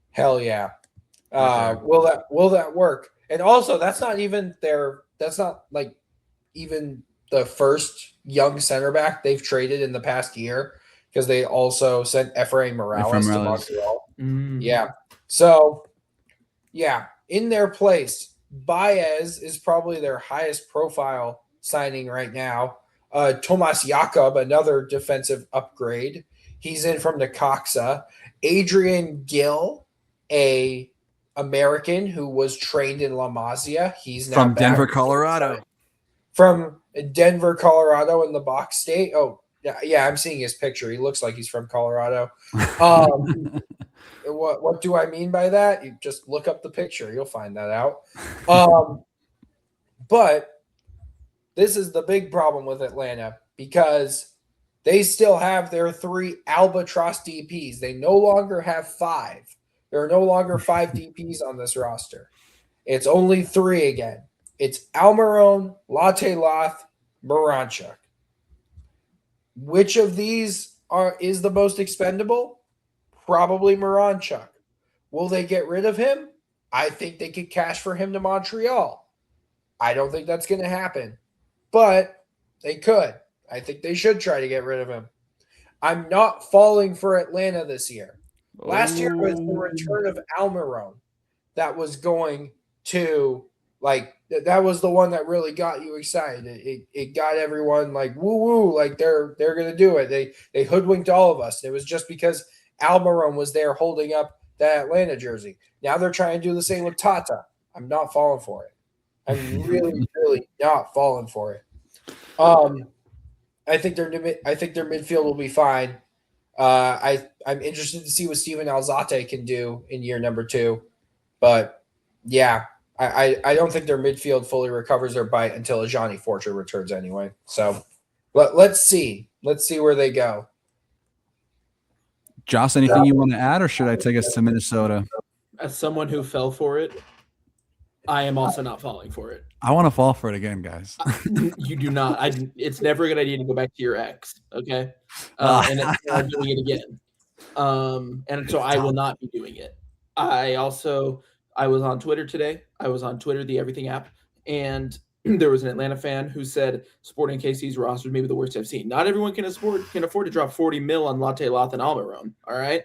Hell yeah. Will that work? And also, that's not like even the first young center back they've traded in the past year, because they also sent Efrain Morales to Montreal. Yeah. So, yeah, in their place, Baez is probably their highest profile signing right now. Tomas Jakob, another defensive upgrade. He's in from Necaxa. Adrian Gill, a American who was trained in La Masia. He's now from Denver, Colorado. From Denver, Colorado, in the box state. Oh, yeah, I'm seeing his picture. He looks like he's from Colorado. What do I mean by that? You just look up the picture. You'll find that out. But this is the big problem with Atlanta, because they still have their 3 albatross DPs. They no longer have 5. There are no longer 5 DPs on this roster. It's only 3 again. It's Almiron, Latte Loth, Moranchuk. Which of these is the most expendable? Probably Moranchuk. Will they get rid of him? I think they could cash for him to Montreal. I don't think that's going to happen, but they could. I think they should try to get rid of him. I'm not falling for Atlanta this year. Last year was the return of Almiron that was going to, like, that was the one that really got you excited. It got everyone like woo woo, like they're gonna do it. They hoodwinked all of us. It was just because Almiron was there holding up that Atlanta jersey. Now they're trying to do the same with Tata. I'm not falling for it. I'm really, really not falling for it. I think their midfield will be fine. I'm interested to see what Steven Alzate can do in year number 2, but yeah, I don't think their midfield fully recovers their bite until Ajani Forger returns anyway. So let's see where they go. Joss, anything you want to add, or should I take us to Minnesota? As someone who fell for it, I am also not falling for it. I want to fall for it again, guys. You do not. It's never a good idea to go back to your ex, okay? And it's not doing it again. And so I will not be doing it. I was on Twitter today. I was on Twitter, the Everything app, and there was an Atlanta fan who said Sporting KC's roster is maybe the worst I've seen. Not everyone can afford to drop 40 mil on Latte Loth and Almiron. All right.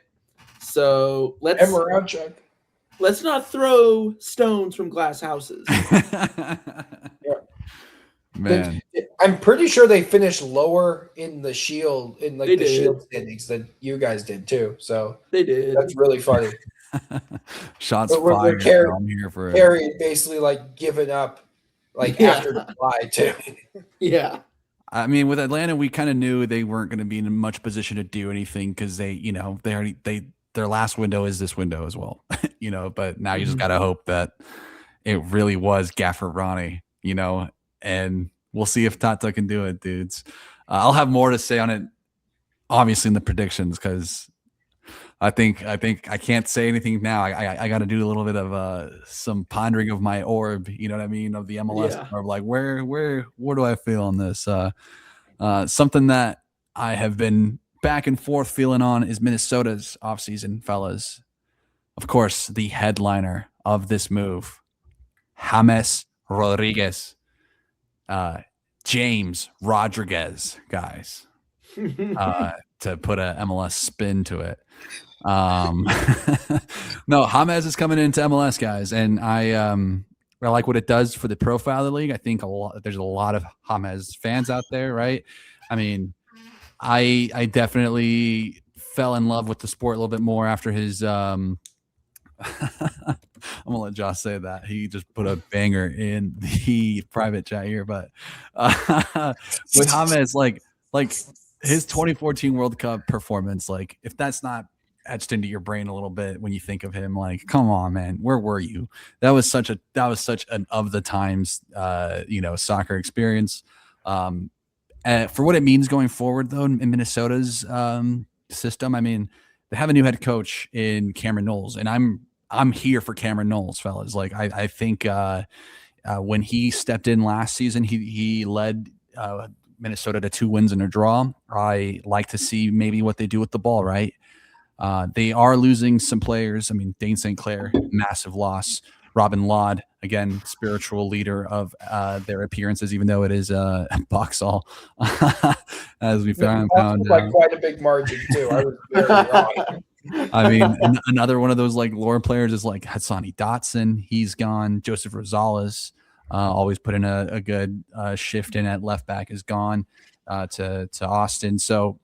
So let's not throw stones from glass houses. Man, I'm pretty sure they finished lower in the Shield Shield standings than you guys did too. So they did. That's really funny. Shots fired. I'm here for Carey basically like giving up after July too. Yeah. I mean, with Atlanta, we kind of knew they weren't going to be in much position to do anything because their last window is this window as well, but now you just got to hope that it really was Gaffer Ronnie, and we'll see if Tata can do it, dudes. I'll have more to say on it, obviously, in the predictions, because I think I can't say anything now. I got to do a little bit of some pondering of my orb, you know what I mean, of the MLS orb. Like where do I feel on this? Something that I have been back and forth feeling on is Minnesota's offseason, fellas. Of course, the headliner of this move, James Rodriguez, James Rodriguez, guys, to put a MLS spin to it. No, James is coming into MLS, guys, and I like what it does for the profile of the league. I think there's a lot of James fans out there, right? I mean, I definitely fell in love with the sport a little bit more after his I'm gonna let Josh say that. He just put a banger in the private chat here, but with James, like his 2014 World Cup performance, like if that's not etched into your brain a little bit when you think of him, like come on, man, where were you? That was such an of the times soccer experience. For what it means going forward, though, in Minnesota's system, I mean, they have a new head coach in Cameron Knowles, and I'm here for Cameron Knowles, fellas. Like I think when he stepped in last season, he led Minnesota to 2 wins and a draw. I like to see maybe what they do with the ball, right? They are losing some players. I mean, Dane St. Clair, massive loss. Robin Laud, again, spiritual leader of their appearances, even though it is Boxall, as we found by quite a big margin too. I was very wrong. I mean, another one of those like lore players is like Hatsani Dotson. He's gone. Joseph Rosales, always put in a good shift in at left back, is gone to Austin. So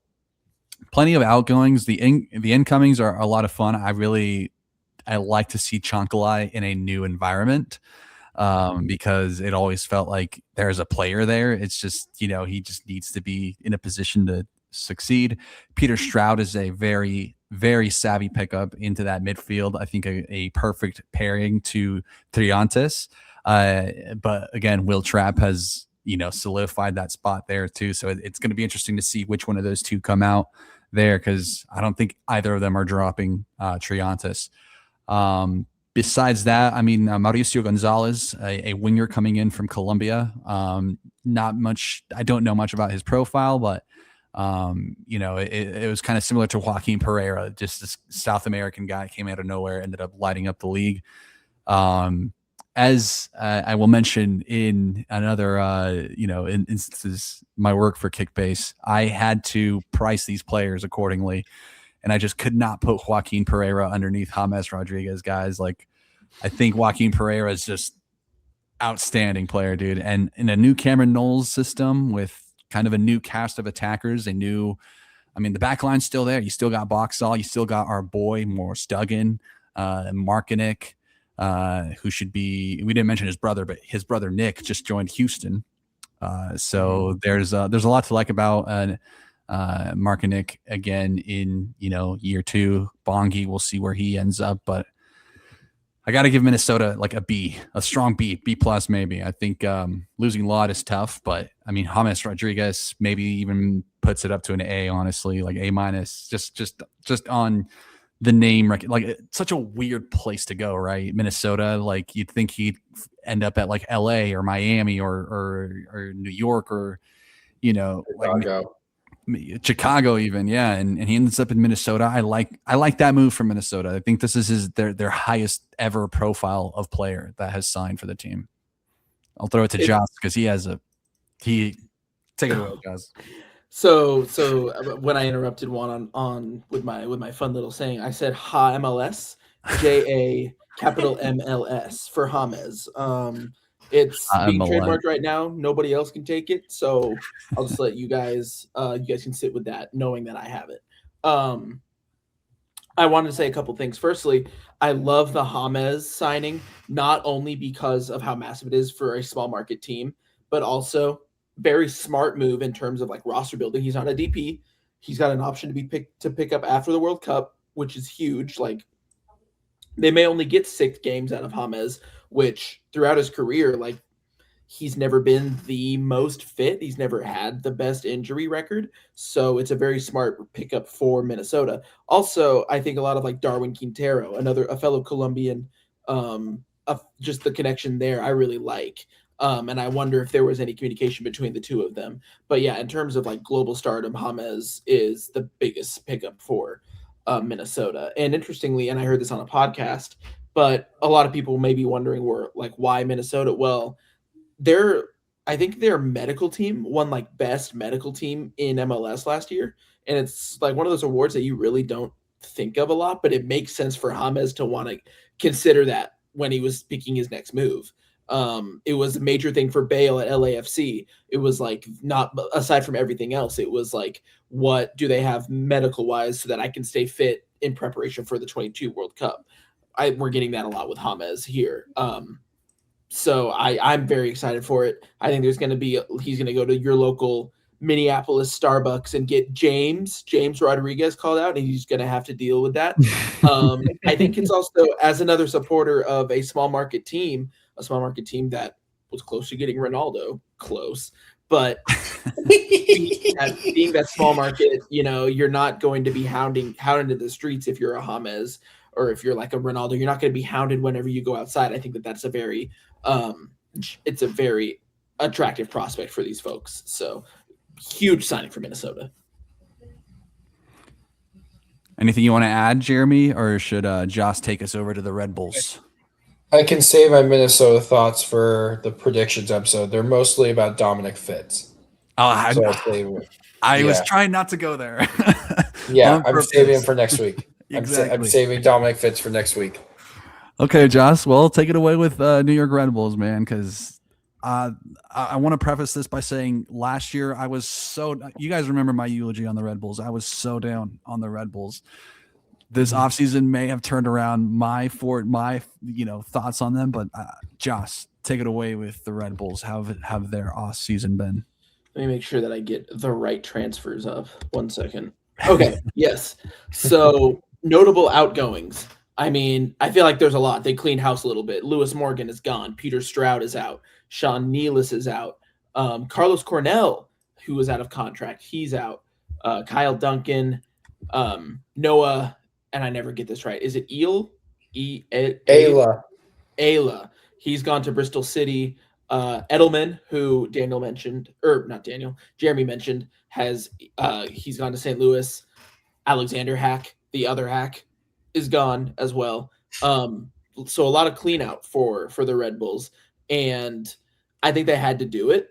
plenty of outgoings. The incomings are a lot of fun. I like to see Chancalay in a new environment because it always felt like there's a player there. It's just, he just needs to be in a position to succeed. Peter Stroud is a very, very savvy pickup into that midfield. I think a perfect pairing to Triantes. But again, Will Trapp has, solidified that spot there too. So it's going to be interesting to see which one of those two come out there, because I don't think either of them are dropping Triantes. Besides that, I mean, Mauricio Gonzalez, a winger coming in from Colombia. Not much. I don't know much about his profile, but it was kind of similar to Joaquin Pereira, just this South American guy came out of nowhere, ended up lighting up the league. As I will mention in another, in instances, my work for Kickbase, I had to price these players accordingly. And I just could not put Joaquin Pereira underneath James Rodriguez, guys. Like, I think Joaquin Pereira is just outstanding player, dude. And in a new Cameron Knowles system with kind of a new cast of attackers, the back line's still there. You still got Boxall. You still got our boy, Morris Duggan, Markinick, who should be, we didn't mention his brother, but his brother Nick just joined Houston. So there's a lot to like about Markinick again in year 2. Bongi, we'll see where he ends up, but I got to give Minnesota like a strong B plus maybe. I think losing Laud is tough, but I mean James Rodriguez maybe even puts it up to an A, honestly, like A minus, just on the name. Like it's such a weird place to go, right? Minnesota, like you'd think he'd end up at like LA or Miami or New York or Chicago. Chicago even, yeah, and he ends up in Minnesota. I like that move from Minnesota. I think this is their highest ever profile of player that has signed for the team. I'll throw it to Josh because he take it away, Josh. So when I interrupted Juan on with my fun little saying, I said Ha MLS, JA capital MLS for James. It's being trademarked right now. Nobody else can take it, so I'll just let you guys can sit with that, knowing that I have it. I wanted to say a couple things. Firstly, I love the James signing, not only because of how massive it is for a small market team, but also very smart move in terms of like roster building. He's not a DP. He's got an option to pick up after the World Cup, which is huge. Like, they may only get 6 games out of James, which throughout his career, like, he's never been the most fit. He's never had the best injury record. So it's a very smart pickup for Minnesota. Also, I think a lot of like Darwin Quintero, a fellow Colombian, just the connection there I really like. And I wonder if there was any communication between the two of them. But yeah, in terms of like global stardom, James is the biggest pickup for Minnesota. And interestingly, and I heard this on a podcast, but a lot of people may be wondering why Minnesota? Well, I think their medical team won like best medical team in MLS last year. And it's like one of those awards that you really don't think of a lot, but it makes sense for James to want to consider that when he was picking his next move. It was a major thing for Bale at LAFC. It was like, not aside from everything else, it was like, what do they have medical wise so that I can stay fit in preparation for the 22 World Cup? We're getting that a lot with James here. So I'm very excited for it. I think he's going to go to your local Minneapolis Starbucks and get James Rodriguez called out, and he's going to have to deal with that. I think it's also, as another supporter of a small market team that was close to getting Ronaldo, but being that small market, you're not going to be hounded to the streets if you're a James or if you're like a Ronaldo. You're not going to be hounded whenever you go outside. I think that's a very attractive prospect for these folks. So huge signing for Minnesota. Anything you want to add, Jeremy, or should Joss take us over to the Red Bulls? I can save my Minnesota thoughts for the predictions episode. They're mostly about Dominic Fitz. I was trying not to go there. Yeah, I'm saving him for next week. Exactly. I'm saving Dominic Fitz for next week. Okay, Joss. Well, take it away with New York Red Bulls, man, because I want to preface this by saying last year I was you guys remember my eulogy on the Red Bulls. I was so down on the Red Bulls. This offseason may have turned around my thoughts on them, but Joss, take it away with the Red Bulls. How have their offseason been? Let me make sure that I get the right transfers up. 1 second. Okay, yes. So notable outgoings. I mean, I feel like there's a lot. They cleaned house a little bit. Lewis Morgan is gone. Peter Stroud is out. Sean Nealis is out. Carlos Cornell, who was out of contract, he's out. Kyle Duncan, Noah, and I never get this right. Is it Ayla? Ayla. He's gone to Bristol City. Edelman, who Jeremy mentioned, he's gone to St. Louis. Alexander Hack, the other Hack, is gone as well. So a lot of clean out for the Red Bulls, and I think they had to do it.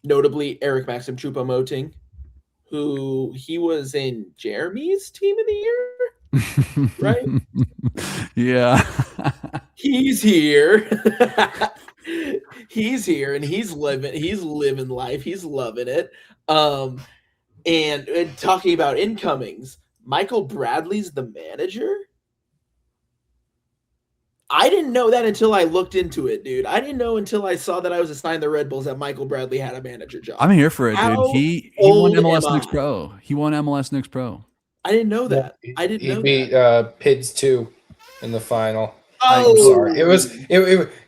Notably, Eric Maxim Choupo-Moting, who he was in Jeremy's team of the year, right? Yeah. He's here. He's here, and he's living life. He's loving it. And talking about incomings, Michael Bradley's the manager. I didn't know that until I looked into it, dude. I didn't know until I saw that I was assigned the Red Bulls that Michael Bradley had a manager job. I'm here for it, dude. He won MLS Next Pro. He won MLS Next Pro. I didn't know that. He beat PIDS 2 in the final. I'm Oh, sorry. It was.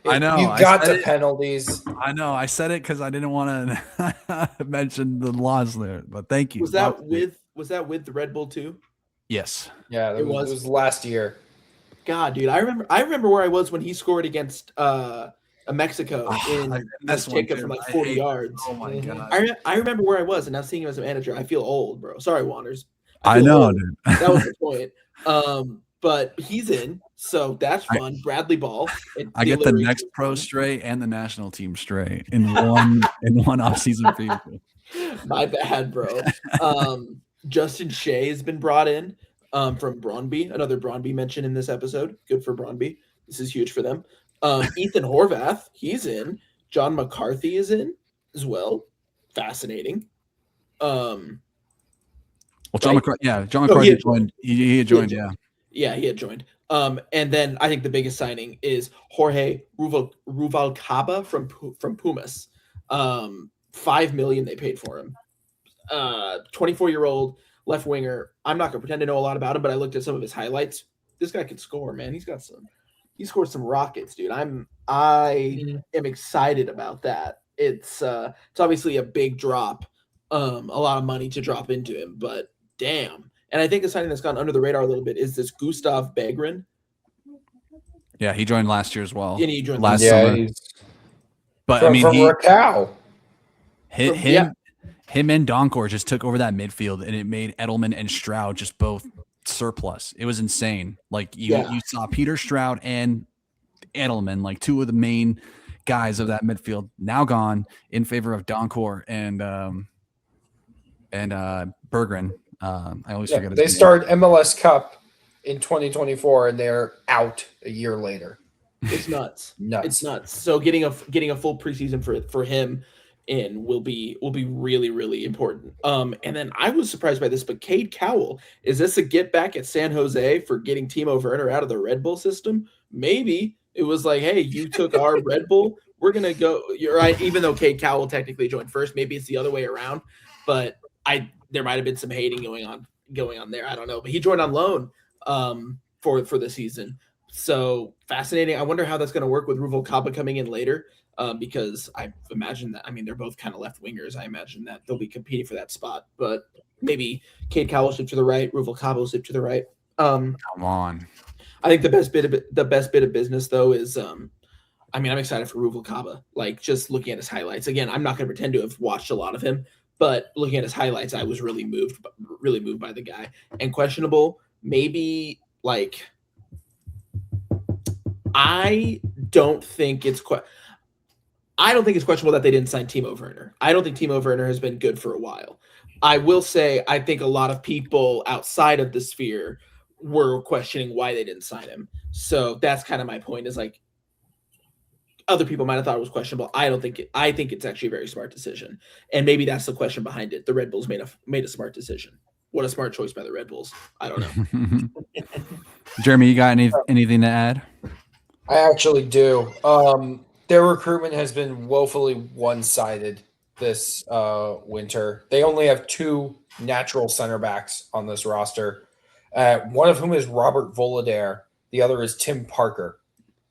I know. You got the penalties. I know. I said it because I didn't want to mention the laws there. But thank you. Was that with the Red Bull too? Yes. Yeah, it was last year. God, dude, I remember where I was when he scored against Mexico in That's this takeout from like 40 yards. Oh my god! I remember where I was, and now seeing him as a manager, I feel old, bro. Sorry, Wanders. I feel know, old. dude. That was the point. But he's in, so that's fun. Bradley Ball. I get the next pro straight and the national team straight in one offseason preview. My bad, bro. Justin Shea has been brought in from Brøndby. Another Brøndby mention in this episode. Good for Brøndby. This is huge for them. Ethan Horvath, he's in. John McCarthy is in as well. Fascinating. John McCarthy. Yeah, John McCarthy had joined. He had joined. Yeah. Yeah, he had joined. And then I think the biggest signing is Jorge Ruvalcaba from Pumas. $5 million they paid for him. 24-year-old left winger. I'm not gonna pretend to know a lot about him, but I looked at some of his highlights. This guy can score, man. He scored some rockets, dude. I am excited about that. It's obviously a big drop, a lot of money to drop into him, but damn. And I think the signing that's gone under the radar a little bit is this Gustav Begren. Yeah, he joined last year as well. And he joined last summer. But from Raquel. Him and Donkor just took over that midfield, and it made Edelman and Stroud just both surplus. It was insane. Like you saw Peter Stroud and Edelman, like two of the main guys of that midfield, now gone in favor of Donkor and Berggren. I always forget his They name. start MLS Cup in 2024, and they're out a year later. It's nuts. It's nuts. So getting a full preseason for him in will be really, really important. And then I was surprised by this, but Cade Cowell, is this a get back at San Jose for getting Timo Werner out of the Red Bull system? Maybe it was like, hey, you took our Red Bull, we're gonna go. You're right. Even though Cade Cowell technically joined first, maybe it's the other way around. But there might have been some hating going on there. I don't know, but he joined on loan for the season. So fascinating. I wonder how that's going to work with Ruvalcaba coming in later, because I imagine that, they're both kind of left wingers. I imagine that they'll be competing for that spot, but maybe Cade Cowell shift to the right, Ruvalcaba will shift to the right. Come on. I think the best bit of business though is I'm excited for Ruvalcaba. Like just looking at his highlights again. I'm not going to pretend to have watched a lot of him, but looking at his highlights, I was really moved by the guy. And questionable, maybe like I don't think it's questionable that they didn't sign Timo Werner. I don't think Timo Werner has been good for a while. I will say I think a lot of people outside of the sphere were questioning why they didn't sign him. So that's kind of my point, is like other people might have thought it was questionable. I think it's actually a very smart decision. And maybe that's the question behind it. The Red Bulls made a smart decision. What a smart choice by the Red Bulls. I don't know. Jeremy, you got anything to add? I actually do. Their recruitment has been woefully one-sided this winter. They only have two natural center backs on this roster. One of whom is Robert Volodare. The other is Tim Parker.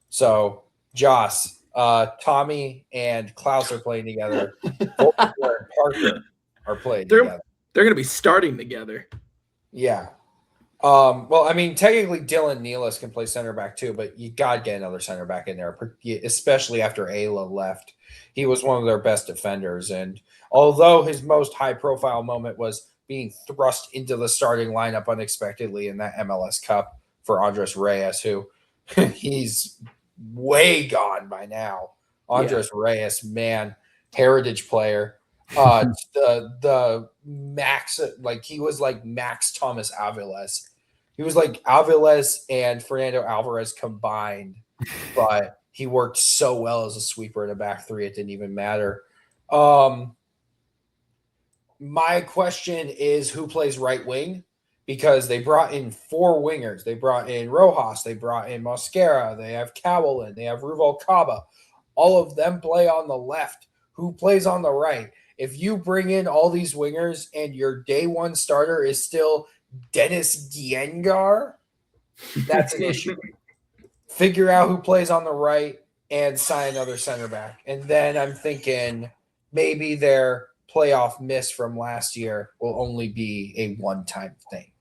So, Joss, Tommy and Klaus are playing together. Volodare and Parker are playing together. They're going to be starting together. Yeah. Technically Dylan Nealis can play center back too, but you got to get another center back in there, especially after Ayla left. He was one of their best defenders. And although his most high-profile moment was being thrust into the starting lineup unexpectedly in that MLS Cup for Andres Reyes, who he's way gone by now. Andres Reyes, man, heritage player. The Max, like he was like Max Thomas Aviles. He was like Aviles and Fernando Alvarez combined, but he worked so well as a sweeper in a back three, it didn't even matter. My question is who plays right wing, because they brought in four wingers. They brought in Rojas, they brought in Mosquera, they have Cowell, they have Ruvalcaba. All of them play on the left. Who plays on the right? If you bring in all these wingers and your day one starter is still Dennis Giengar, that's an issue. Figure out who plays on the right and sign another center back. And then I'm thinking maybe their playoff miss from last year will only be a one-time thing.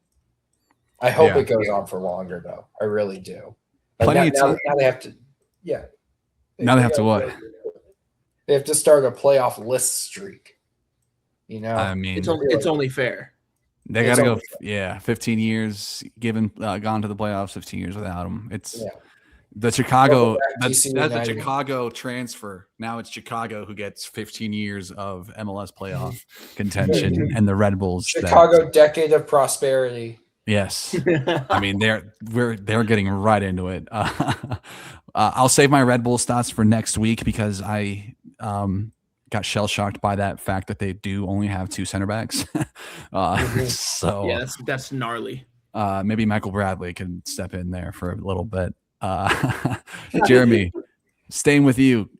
I hope it goes on for longer, though. I really do. But now they have to, Now they have to what? They have to start a playoff list streak. You know, I mean, it's only fair. They got to go. Yeah, 15 years gone to the playoffs. 15 years without them. It's the Chicago. That's a Chicago transfer. Now it's Chicago who gets 15 years of MLS playoff contention, and the Red Bulls. Chicago decade of prosperity. Yes, I mean they're getting right into it. I'll save my Red Bulls thoughts for next week because I got shell shocked by that fact that they do only have 2 center backs. So yeah, that's gnarly. Maybe Michael Bradley can step in there for a little bit. Jeremy, staying with you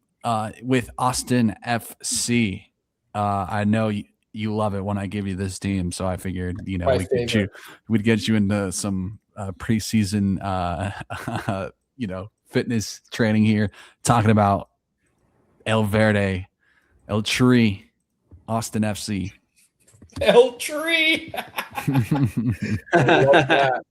with Austin FC. I know you love it when I give you this team, so I figured we'd get you into some preseason fitness training here, talking about El Tree, Austin FC. El Tree. I love that.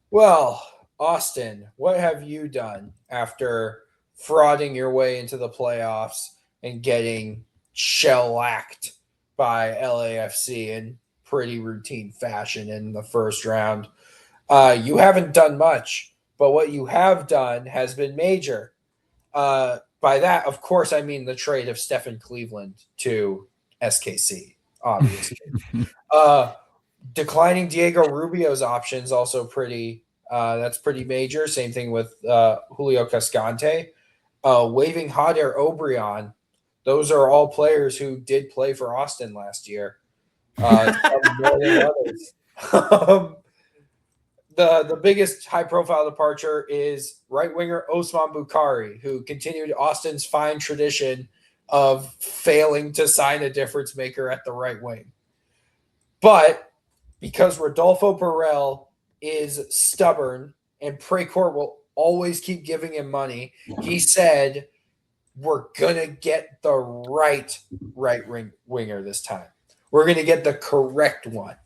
Well, Austin, what have you done after frauding your way into the playoffs and getting shellacked by LAFC in pretty routine fashion in the first round? You haven't done much, but what you have done has been major. By that, of course, I mean the trade of Stephen Cleveland to SKC, obviously. Declining Diego Rubio's options also that's pretty major. Same thing with Julio Cascante. Waiving Jader Obrian. Those are all players who did play for Austin last year. More than others. The biggest high-profile departure is right winger Osman Bukhari, who continued Austin's fine tradition of failing to sign a difference maker at the right wing. But because Rodolfo Burrell is stubborn and Precourt will always keep giving him money, he said, we're going to get the right winger this time. We're going to get the correct one.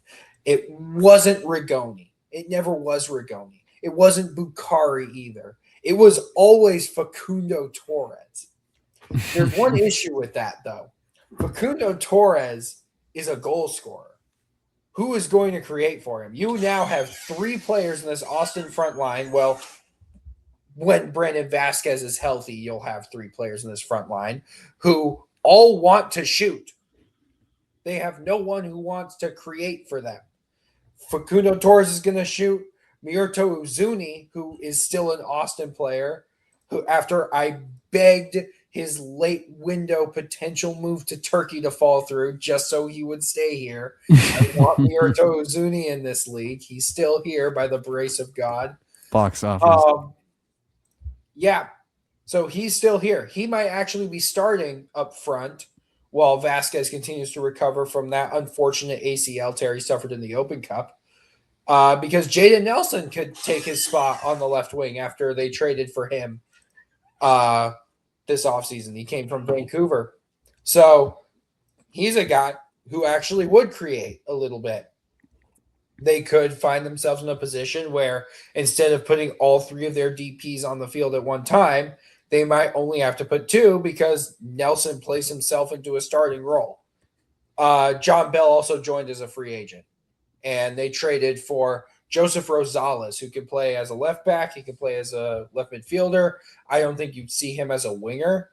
It wasn't Rigoni. It never was Rigoni. It wasn't Bukhari either. It was always Facundo Torres. There's one issue with that, though. Facundo Torres is a goal scorer. Who is going to create for him? You now have 3 players in this Austin front line. Well, when Brandon Vasquez is healthy, you'll have 3 players in this front line who all want to shoot. They have no one who wants to create for them. Facundo Torres is going to shoot. Miyurto Uzuni, who is still an Austin player, who after I begged his late window potential move to Turkey to fall through just so he would stay here. I want Miyurto Uzuni in this league. He's still here by the grace of God. Box office. Yeah. So he's still here. He might actually be starting up front while Vasquez continues to recover from that unfortunate ACL tear he suffered in the Open Cup. Because Jaden Nelson could take his spot on the left wing after they traded for him this offseason. He came from Vancouver. So he's a guy who actually would create a little bit. They could find themselves in a position where instead of putting all 3 of their DPs on the field at one time, they might only have to put 2 because Nelson plays himself into a starting role. John Bell also joined as a free agent, and they traded for Joseph Rosales, who can play as a left back. He can play as a left midfielder. I don't think you'd see him as a winger,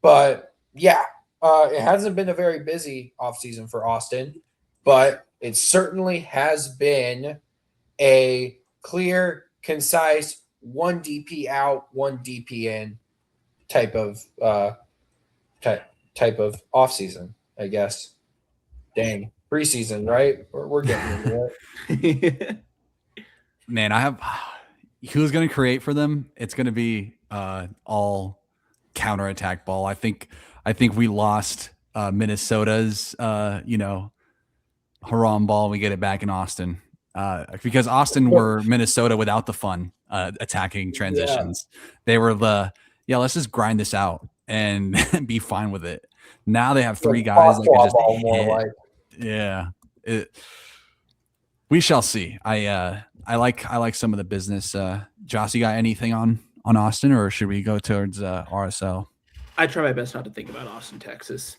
but yeah, it hasn't been a very busy offseason for Austin, but it certainly has been a clear, concise, 1 DP out, 1 DP in type of offseason, I guess. Dang, preseason, right? We're getting into it. Man, who's going to create for them? It's going to be all counterattack ball. I think we lost Minnesota's haram ball. We get it back in Austin because Austin were Minnesota without the fun attacking transitions. Yeah. They were let's just grind this out and be fine with it. Now they have 3 guys that can just hit. Yeah, we shall see. I like some of the business. Joss, you got anything on on Austin, or should we go towards RSL? I try my best not to think about Austin, Texas.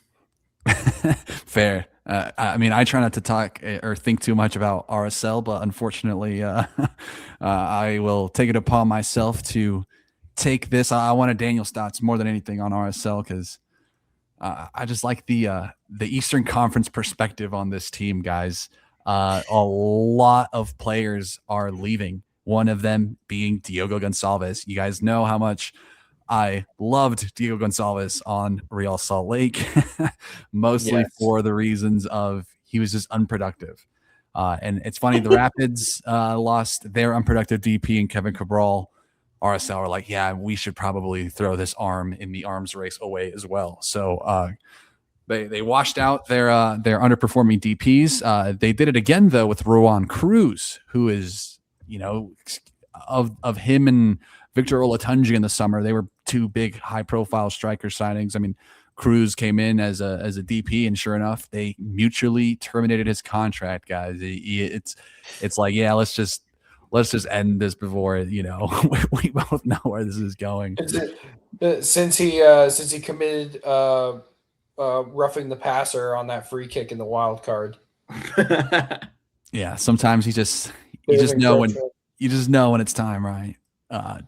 Fair. I mean, I try not to talk or think too much about RSL, but unfortunately, I will take it upon myself to take this. I wanted Daniel's thoughts more than anything on RSL because I just like the Eastern Conference perspective on this team, guys. A lot of players are leaving. One of them being Diogo Gonçalves. You guys know how much I loved Diogo Gonçalves on Real Salt Lake, mostly for the reasons of he was just unproductive. And it's funny, the Rapids lost their unproductive DP and Kevin Cabral. RSL are like, yeah, we should probably throw this arm in the arms race away as well. So they washed out their underperforming DPs. They did it again though with Ruan Cruz, who is, you know, of him and Victor Olatunji in the summer. They were two big high profile striker signings. I mean, Cruz came in as a DP, and sure enough, they mutually terminated his contract, guys. It's like, yeah, let's just end this before, you know, we both know where this is going. Since he committed roughing the passer on that free kick in the wild card. Yeah, sometimes you just know when it's time, right?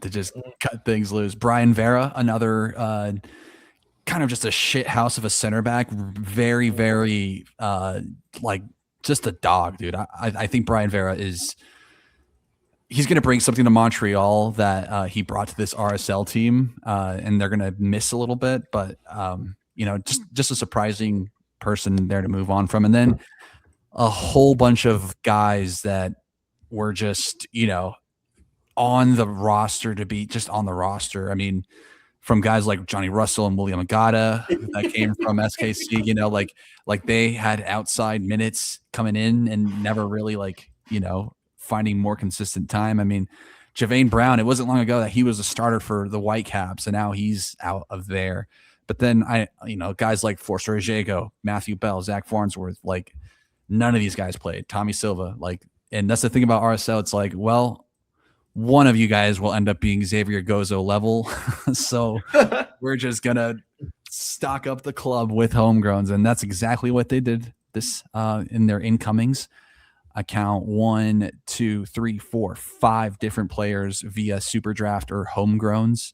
To just cut things loose. Brian Vera, another kind of just a shit house of a center back, very, very like just a dog, dude. I think Brian Vera he's going to bring something to Montreal that he brought to this RSL team, and they're going to miss a little bit, but you know, just a surprising person there to move on from. And then a whole bunch of guys that were just, you know, on the roster to be just on the roster. I mean, from guys like Johnny Russell and William Agata that came from SKC, you know, like they had outside minutes coming in and never really, like, you know, finding more consistent time. I mean, Javane Brown, it wasn't long ago that he was a starter for the Whitecaps, and now he's out of there. But then guys like Forster Jago, Matthew Bell, Zach Farnsworth, like none of these guys played. Tommy Silva, like, and that's the thing about RSL. It's like, well, one of you guys will end up being Xavier Gozo level. So we're just going to stock up the club with homegrowns. And that's exactly what they did this in their incomings. I count 1, 2, 3, 4, 5 different players via super draft or homegrowns.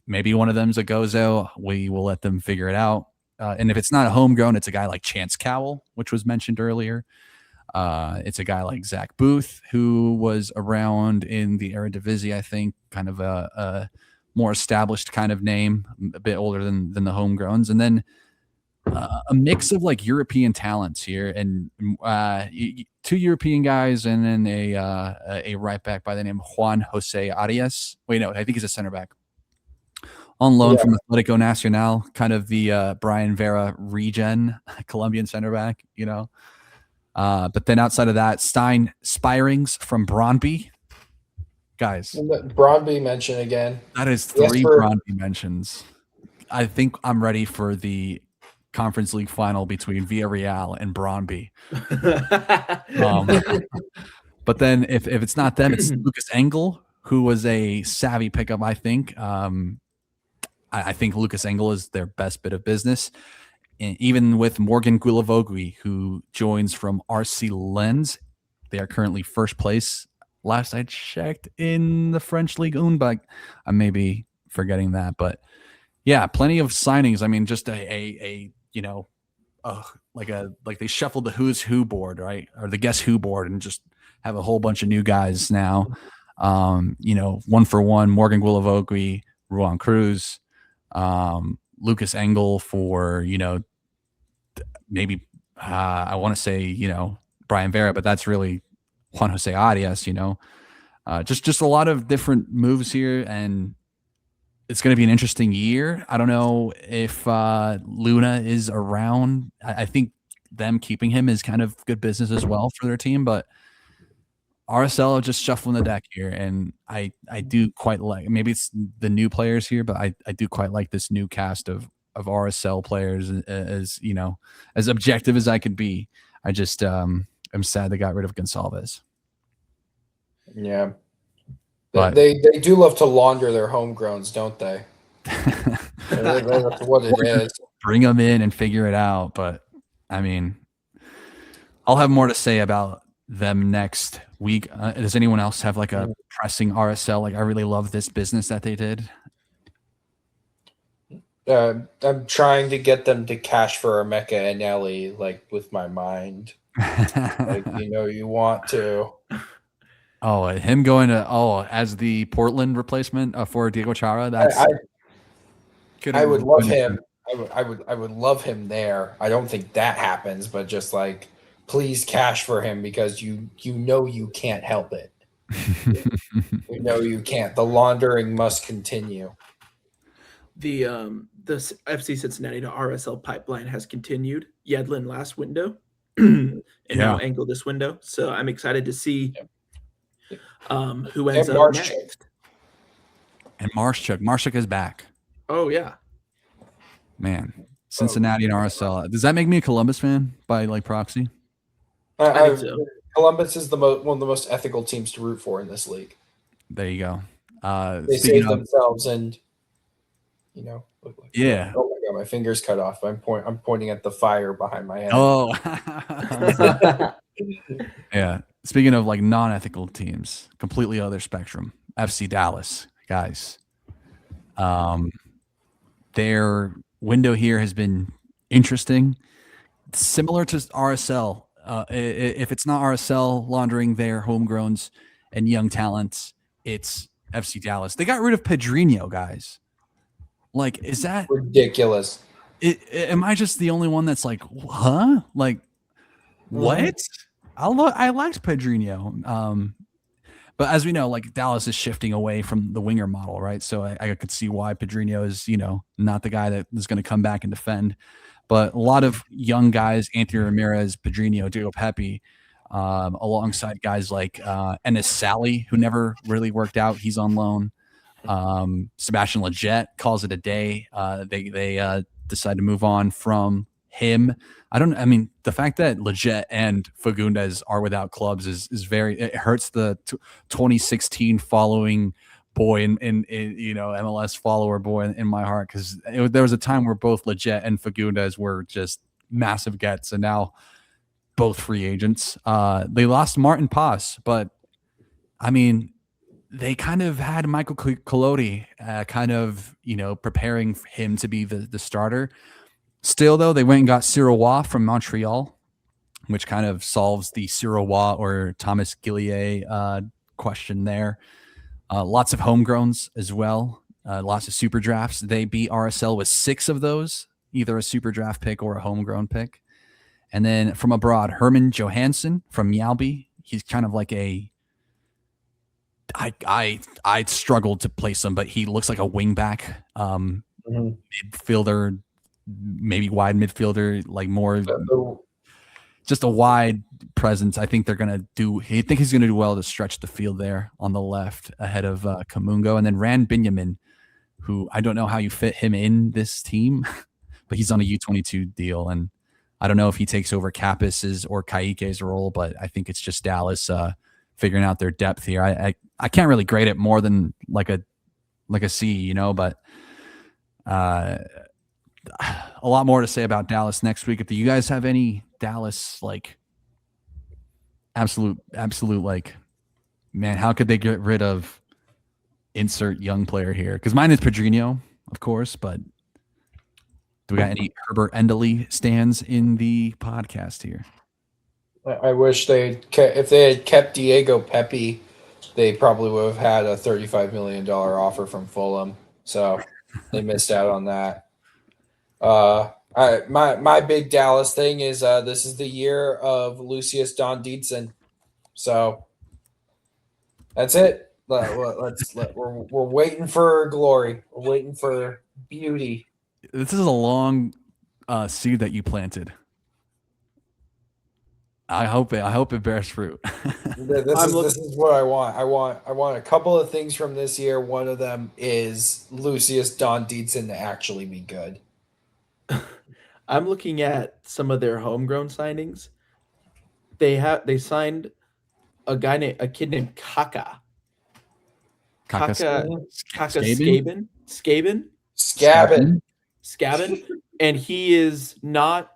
Maybe one of them's a Gozo. We will let them figure it out. And if it's not a homegrown, it's a guy like Chance Cowell, which was mentioned earlier. It's a guy like Zach Booth, who was around in the Eredivisie, I think, kind of a more established kind of name, a bit older than the homegrowns. And then a mix of like European talents here, and 2 European guys, and then a right back by the name of Juan Jose Arias. Wait, no, I think he's a center back on loan from Atlético Nacional, kind of the Brian Vera regen Colombian center back, you know. But then outside of that, Stein Spirings from Brøndby. Guys, Brøndby mention again. That is 3 Brøndby mentions. I think I'm ready for the Conference League final between Villarreal and Brøndby. But then if it's not them, it's Lucas Engel, who was a savvy pickup, I think. I think Lucas Engel is their best bit of business. And even with Morgan Guilavogui, who joins from RC Lens, they are currently first place. Last I checked in the French Ligue 1, but I may be forgetting that. But yeah, plenty of signings. I mean, just a you know, like they shuffled the who's who board, right, or the guess who board, and just have a whole bunch of new guys now. You know, 1 for 1, Morgan Guilavogui, Ruan Cruz, Lucas Engel for, you know, maybe I want to say, you know, Brian Vera, but that's really Juan Jose Arias, you know. Just a lot of different moves here, and it's going to be an interesting year. I don't know if Luna is around. I think them keeping him is kind of good business as well for their team, but RSL just shuffling the deck here, and I do quite like, maybe it's the new players here, but I do quite like this new cast of RSL players, as you know, as objective as I could be. I just I'm sad they got rid of Gonçalves. Yeah. But They do love to launder their homegrowns, don't they? That's what it is. bring them in and figure it out. But I mean, I'll have more to say about them next week. Does anyone else have like a pressing RSL? Like, I really love this business that they did. I'm trying to get them to cash for Emeka and Ellie, like with my mind. Like, you want to. Oh, him going to as the Portland replacement for Diego Chara. I would love him. I would love him there. I don't think that happens, but just like, please cash for him because you can't help it. You can't. The laundering must continue. The FC Cincinnati to RSL pipeline has continued. Yedlin last window, and now Engel this window. So I'm excited to see who ends up next. And Marshchuk is back. Oh yeah, man. Cincinnati and RSL. Does that make me a Columbus fan by like proxy? I think so. Columbus is one of the most ethical teams to root for in this league. There you go. They save themselves, and yeah. Oh my god, my finger's cut off. I'm pointing at the fire behind my head. Oh, yeah. Speaking of like non-ethical teams, completely other spectrum. FC Dallas, guys. Their window here has been interesting, similar to RSL. If it's not RSL laundering their homegrowns and young talents, it's FC Dallas. They got rid of Pedrinho, guys. Like, is that ridiculous? Am I just the only one that's like, huh? Like, what? I liked Pedrinho. But as we know, like, Dallas is shifting away from the winger model, right? So I could see why Pedrinho is, not the guy that is going to come back and defend. But a lot of young guys, Anthony Ramirez, Pedrinho, Diego Pepe, alongside guys like Ennis Sally, who never really worked out. He's on loan. Sebastian Lletget calls it a day. They decide to move on from him. The fact that Lletget and Fagundes are without clubs is it hurts the 2016 following boy in MLS follower boy in my heart, because there was a time where both Lletget and Fagundes were just massive gets, and now both free agents. They lost Martin Paz, but I mean, they kind of had Michael Collodi preparing him to be the starter. Still, though, they went and got Cyril Waugh from Montreal, which kind of solves the Cyril Waugh or Thomas Gillier question there. Lots of homegrowns as well. Lots of super drafts. They beat RSL with 6 of those, either a super draft pick or a homegrown pick. And then from abroad, Herman Johansson from Mjällby. He's kind of like I struggled to place him, but he looks like a wing back, midfielder, maybe wide midfielder, like more just a wide presence. I think he's going to do well to stretch the field there on the left ahead of Kamungo. And then Rand Binyamin, who I don't know how you fit him in this team, but he's on a U22 deal. And I don't know if he takes over Kappis's or Kaike's role, but I think it's just Dallas figuring out their depth here. I can't really grade it more than like a C, but a lot more to say about Dallas next week. Do you guys have any Dallas like absolute like, man, how could they get rid of insert young player here? Because mine is Pedrinho, of course, but do we got any Herbert Endley stands in the podcast here? I wish if they had kept Diego Pepe, they probably would have had a $35 million offer from Fulham. So they missed out on that. My big Dallas thing is this is the year of Lucius Don Dietzen. So that's it. We're waiting for glory. We're waiting for beauty. This is a long seed that you planted. I hope it bears fruit. This is what I want. I want a couple of things from this year. One of them is Lucius Don Dietzen to actually be good. I'm looking at some of their homegrown signings. They signed a kid named Kaka Skaben, and he is not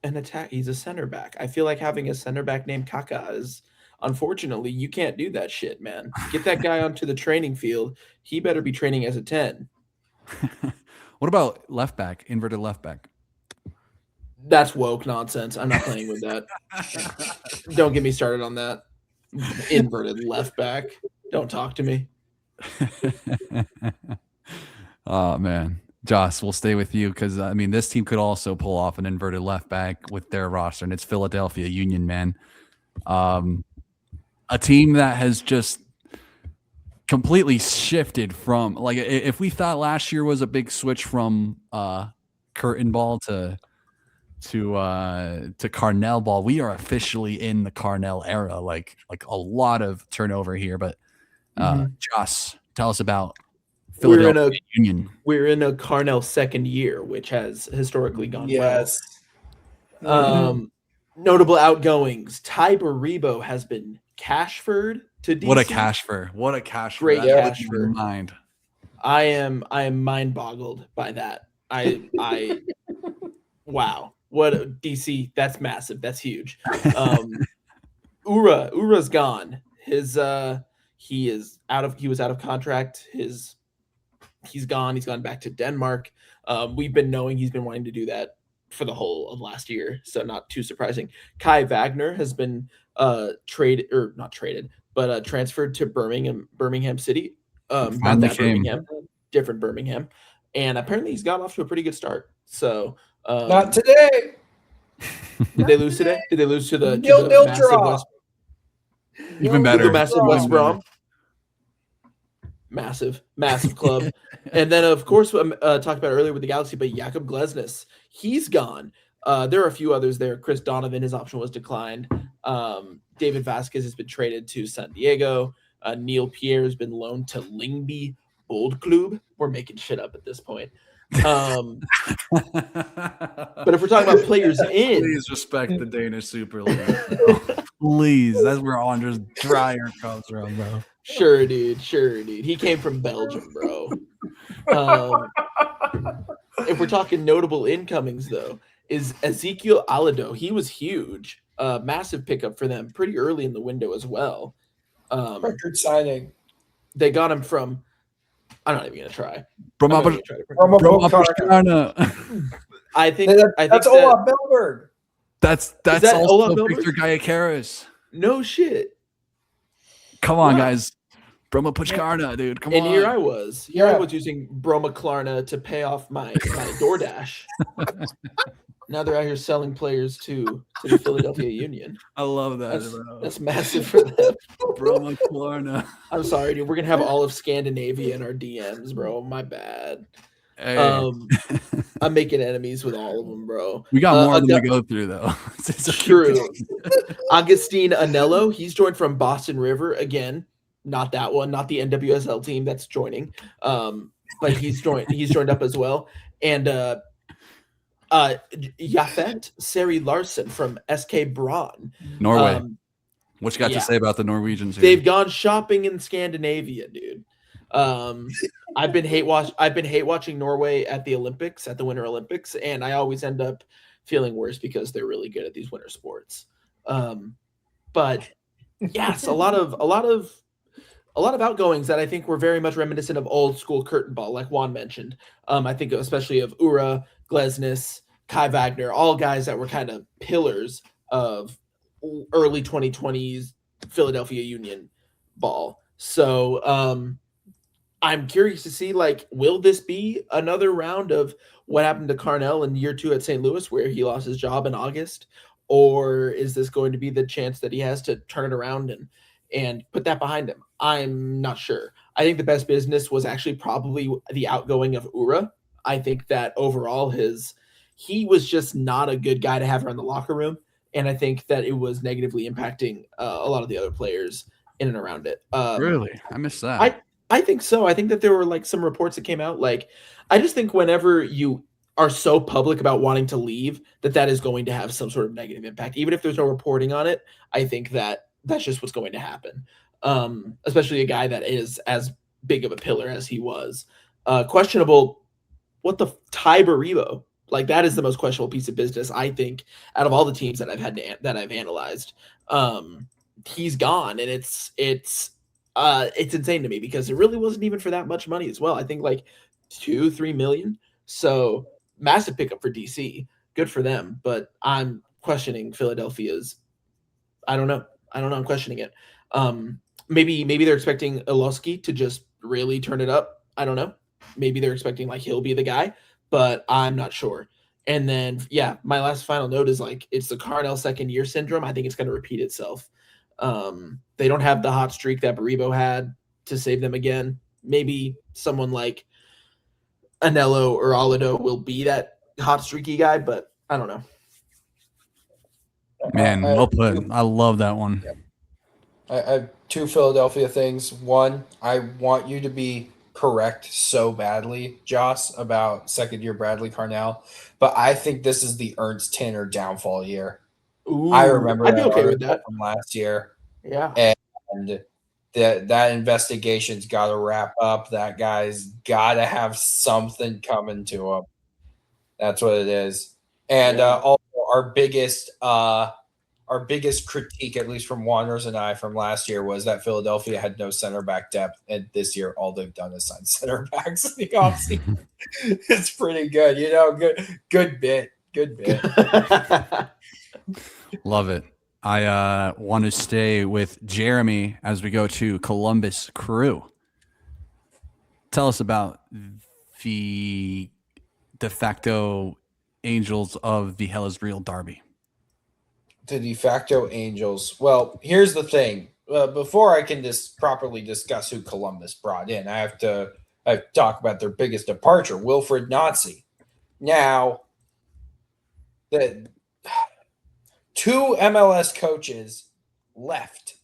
an attack. He's a center back. I feel like having a center back named Kaka is, unfortunately, you can't do that shit, man. Get that guy onto the training field. He better be training as a 10. What about left back, inverted left back? That's woke nonsense. I'm not playing with that. Don't get me started on that. Inverted left back. Don't talk to me. Oh man, Joss, we'll stay with you because I mean this team could also pull off an inverted left back with their roster, and it's Philadelphia Union, man. A team that has just completely shifted from, like, if we thought last year was a big switch from curtain ball to Carnell ball, we are officially in the Carnell era. Like a lot of turnover here, but Joss, tell us about Philadelphia Union. We're in a Carnell second year, which has historically gone well. Notable outgoings: Ty Baribo has been cashferred to DC. What a cashfer! What a cashfer! Great cashfer. Mind. I am mind boggled by that. I wow. What a DC, that's massive. That's huge. Ura's gone. He was out of contract. He's gone. He's gone back to Denmark. We've been knowing he's been wanting to do that for the whole of last year, so not too surprising. Kai Wagner has been transferred to Birmingham City. Not that Birmingham, different Birmingham. And apparently he's got off to a pretty good start. So not today. Did they lose today? Did they lose to the massive draw? Even better. The massive West Brom. Massive club. And then, of course, talked about earlier with the Galaxy, but Jakub Glesnes, he's gone. There are a few others there. Chris Donovan, his option was declined. David Vasquez has been traded to San Diego. Neil Pierre has been loaned to Lyngby Bold Club. We're making shit up at this point. But if we're talking about players in, please respect the Danish Super League. Please, that's where Andres Dreyer comes from, bro. Sure, dude. He came from Belgium, bro. If we're talking notable incomings, though, is Ezekiel Alado. He was huge. Massive pickup for them pretty early in the window as well. Record signing. They got him from, I'm not even going to try. I think that's Olaf Melberg. That's also Victor Gayakaris. No shit. Come on, guys. Broma Puchkarna, dude. Come on. And here I was using Broma Klarna to pay off my DoorDash. Now they're out here selling players to the Philadelphia Union. I love that, bro. That's massive for them. Broma Klarna. I'm sorry, dude. We're gonna have all of Scandinavia in our DMs, bro. My bad. Hey. I'm making enemies with all of them, bro. We got more than we go through, though. True. Augustine Anello, he's joined from Boston River again. Not that one, not the NWSL team that's joining. But he's joined up as well. And Jafet Seri Larsen from SK Braun, Norway. What you got to say about the Norwegians here? They've gone shopping in Scandinavia, dude. I've been hate watching Norway at the Olympics, at the Winter Olympics, and I always end up feeling worse because they're really good at these winter sports. But yes, a lot of outgoings that I think were very much reminiscent of old school curtain ball, like Juan mentioned. I think especially of Ura, Glesnes, Kai Wagner, all guys that were kind of pillars of early 2020s Philadelphia Union ball. So I'm curious to see, like, will this be another round of what happened to Carnell in year 2 at St. Louis where he lost his job in August? Or is this going to be the chance that he has to turn it around and put that behind him? I'm not sure. I think the best business was actually probably the outgoing of Ura. I think that overall he was just not a good guy to have around the locker room. And I think that it was negatively impacting a lot of the other players in and around it. Really? I missed that. I think so. I think that there were like some reports that came out. Like, I just think whenever you are so public about wanting to leave, that is going to have some sort of negative impact. Even if there's no reporting on it, I think that that's just what's going to happen. Especially a guy that is as big of a pillar as he was. Questionable. What the Tiber Rebo? Like, that is the most questionable piece of business, I think, out of all the teams that I've analyzed. He's gone, and it's insane to me because it really wasn't even for that much money as well. I think like 2-3 million. So massive pickup for DC. Good for them, but I'm questioning Philadelphia's. I don't know. I'm questioning it. Maybe they're expecting Iloski to just really turn it up. I don't know. Maybe they're expecting like he'll be the guy, but I'm not sure. And then, yeah, my last final note is like it's the Carnell second year syndrome. I think it's going to repeat itself. They don't have the hot streak that Baribo had to save them again. Maybe someone like Anello or Alado will be that hot streaky guy, but I don't know. Man, well put. I love that one. I have two Philadelphia things. One, I want you to be correct so badly, Joss, about second-year Bradley Carnell, but I think this is the Ernst Tanner downfall year. Ooh, I remember I'd be that okay with that from last year. Yeah, and that investigation's got to wrap up. That guy's got to have something coming to him. That's what it is. And also our biggest critique, at least from Wanderers and I from last year, was that Philadelphia had no center back depth, and this year all they've done is sign center backs in the offseason. It's pretty good, good bit. Love it. I want to stay with Jeremy as we go to Columbus Crew. Tell us about the de facto Angels of the Hell is Real Derby. The de facto Angels. Well, here's the thing. Before I can properly discuss who Columbus brought in, I have to talk about their biggest departure, Wilfred Nancy. Now, the two MLS coaches left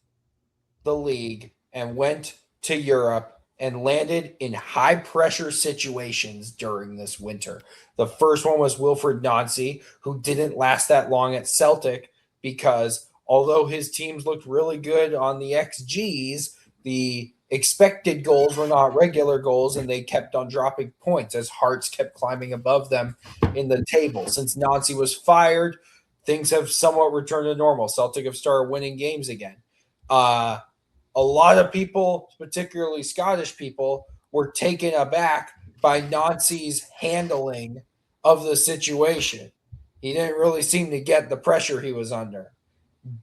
the league and went to Europe and landed in high-pressure situations during this winter. The first one was Wilfred Nancy, who didn't last that long at Celtic because although his teams looked really good on the XGs, the expected goals were not regular goals, and they kept on dropping points as Hearts kept climbing above them in the table. Since Nancy was fired, things have somewhat returned to normal. Celtic have started winning games again. A lot of people, particularly Scottish people, were taken aback by Nancy's handling of the situation. He didn't really seem to get the pressure he was under.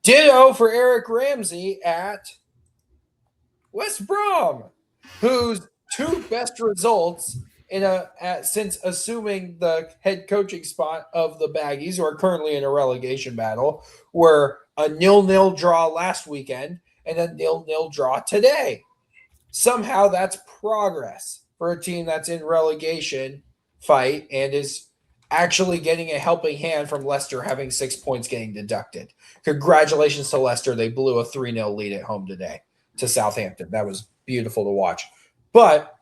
Ditto for Eric Ramsey at West Brom, whose two best results since assuming the head coaching spot of the Baggies, who are currently in a relegation battle, were a 0-0 draw last weekend and a 0-0 draw today. Somehow that's progress for a team that's in relegation fight and is actually getting a helping hand from Leicester having 6 points getting deducted. Congratulations to Leicester. They blew a 3-0 lead at home today to Southampton. That was beautiful to watch. But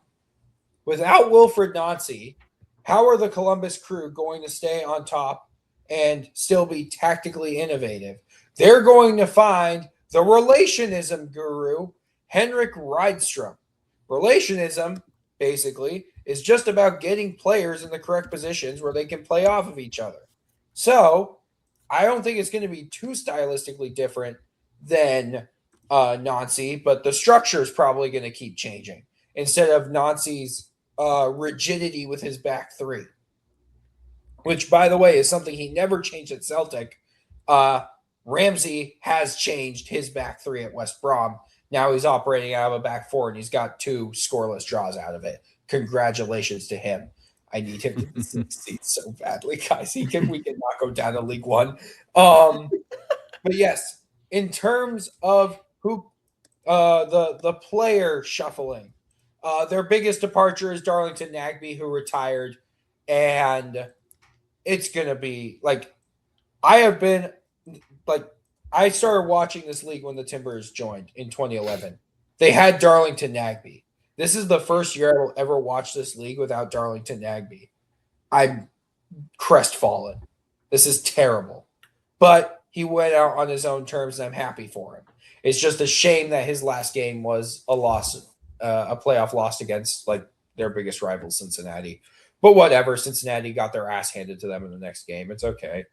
without Wilfred Nancy, how are the Columbus Crew going to stay on top and still be tactically innovative? They're going to find the relationism guru, Henrik Rydstrom. Relationism, basically, is just about getting players in the correct positions where they can play off of each other. So I don't think it's going to be too stylistically different than Nancy, but the structure is probably going to keep changing instead of Nancy's rigidity with his back three, which, by the way, is something he never changed at Celtic. Ramsey has changed his back three at West Brom. Now he's operating out of a back four, and he's got 2 scoreless draws out of it. Congratulations to him. I need him to succeed so badly, guys. We can knock him down to League One. But yes, in terms of who the player shuffling, their biggest departure is Darlington Nagbe, who retired, and it's gonna be like I started watching this league when the Timbers joined in 2011. They had Darlington Nagbe. This is the first year I will ever watch this league without Darlington Nagbe. I'm crestfallen. This is terrible. But he went out on his own terms, and I'm happy for him. It's just a shame that his last game was a loss a playoff loss against like their biggest rival, Cincinnati. But whatever, Cincinnati got their ass handed to them in the next game. It's okay.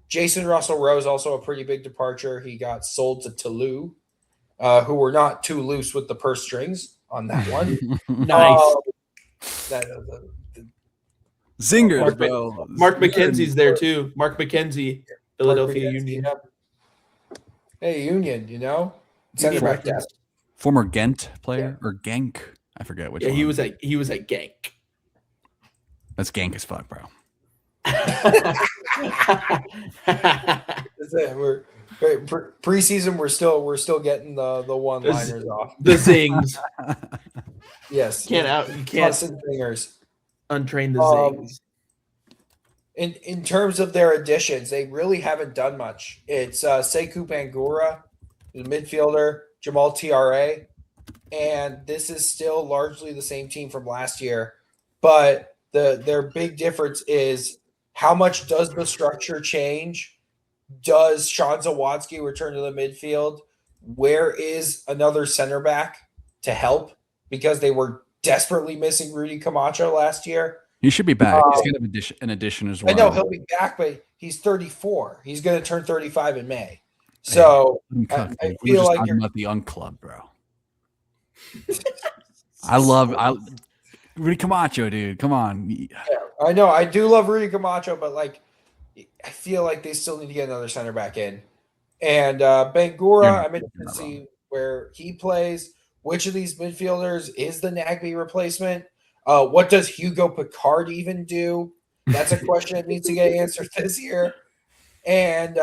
Jason Russell Rose, also a pretty big departure. He got sold to Toulouse, who were not too loose with the purse strings on that one. Nice. Zingers, bro. Mark McKenzie's there too. Mark McKenzie, Philadelphia Union. Yep. Hey, Union, center back depth. Former Ghent player or Genk. I forget which one. He was at Genk. That's Genk as fuck, bro. Preseason, we're still getting the one-liners off. The zings. Yes. You can't zingers. Untrain the zings. In terms of their additions, they really haven't done much. It's Sekou Bangura, the midfielder, Jamal TRA, and this is still largely the same team from last year. But their big difference is how much does the structure change? Does Sean Zawadski return to the midfield? Where is another center back to help? Because they were desperately missing Rudy Camacho last year. He should be back. He's going to have an addition as well. I know he'll be back, but he's 34. He's going to turn 35 in May. So I feel like you're about the young club, bro. I Rudy Camacho, dude. Come on. Yeah, I know. I do love Rudy Camacho, but I feel like they still need to get another center back in. And Bangura, I'm interested to see where he plays. Which of these midfielders is the Nagbe replacement? What does Hugo Picard even do? That's a question that needs to get answered this year. And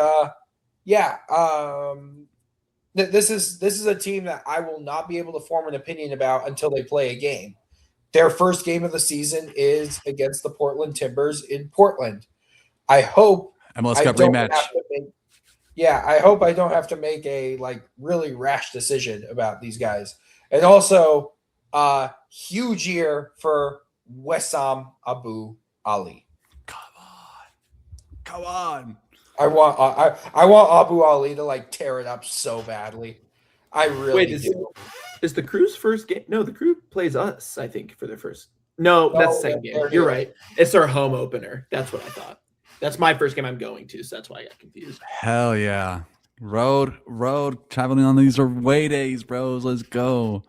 this is a team that I will not be able to form an opinion about until they play a game. Their first game of the season is against the Portland Timbers in Portland. I hope MLS Cup rematch. I hope I don't have to make a really rash decision about these guys. And also, huge year for Wessam Abu Ali. Come on. I want Abu Ali to tear it up so badly. I really do. Is the Crew's first game? No, the Crew plays us, I think, for their first. No, that's the second game. You're right. It's their home opener. That's what I thought. That's my first game I'm going to, so that's why I got confused. Hell yeah. Road, traveling on these away days, bros. Let's go.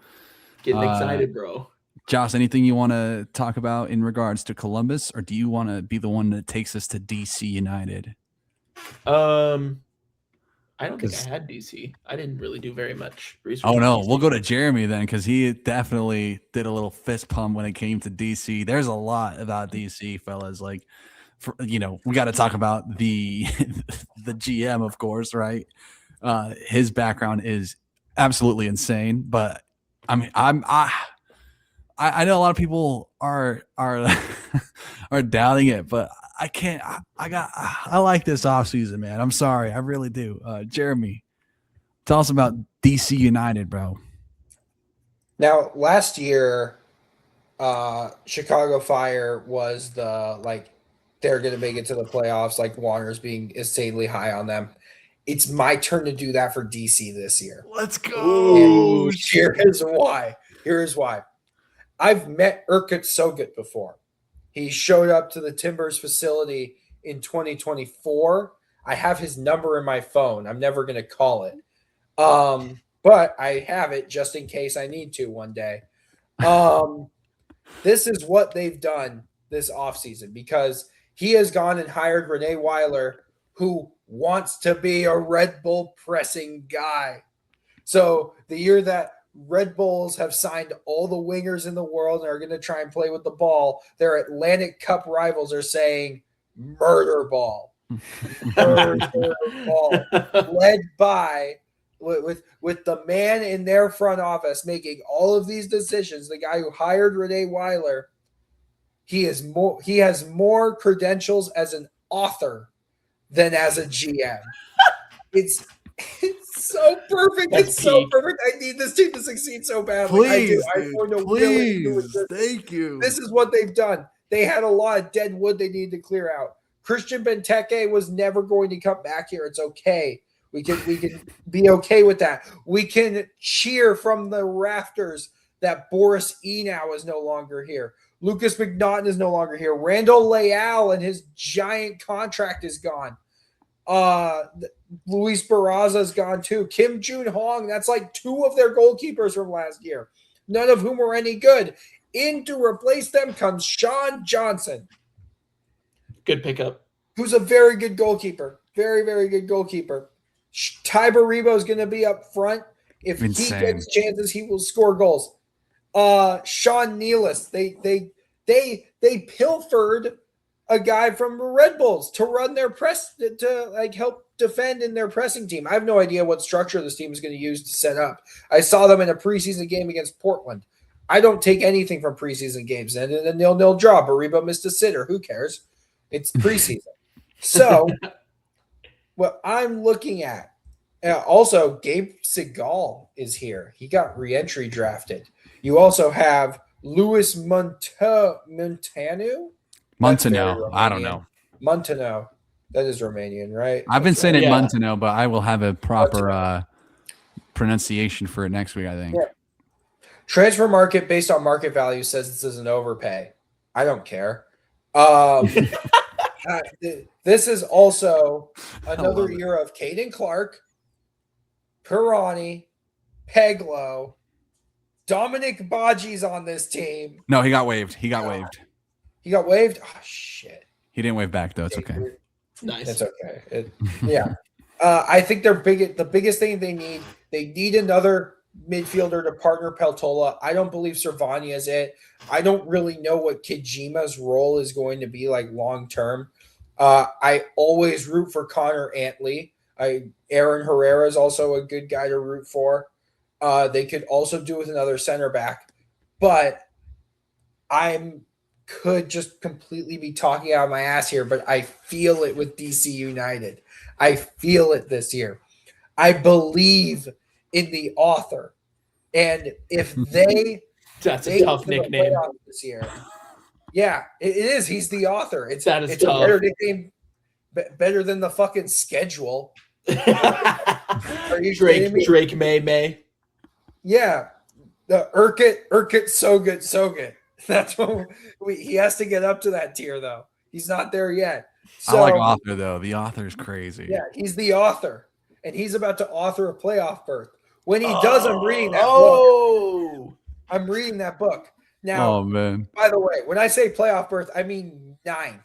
Getting excited, bro. Josh, anything you want to talk about in regards to Columbus, or do you want to be the one that takes us to DC United? I don't think I had DC. I didn't really do very much research. Oh no, we'll go to Jeremy then, because he definitely did a little fist pump when it came to DC. There's a lot about DC, fellas. We got to talk about the GM, of course, right? His background is absolutely insane, but I mean, I know a lot of people are are doubting it, but I can't. I like this offseason, man. I'm sorry, I really do. Jeremy, tell us about DC United, bro. Now, last year, Chicago Fire was they're going to make it to the playoffs. Warner's being insanely high on them. It's my turn to do that for DC this year. Let's go. And here is why. I've met Erkut Sogut before. He showed up to the Timbers facility in 2024. I have his number in my phone. I'm never going to call it. But I have it just in case I need to one day. This is what they've done this offseason, because he has gone and hired Rene Weiler, who wants to be a Red Bull pressing guy. So the year that Red Bulls have signed all the wingers in the world and are going to try and play with the ball, their Atlantic Cup rivals are saying murder ball. Murder ball. Led by with the man in their front office making all of these decisions, the guy who hired Rene Weiler. He has more credentials as an author than as a GM. It's so perfect. It's so perfect. I need this team to succeed so badly. Please, please. Thank you. This is what they've done. They had a lot of dead wood they needed to clear out. Christian Benteke was never going to come back here. It's okay. We can be okay with that. We can cheer from the rafters that Boris Enow is no longer here. Lucas McNaughton is no longer here. Randall Leal and his giant contract is gone. Luis Barraza is gone too. Kim Jun Hong, that's like 2 of their goalkeepers from last year, none of whom were any good. In to replace them comes Sean Johnson. Good pickup. Who's a very good goalkeeper. Very, very good goalkeeper. Ty Baribo is going to be up front. If he gets chances, he will score goals. Sean Nealis, they pilfered a guy from the Red Bulls to run their press to like help defend in their pressing team. I have no idea what structure this team is going to use to set up. I saw them in a preseason game against Portland. I don't take anything from preseason games. And a 0-0 draw. Baribo missed a sitter. Who cares? It's preseason. So what I'm looking at, also Gabe Segal is here. He got re-entry drafted. You also have Luis Montano. I don't know. Montano. That is Romanian, right? I've been saying right. it Montano, but I will have a proper pronunciation for it next week, I think. Yeah. Transfer market based on market value says this is an overpay. I don't care. This is also another year of Caden Clark, Pirani, Peglo, Dominic Baji's on this team. No, he got waived. He got waived. He got waived? Oh, shit. He didn't wave back, though. It's okay. Nice. It's okay. Yeah. I think the biggest thing they need another midfielder to partner Peltola. I don't believe Servania is it. I don't really know what Kijima's role is going to be like long term. I always root for Connor Antley. Aaron Herrera is also a good guy to root for. They could also do with another center back, but could just completely be talking out of my ass here, but I feel it with DC United. I feel it this year. I believe in the author, and if that's a tough nickname this year. Yeah, it is. He's the author. It's tough. A better nickname, better than the fucking schedule. Are you Drake May? Yeah, the Urquit, so good. That's what he has to get up to that tier, though. He's not there yet. So, I like author, though. The author is crazy. Yeah, he's the author, and he's about to author a playoff berth. When he does, I'm reading that book. I'm reading that book. Now, oh, man. By the way, when I say playoff berth, I mean 9th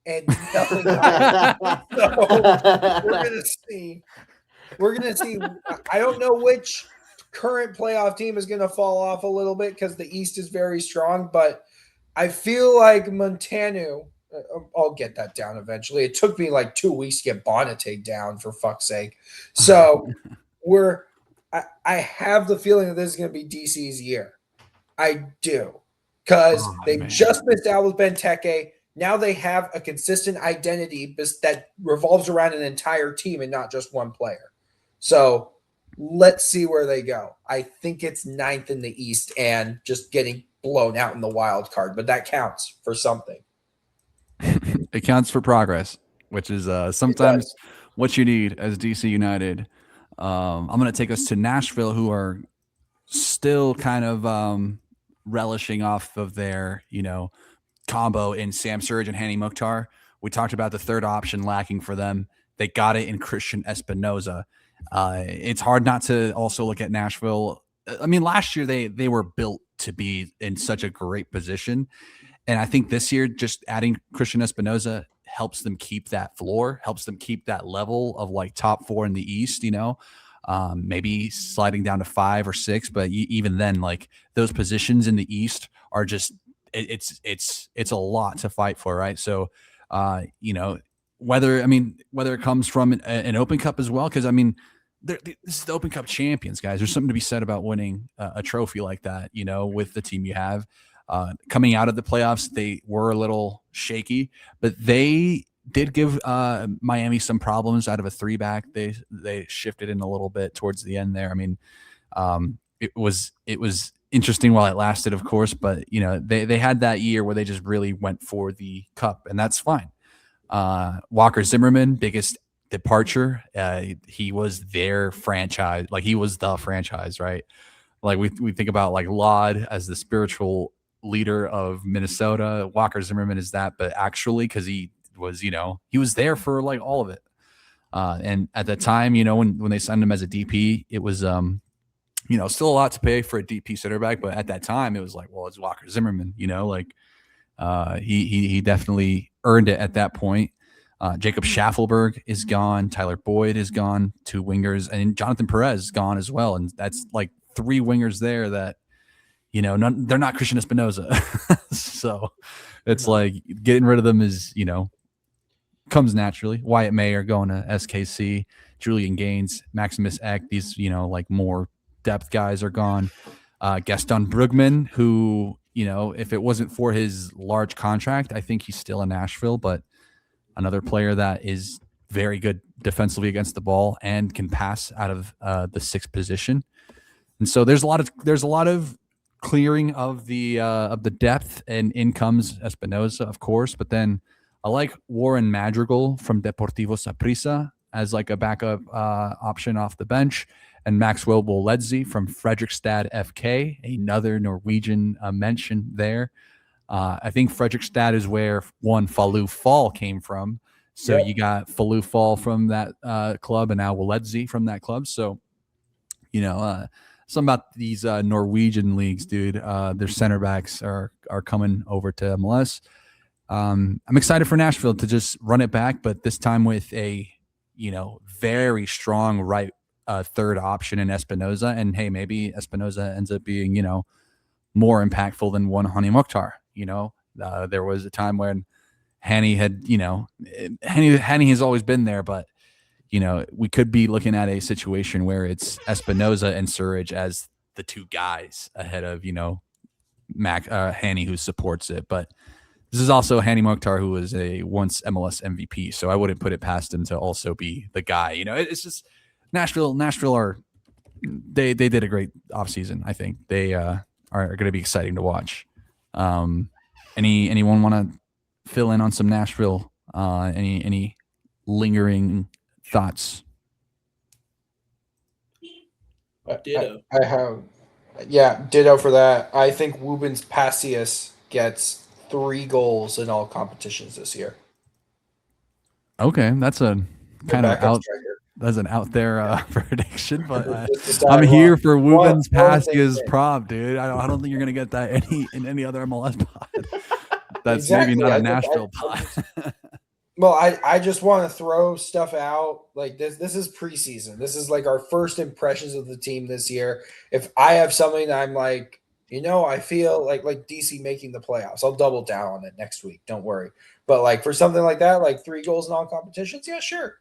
and nothing higher. So we're gonna see. I don't know which current playoff team is going to fall off a little bit because the East is very strong, but I feel like Montano. I'll get that down eventually. It took me like 2 weeks to get Bonate down, for fuck's sake. So I have the feeling that this is going to be DC's year. I do, because they just missed out with Benteke. Now they have a consistent identity that revolves around an entire team and not just one player. So let's see where they go. I think it's 9th in the East and just getting blown out in the wild card, but that counts for something. It counts for progress, which is sometimes what you need as DC United. I'm going to take us to Nashville, who are still kind of relishing off of their, combo in Sam Surridge and Hani Mukhtar. We talked about the third option lacking for them. They got it in Christian Espinoza. It's hard not to also look at Nashville. I mean, last year they were built to be in such a great position. And I think this year, just adding Christian Espinoza helps them keep that floor, helps them keep that level of like top 4 in the East, maybe sliding down to 5 or 6. But even then, like those positions in the East are just, it's a lot to fight for. Right. So, whether it comes from an Open Cup as well, because this is the Open Cup champions, guys. There's something to be said about winning a trophy like that, with the team you have. Coming out of the playoffs, they were a little shaky, but they did give Miami some problems out of a 3-back. They shifted in a little bit towards the end there. It was interesting while it lasted, of course, but they had that year where they just really went for the cup, and that's fine. Walker Zimmerman, biggest departure. He was their franchise, like he was the franchise, right? Like we think about like Laud as the spiritual leader of Minnesota. Walker Zimmerman is that, but actually, because he was, he was there for like all of it. And at the time, when they signed him as a DP, it was still a lot to pay for a DP center back, but at that time it was like, well, it's Walker Zimmerman, he definitely earned it at that point. Jacob Schaffelberg is gone. Tyler Boyd is gone, 2 wingers, and Jonathan Perez is gone as well. And that's like 3 wingers there that, they're not Christian Espinoza. So it's like getting rid of them is, comes naturally. Wyatt Mayer going to SKC, Julian Gaines, Maximus Eck, these, like more depth guys are gone. Gaston Brugman, who, if it wasn't for his large contract, I think he's still in Nashville, but another player that is very good defensively against the ball and can pass out of the 6th position. And so there's a lot of clearing of the depth, and in comes Espinoza, of course, but then I like Warren Madrigal from Deportivo Saprissa as like a backup option off the bench, and Maxwell Woledzy from Fredrikstad FK, another Norwegian mention there. I think Fredrikstad is where one Falou Fall came from. So You got Falou Fall from that club, and now Woledzy from that club. So, something about these Norwegian leagues, dude. Their center backs are coming over to MLS. I'm excited for Nashville to just run it back, but this time with a, very strong right third option in Espinoza. And hey, maybe Espinoza ends up being, more impactful than one Hani Mukhtar. There was a time when Hani had, Hani has always been there, but we could be looking at a situation where it's Espinoza and Surridge as the 2 guys ahead of, Hani, who supports it. But this is also Hani Mukhtar, who was a once MLS MVP, so I wouldn't put it past him to also be the guy. It's just Nashville they did a great offseason. I think they are going to be exciting to watch. Anyone want to fill in on some Nashville? Any lingering thoughts? Ditto. I have, ditto for that. I think Wubens Passius gets 3 goals in all competitions this year. Okay, that's a kind of out. Striker. That's an out there prediction, but I'm here for Wubens Passius prop, dude. I don't think you're gonna get that in any other MLS pod. That's exactly. Maybe not a Nashville pod. Well, I just want to throw stuff out like this. This is preseason. This is like our first impressions of the team this year. If I have something that I'm like, I feel like DC making the playoffs, I'll double down on it next week. Don't worry. But like for something like that, like 3 goals in all competitions, yeah, sure.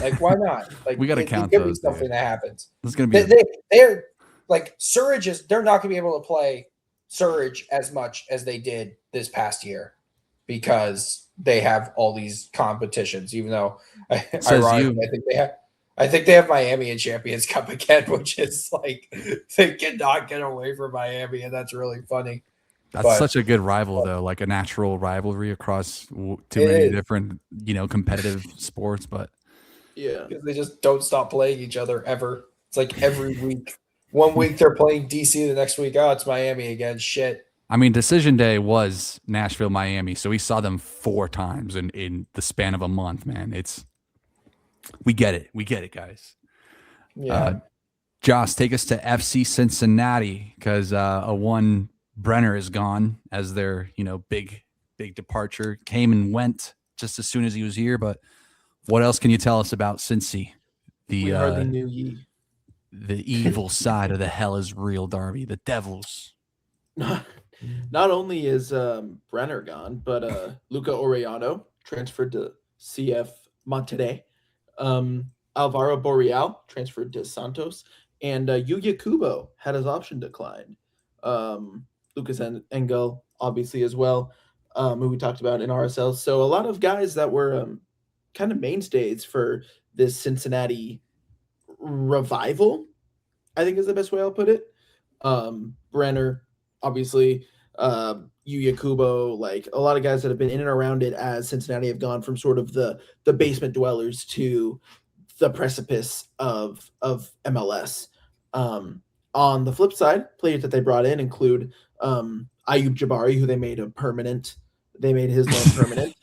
Like why not? Like we got to count those. Those, something that happens. This is gonna be. They're like Surridge is. They're not gonna be able to play Surridge as much as they did this past year because they have all these competitions. Even though, ironically, I think they have Miami in Champions Cup again, which is like they cannot get away from Miami, and that's really funny. That's such a good rival, though, like a natural rivalry across too many different, competitive sports. But yeah, because they just don't stop playing each other ever. It's like every week. One week they're playing DC, the next week, it's Miami again. Shit. I mean, decision day was Nashville, Miami, so we saw them 4 times in the span of a month, man. We get it, guys. Yeah. Joss, take us to FC Cincinnati because one Brenner is gone as their big departure. Came and went just as soon as he was here. But what else can you tell us about Cincy? We hardly knew ye. The evil side of the Hell is Real Derby, the Devils. Not only is Brenner gone, but Luca Orellano transferred to CF Monterrey. Alvaro Boreal transferred to Santos, and Yuya Kubo had his option declined. Lucas Engel, obviously, as well, who we talked about in RSL. So a lot of guys that were kind of mainstays for this Cincinnati revival, I think is the best way I'll put it. Brenner, obviously, Yuya Kubo, like a lot of guys that have been in and around it as Cincinnati have gone from sort of the basement dwellers to the precipice of MLS. On the flip side, players that they brought in include Ayoub Jabbari, who they made permanent. They made his loan permanent.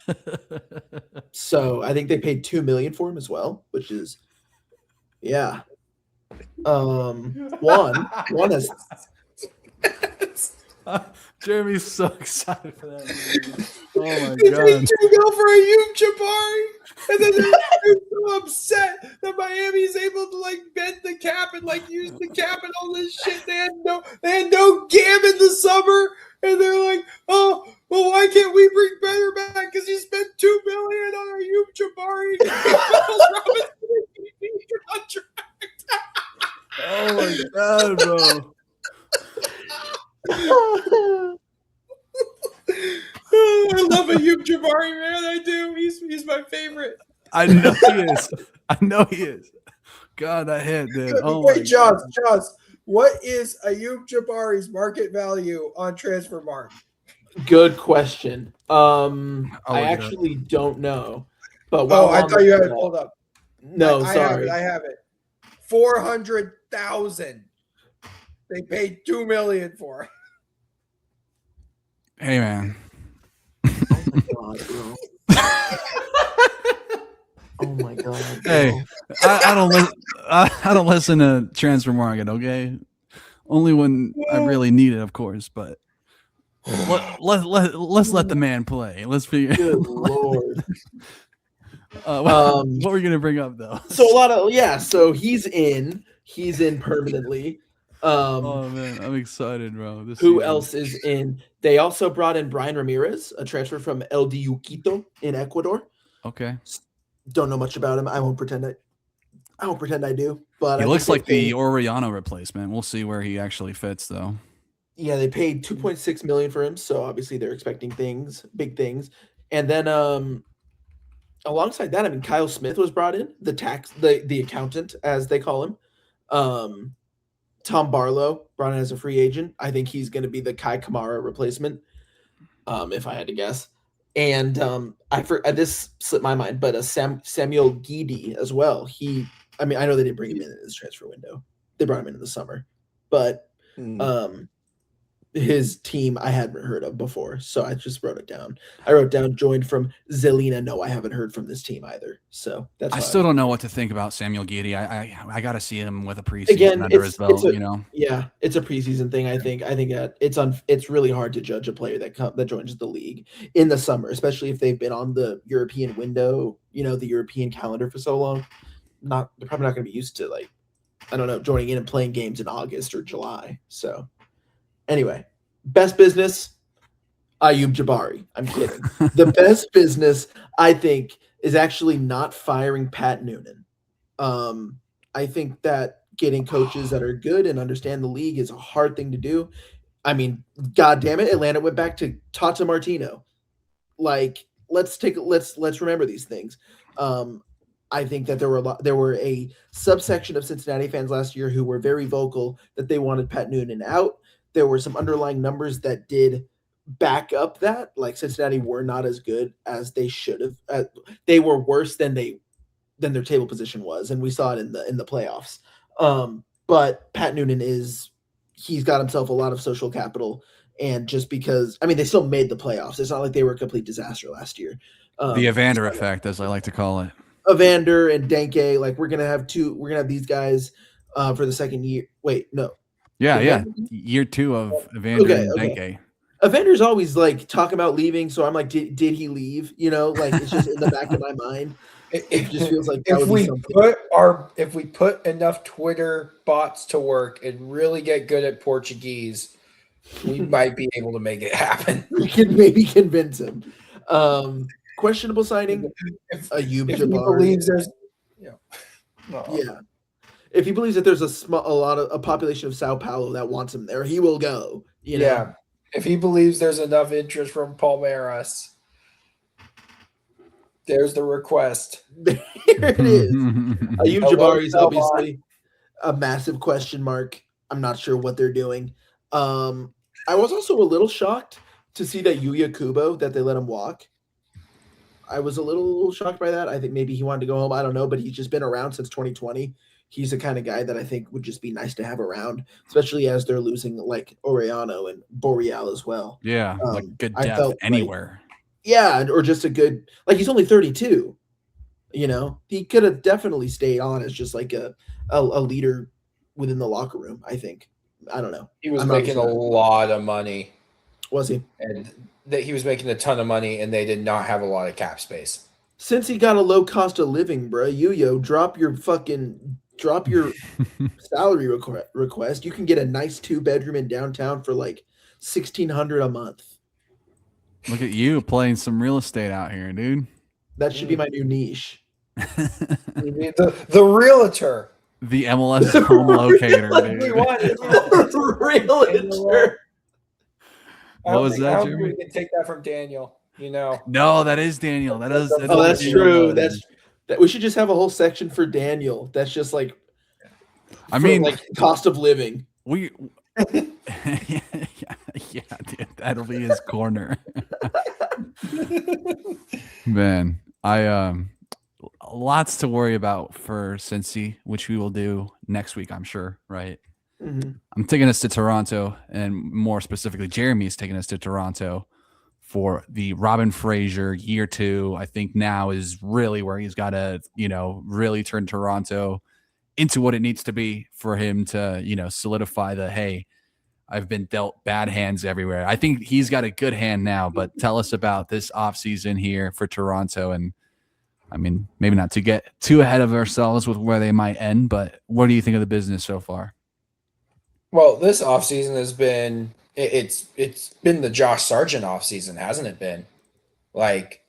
So I think they paid $2 million for him as well, which is one has Jeremy's so excited for that movie. Oh my They god. paid $2 million for Ayoub Jabbari, and then they're so upset that Miami's able to like bend the cap and like use the cap and all this shit. They had no GAM in the summer, and they're like, oh, well, why can't we bring Better back? Because he spent $2 million on Ayoub Jabbari. Oh my god, bro. I love Ayoub Jabbari, man. I do. He's my favorite. I know he is. I know he is. God, that hit, dude. Oh my Wait, Jaws, what is Ayoub Jabbari's market value on Transfermarkt? good question. I look it up. actually don't know. But I thought you had it pulled up. No, I sorry. I have it. 400,000. They paid $2 million for it. Hey man. Oh my god, bro. Oh my god. Bro. Hey, I don't listen to Transfer Market, okay? Only when I really need it, of course. But let's let the man play. Let's figure. Good lord. What were you gonna bring up though? So a lot of so he's in permanently. Oh man, I'm excited, bro. Who season. else is in? They also brought in Brian Ramirez, a transfer from LDU Quito in Ecuador. Okay. Don't know much about him. I won't pretend I do. But He I looks think like the Orellano replacement. We'll see where he actually fits, though. Yeah, they paid $2.6 million for him, so obviously they're expecting big things. And then alongside that, I mean, Kyle Smith was brought in, the accountant, as they call him. Tom Barlow brought in as a free agent. I think he's going to be the Kai Kamara replacement, if I had to guess. And this slipped my mind, but Samuel Guidi as well. I know they didn't bring him in this transfer window. They brought him in the summer, but his team I hadn't heard of before, so I just wrote it down. I wrote down joined from Zelina. No, I haven't heard from this team either. So that's I still don't know what to think about Samuel Guidi. I got to see him with a preseason Again, under his belt. Yeah, it's a preseason thing. I think that it's really hard to judge a player that joins the league in the summer, especially if they've been on the European window, the European calendar for so long. They're probably not going to be used to joining in and playing games in August or July. So anyway, best business, Ayoub Jabbari. I'm kidding. The best business, I think, is actually not firing Pat Noonan. I think that getting coaches that are good and understand the league is a hard thing to do. I mean, God damn it, Atlanta went back to Tata Martino. Like, let's remember these things. I think that there were a subsection of Cincinnati fans last year who were very vocal that they wanted Pat Noonan out. There were some underlying numbers that did back up that, like Cincinnati were not as good as they should have. They were worse than their table position was, and we saw it in the playoffs. But Pat Noonan he's got himself a lot of social capital, and just because they still made the playoffs. It's not like they were a complete disaster last year. The Evander effect, as I like to call it. Evander and Denke, like we're gonna have these guys for the second year. Wait, no. Yeah. Year 2 of Evander and Denke. Evander's always like talking about leaving, so I'm like, did he leave? Like it's just in the back of my mind. It just feels like that if we put enough Twitter bots to work and really get good at Portuguese, we might be able to make it happen. We can maybe convince him. Questionable signing. Ayoub Jabbari. He believes there's, if he believes that there's a population of Sao Paulo that wants him there, he will go. Yeah. If he believes there's enough interest from Palmeiras, there's the request. There it is. Ayoub Jabbari is obviously a massive question mark. I'm not sure what they're doing. I was also a little shocked to see that Yuya Kubo, that they let him walk. I was a little shocked by that. I think maybe he wanted to go home. I don't know, but he's just been around since 2020. He's the kind of guy that I think would just be nice to have around, especially as they're losing like Oriano and Boreal as well. Yeah, like good I depth felt anywhere. Yeah, or just a good, like, he's only 32. He could have definitely stayed on as just like a leader within the locker room. I think. I don't know. He was I'm not making a sure. lot of money, Was he? and that he was making a ton of money, and they did not have a lot of cap space. Since he got a low cost of living, bro, drop your salary request. You can get a nice 2-bedroom in downtown for like $1,600 a month. Look at you playing some real estate out here, dude. That should be my new niche. The realtor. The MLS home locator, We dude. wanted Realtor. What was that, I Jeremy? we can take that from Daniel. No, that is Daniel. That is. Oh, that's Daniel. true. That we should just have a whole section for Daniel. That's just like, I mean, like cost of living. yeah, dude, that'll be his corner. Man, lots to worry about for Cincy, which we will do next week, I'm sure, right? Mm-hmm. I'm taking us to Toronto, and more specifically, Jeremy is taking us to Toronto for the Robin Fraser year 2. I think now is really where he's got to, really turn Toronto into what it needs to be for him to, solidify the, hey, I've been dealt bad hands everywhere. I think he's got a good hand now, but tell us about this offseason here for Toronto. And I mean, maybe not to get too ahead of ourselves with where they might end, but what do you think of the business so far? Well, this offseason has been it's been the Josh Sargent offseason, hasn't it been? Like,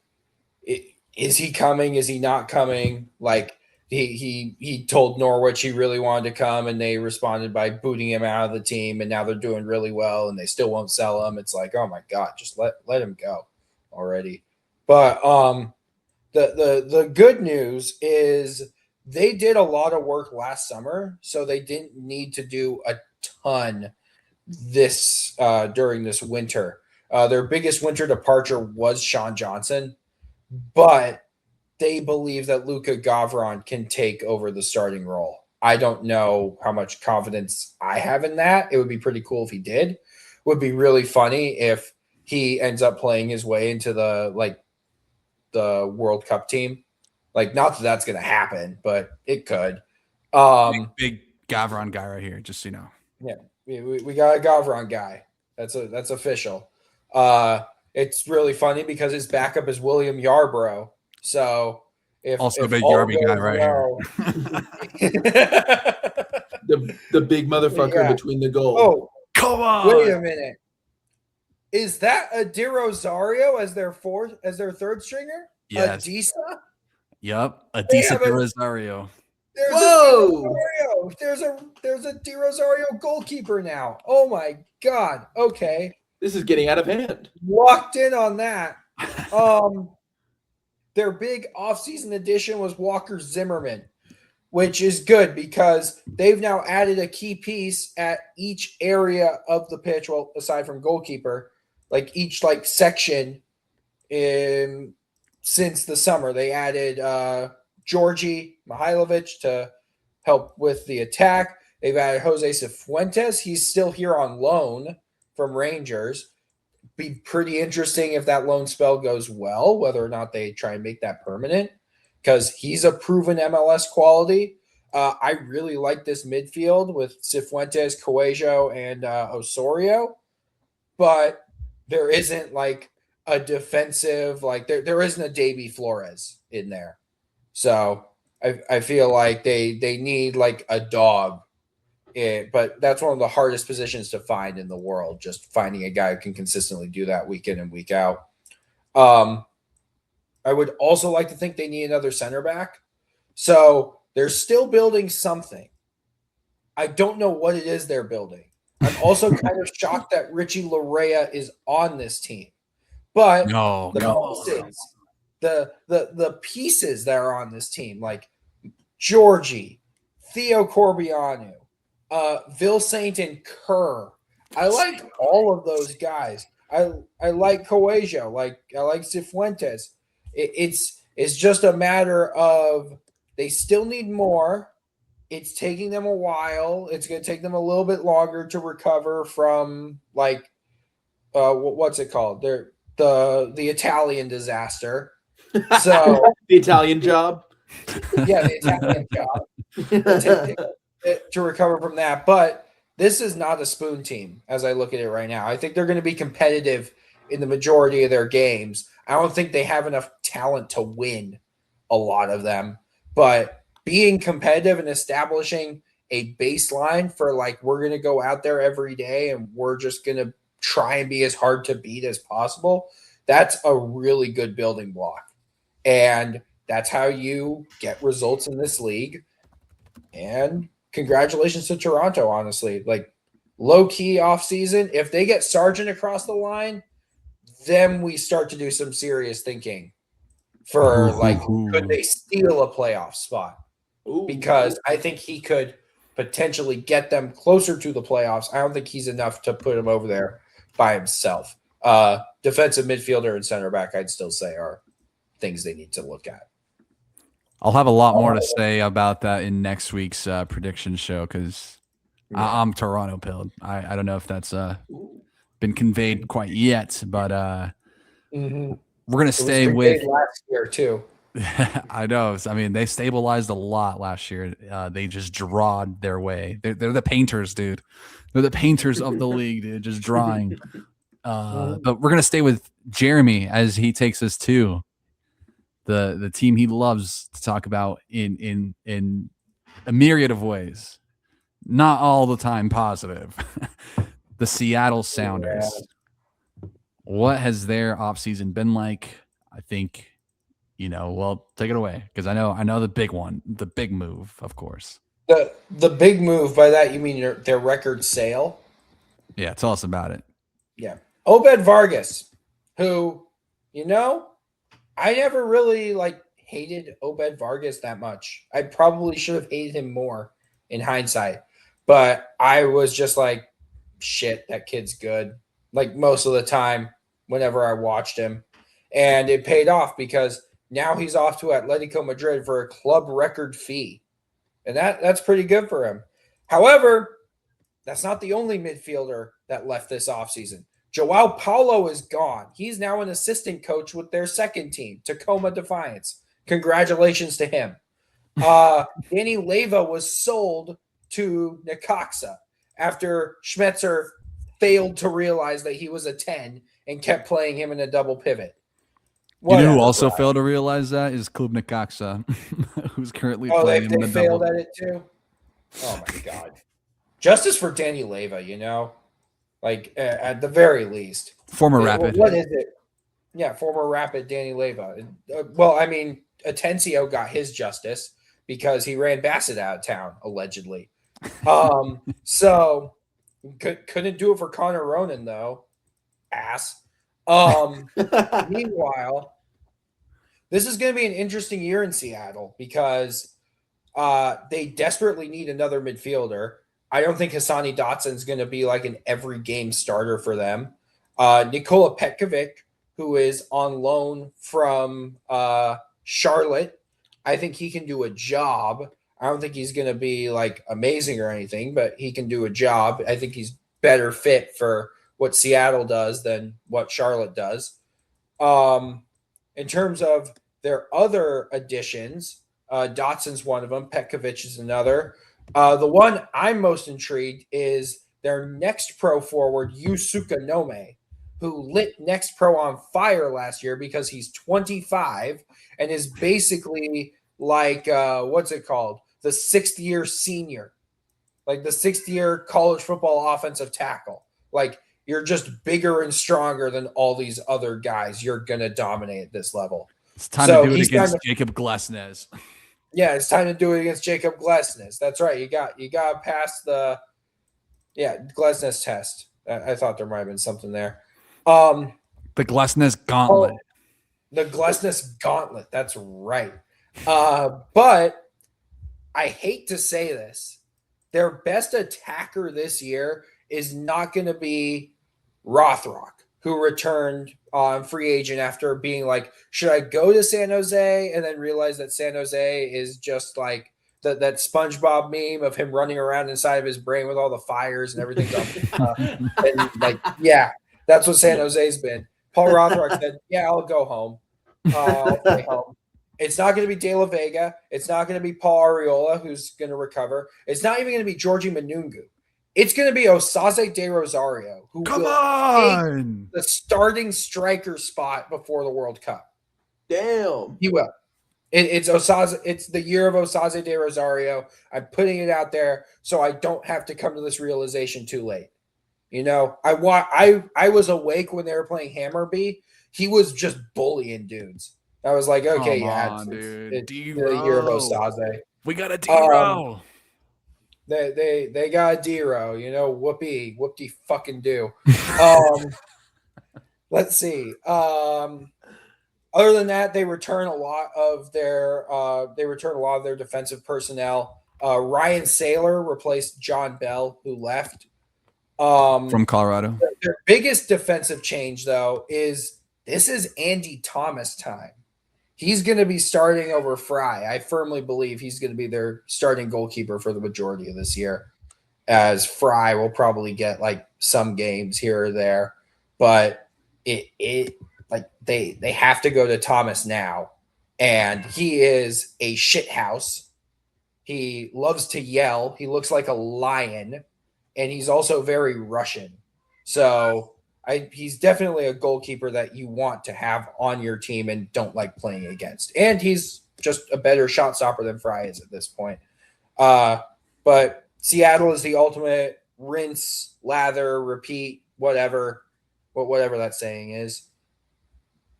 is he coming? Is he not coming? Like, he told Norwich he really wanted to come, and they responded by booting him out of the team, and now they're doing really well, and they still won't sell him. It's like, oh my God, just let him go already. But the good news is they did a lot of work last summer, so they didn't need to do a ton this during this winter. Their biggest winter departure was Sean Johnson, but they believe that Luka Gavron can take over the starting role. I don't know how much confidence I have in that. It would be pretty cool if he did. It would be really funny if he ends up playing his way into the World Cup team. Like, not that that's going to happen, but it could. Big Gavron guy right here, just so you know. Yeah, we got a Gavron guy. That's official. It's really funny because his backup is William Yarbrough. So if a big Yarby guy right here. the big motherfucker between the goals. Oh, come on! Wait a minute. Is that a Di Rosario as their third stringer? Yes. Adisa? Yep, Adisa Di Rosario. There's a Di Rosario goalkeeper now. Oh my God. Okay. This is getting out of hand. Locked in on that. Their big offseason addition was Walker Zimmerman, which is good because they've now added a key piece at each area of the pitch. Well, aside from goalkeeper, like each section since the summer. They added Georgi Mihailovic to help with the attack. They've added Jose Cifuentes. He's still here on loan from Rangers. Be pretty interesting if that loan spell goes well, whether or not they try and make that permanent, because he's a proven MLS quality. I really like this midfield with Cifuentes, Coelho, and Osorio, but there isn't a defensive, there isn't a Davy Flores in there. So I feel like they need a dog. But that's one of the hardest positions to find in the world, just finding a guy who can consistently do that week in and week out. I would also like to think they need another center back. So they're still building something. I don't know what it is they're building. I'm also kind of shocked that Richie Larea is on this team. But the pieces that are on this team, like Georgie, Theo Corbianu, Vil Saint and Kerr, I like all of those guys. I like Coelho. I like Cifuentes. It's just a matter of they still need more. It's taking them a while. It's going to take them a little bit longer to recover from what's it called? The Italian disaster. So the Italian job. Yeah, the Italian job to recover from that. But this is not a spoon team as I look at it right now. I think they're going to be competitive in the majority of their games. I don't think they have enough talent to win a lot of them, but being competitive and establishing a baseline for we're going to go out there every day and we're just going to try and be as hard to beat as possible. That's a really good building block. And that's how you get results in this league. And congratulations to Toronto, honestly. Low-key offseason, if they get Sargent across the line, then we start to do some serious thinking for, could they steal a playoff spot? Because I think he could potentially get them closer to the playoffs. I don't think he's enough to put him over there by himself. Defensive midfielder and center back, I'd still say, are things they need to look at. I'll have a lot more to say about that in next week's prediction show because I'm Toronto pilled. I don't know if that's been conveyed quite yet, but we're going to stay with last year too. I know. I mean, they stabilized a lot last year. They just drawed their way. They're the painters, dude. They're the painters of the league, dude, just drawing. But we're going to stay with Jeremy as he takes us to the team he loves to talk about in a myriad of ways. Not all the time positive. The Seattle Sounders. Yeah. What has their offseason been like? I think, well, take it away because I know the big one, the big move, of course. The big move, by that you mean their record sale? Yeah, tell us about it. Yeah. Obed Vargas, who, I never really hated Obed Vargas that much. I probably should have hated him more in hindsight. But I was just like, shit, that kid's good. Most of the time whenever I watched him. And it paid off because now he's off to Atletico Madrid for a club record fee. And that's pretty good for him. However, that's not the only midfielder that left this offseason. Joao Paulo is gone. He's now an assistant coach with their second team, Tacoma Defiance. Congratulations to him. Danny Leyva was sold to Necaxa after Schmetzer failed to realize that he was a 10 and kept playing him in a double pivot. You know who also failed to realize that is Club Necaxa, who's currently playing him in a double. They failed at it too? Oh, my God. Justice for Danny Leyva, at the very least. Former Rapid. What is it? Yeah, former Rapid Danny Leyva. Atencio got his justice because he ran Bassett out of town, allegedly. So couldn't do it for Connor Ronan, though. Ass. Meanwhile, this is going to be an interesting year in Seattle because they desperately need another midfielder. I don't think Hassani Dotson is going to be an every game starter for them. Nikola Petkovic, who is on loan from Charlotte, I think he can do a job. I don't think he's going to be amazing or anything, but he can do a job. I think he's better fit for what Seattle does than what Charlotte does. In terms of their other additions, Dotson's one of them. Petkovic is another. The one I'm most intrigued is their next pro forward, Yusuke Nome, who lit Next Pro on fire last year because he's 25 and is basically what's it called? The 6th-year senior, the 6th-year college football offensive tackle. You're just bigger and stronger than all these other guys. You're going to dominate at this level. It's time to do it against Jacob Glesnes. Yeah, it's time to do it against Jacob Glesnes. That's right. You got to pass the Glesnes test. I thought there might have been something there. The Glesnes Gauntlet. The Glesnes Gauntlet. That's right. But I hate to say this. Their best attacker this year is not going to be Rothrock, who returned on free agent after being like, should I go to San Jose? And then realize that San Jose is just like that SpongeBob meme of him running around inside of his brain with all the fires and everything. And like, yeah, that's what San Jose's been. Paul Rothrock said, yeah, I'll go home. I'll stay home. It's not going to be De La Vega. It's not going to be Paul Arriola, who's going to recover. It's not even going to be Georgie Manungu. It's going to be Osaze De Rosario, who will take the starting striker spot before the World Cup. Damn. He will. It's Osaze. It's the year of Osaze De Rosario. I'm putting it out there so I don't have to come to this realization too late. You know, I was awake when they were playing Hammarby. He was just bullying dudes. I was like, okay, it's the year of Osaze. We got a D-row. They got a D-row, you know, whoopee fucking do. Let's see. Other than that, they return a lot of their defensive personnel. Ryan Saylor replaced John Bell, who left from Colorado. Their biggest defensive change, though, is this is Andy Thomas time. He's going to be starting over Fry. I firmly believe he's going to be their starting goalkeeper for the majority of this year, as Fry will probably get like some games here or there. But they have to go to Thomas now, and he is a shithouse. He loves to yell. He looks like a lion, and he's also very Russian. So he's definitely a goalkeeper that you want to have on your team and don't like playing against. And he's just a better shot stopper than Fry is at this point. But Seattle is the ultimate rinse, lather, repeat, whatever that saying is.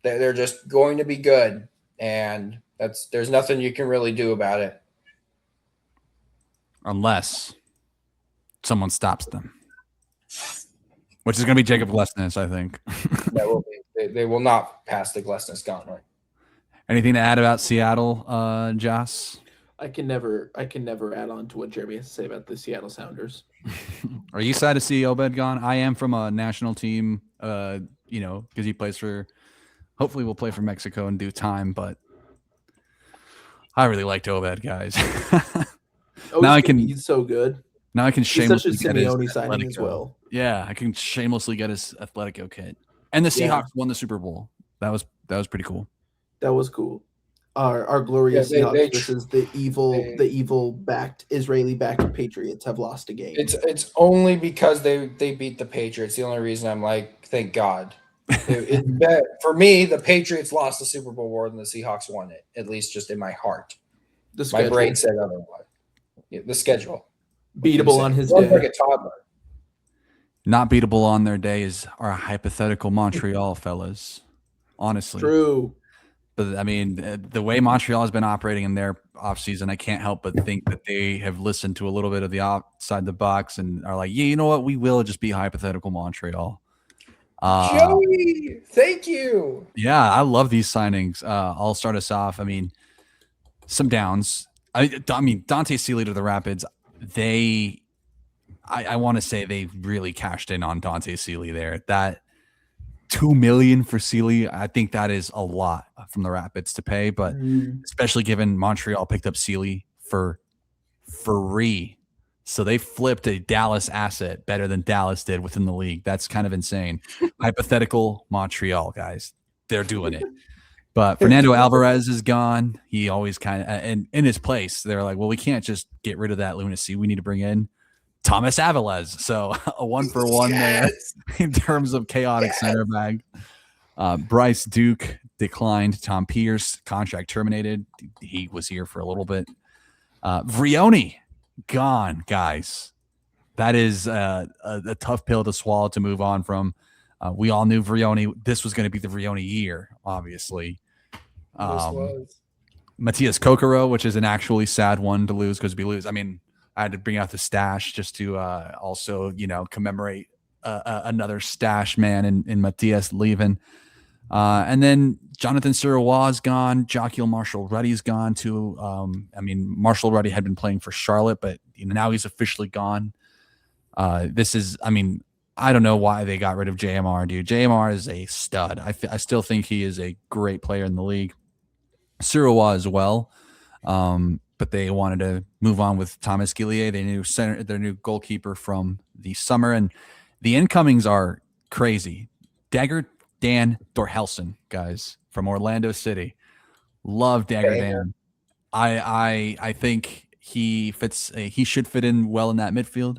They're just going to be good, and there's nothing you can really do about it. Unless someone stops them. Which is going to be Jacob Glesnes, I think. That will be. They will not pass the Glesnes gauntlet. Anything to add about Seattle, Joss? I can never add on to what Jeremy has to say about the Seattle Sounders. Are you sad to see Obed gone? I am, from a national team, because he plays for. Hopefully, we'll play for Mexico in due time. But I really liked Obed, guys. He's so good. Now I can shamelessly get his Simeone signing as well. Yeah, I can shamelessly get his Athletico kit. And the Seahawks won the Super Bowl. That was pretty cool. That was cool. Our glorious Seahawks versus the evil backed Israeli backed Patriots have lost a game. It's only because they beat the Patriots. The only reason I'm like, thank God. For me, the Patriots lost the Super Bowl more than the Seahawks won it. At least just in my heart. My brain said otherwise. Yeah, the schedule. Beatable on his day. Like a toddler. Not beatable on their day is our hypothetical Montreal fellas. Honestly. True. But I mean, the way Montreal has been operating in their offseason, I can't help but think that they have listened to a little bit of the outside the box and are like, yeah, you know what? We will just be hypothetical Montreal. Joey, thank you. Yeah, I love these signings. I'll start us off. I mean, some downs. I mean, Dante Sealy to the Rapids. I want to say they really cashed in on Dante Sealy there. That $2 million for Sealy, I think that is a lot from the Rapids to pay, but especially given Montreal picked up Sealy for free. So they flipped a Dallas asset better than Dallas did within the league. That's kind of insane. Hypothetical Montreal, guys. They're doing it. But Fernando Alvarez is gone. He always kind of, and in his place, they're like, well, we can't just get rid of that lunacy. We need to bring in Thomas Avilés. So a 1-for-1 there in terms of chaotic center back. Bryce Duke declined. Tom Pierce, contract terminated. He was here for a little bit. Vrioni gone, guys. That is a tough pill to swallow to move on from. We all knew Vrioni. This was going to be the Vrioni year, obviously. Matthias Kokoro, which is an actually sad one to lose because we lose. I mean, I had to bring out the stash just to also, commemorate another stash man in Matthias leaving. And then Jonathan Sirawa is gone. Joaquil Marshall-Ruddy's gone too. Marshall-Ruddy had been playing for Charlotte, but now he's officially gone. This is, I mean, I don't know why they got rid of JMR, dude. JMR is a stud. I still think he is a great player in the league. Surawa as well. But they wanted to move on with Thomas Gillier, their new goalkeeper from the summer, and the incomings are crazy. Dagger Dan Dorhelson, guys, from Orlando City. Love Dagger Dan. I think he should fit in well in that midfield.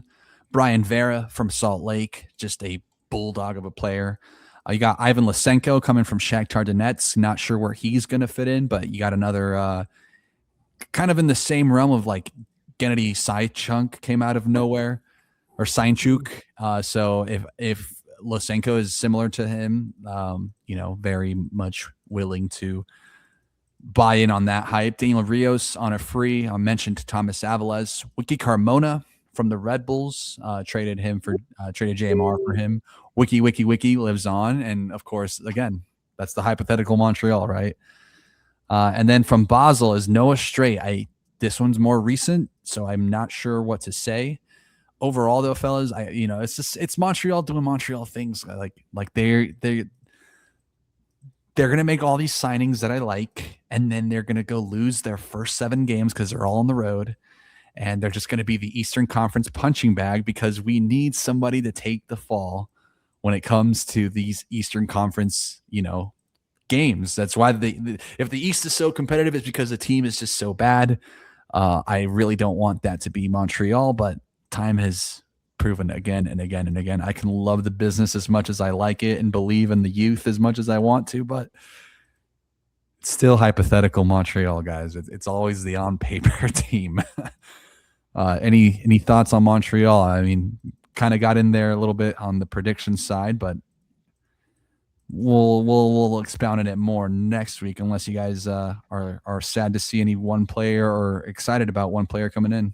Brian Vera from Salt Lake, just a bulldog of a player. You got Ivan Lysenko coming from Shakhtar Donetsk. Not sure where he's going to fit in, but you got another kind of in the same realm of like Gennady Saichuk came out of nowhere, or Saichuk. So if Lysenko is similar to him, very much willing to buy in on that hype. Daniel Rios on a free. I mentioned Thomas Avalos. Wiki Carmona from the Red Bulls, traded JMR for him. Wiki lives on. And of course, again, that's the hypothetical Montreal, right? And then from Basel is Noah Strait. This one's more recent, so I'm not sure what to say. Overall, though, fellas, it's Montreal doing Montreal things. Like they're gonna make all these signings that I like, and then they're gonna go lose their first 7 games because they're all on the road, and they're just gonna be the Eastern Conference punching bag because we need somebody to take the fall when it comes to these Eastern Conference, games. That's why if the East is so competitive, it's because the team is just so bad. I really don't want that to be Montreal, but time has proven again and again and again. I can love the business as much as I like it and believe in the youth as much as I want to, but it's still hypothetical Montreal, guys. It's always the on paper team. Any thoughts on Montreal? I mean, kind of got in there a little bit on the prediction side, but we'll expound on it more next week, unless you guys are sad to see any one player or excited about one player coming in.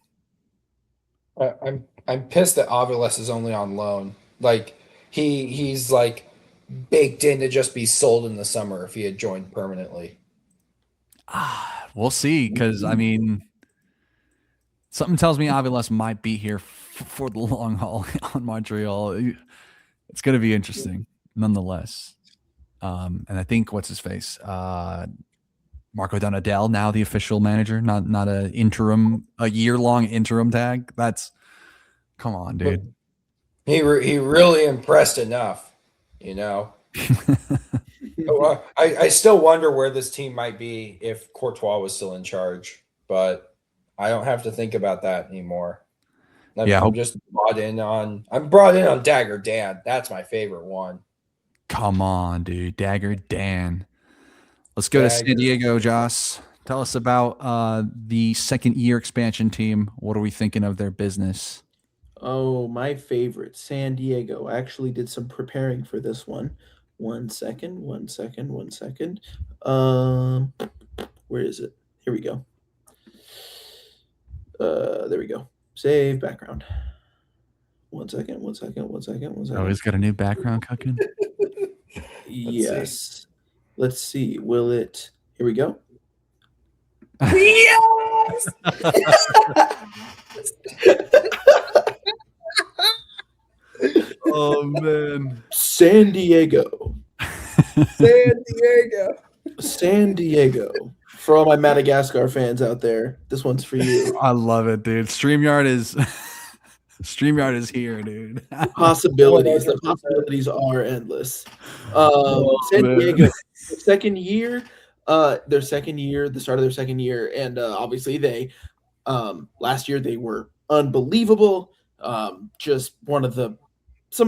I'm pissed that Aviles is only on loan. Like he's like baked in to just be sold in the summer if he had joined permanently. We'll see, because I mean, something tells me Aviles might be here for the long haul on Montreal. It's going to be interesting, nonetheless. And I think what's his face, Marco Donadel, now the official manager, not a year-long interim tag. Come on, dude. He really impressed enough, I still wonder where this team might be if Courtois was still in charge, but I don't have to think about that anymore. I'm just brought in on Dagger Dan. That's my favorite one. Come on, dude. Dagger Dan. Let's go to San Diego, Joss. Tell us about the second-year expansion team. What are we thinking of their business? Oh, my favorite, San Diego. I actually did some preparing for this one. One second. Where is it? Here we go. There we go. Save background. One second. Oh, he's got a new background cooking? Yes. Let's see. Will it? Here we go. Yes! Oh, man. San Diego. San Diego. For all my Madagascar fans out there, this one's for you. I love it, dude. StreamYard is here, dude. Possibilities. The possibilities are endless. San Diego, second year, the start of their second year, and obviously they last year they were unbelievable. Just some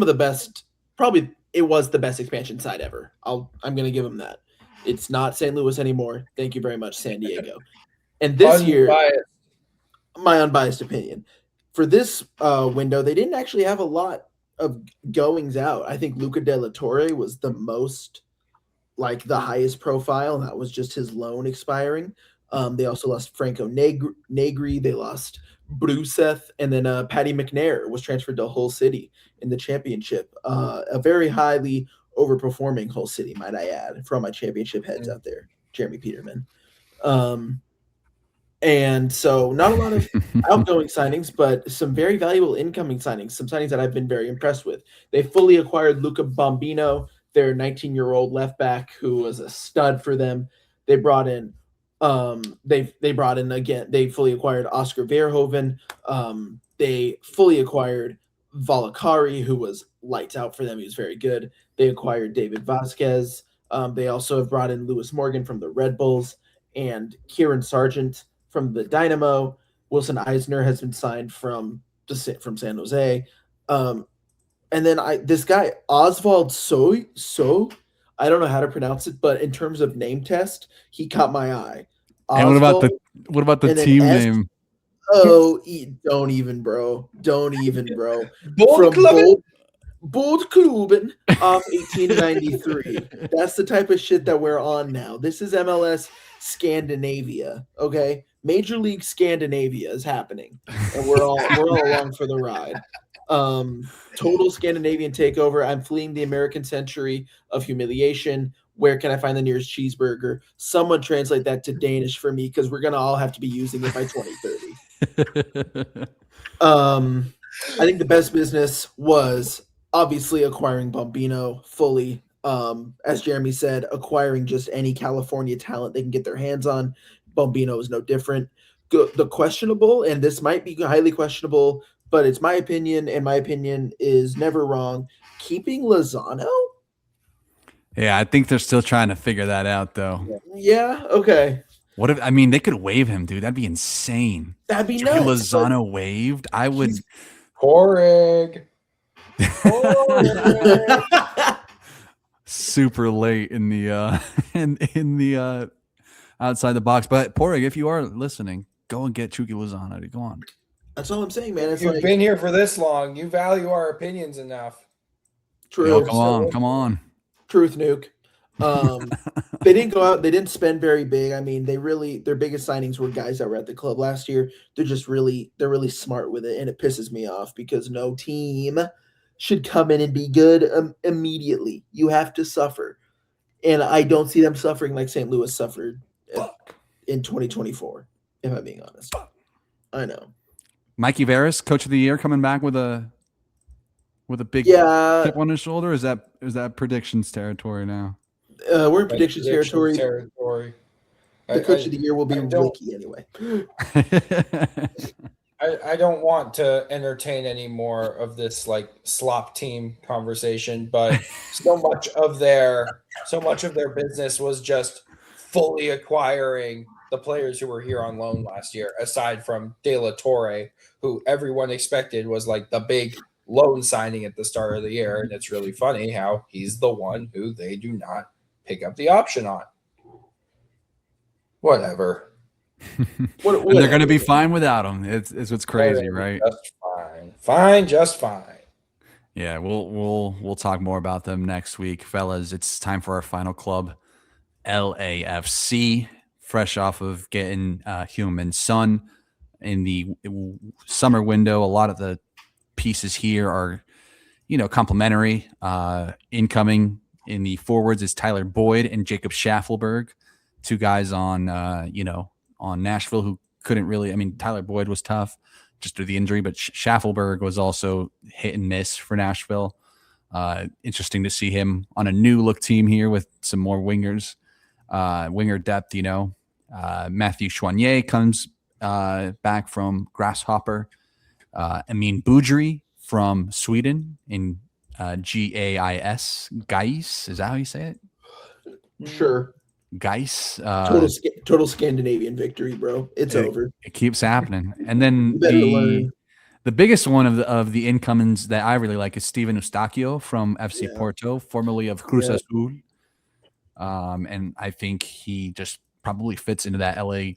of the best. Probably it was the best expansion side ever. I'm going to give them that. It's not St. Louis anymore. Thank you very much, San Diego. And this year, my unbiased opinion, for this window, they didn't actually have a lot of goings out. I think Luca De La Torre was the most, the highest profile, and that was just his loan expiring. They also lost Franco Negri. They lost Bruseth, and then Patty McNair was transferred to Hull City in the championship. A very highly overperforming Hull City, might I add, for all my championship heads out there, Jeremy Peterman. And so not a lot of outgoing signings, but some very valuable incoming signings, some signings that I've been very impressed with. They fully acquired Luca Bombino, their 19-year-old left back who was a stud for them. They brought in they fully acquired Oscar Verhoeven. They fully acquired Valakari, who was lights out for them. He was very good. They acquired David Vasquez. They also have brought in Lewis Morgan from the Red Bulls and Kieran Sargent from the Dynamo. Wilson Eisner has been signed from San Jose. And then this guy Oswald So I don't know how to pronounce it, but in terms of name test, he caught my eye. And what about the team name? Oh, don't even, bro. Don't even, bro. Bold Kluben, 1893. That's the type of shit that we're on now. This is MLS Scandinavia, okay? Major League Scandinavia is happening, and we're all along for the ride. Total Scandinavian takeover. I'm fleeing the American century of humiliation. Where can I find the nearest cheeseburger? Someone translate that to Danish for me, because we're gonna all have to be using it by 2030. I think the best business was obviously acquiring Bombino fully. As Jeremy said, acquiring just any California talent they can get their hands on. Bombino is no different. The questionable, and this might be highly questionable, but it's my opinion, and my opinion is never wrong. Keeping Lozano? Yeah, I think they're still trying to figure that out, though. Yeah, okay. What if, I mean, they could waive him, dude. That'd be insane. That'd be Get nuts. Lozano waived. I would. Porig. Super late in the in the outside the box. But Porig, if you are listening, go and get Chucky Lozano. Go on. That's all I'm saying, man. It's You've been here for this long. You value our opinions enough. True. Yo, come on. Truth, Nuke. They didn't go out. They didn't spend very big. I mean, their biggest signings were guys that were at the club last year. They're really smart with it, and it pisses me off because no team should come in and be good immediately. You have to suffer, and I don't see them suffering like St. Louis suffered in 2024. If I'm being honest, I know. Mikey Veras, Coach of the Year, coming back with a big chip on his shoulder. Is that predictions territory now? We're in predictions territory. The Coach of the Year will be Ricky anyway. I don't want to entertain any more of this like slop team conversation, but so much of their business was just fully acquiring the players who were here on loan last year, aside from De La Torre, who everyone expected was like the big loan signing at the start of the year. And it's really funny how he's the one who they do not pick up the option on. Whatever. And they're going to be fine without him. It's what's crazy, right? Just fine. Yeah, we'll talk more about them next week, fellas. It's time for our final club, LAFC. Fresh off of getting Human Sun in the summer window, a lot of the pieces here are, complimentary. Incoming in the forwards is Tyler Boyd and Jacob Schaffelberg, two guys on Nashville who couldn't really. I mean, Tyler Boyd was tough just due to the injury, but Schaffelberg was also hit and miss for Nashville. Interesting to see him on a new look team here with some more wingers, winger depth. Matthew Chouanier comes back from Grasshopper. Amin Boudry from Sweden in GAIS. Gais, is that how you say it? Sure. Gais. Total Scandinavian victory, bro. It's over. It keeps happening. And then the biggest one of the incomings that I really like is Steven Eustáquio from FC Porto, formerly of Cruz Azul. And I think he just probably fits into that LA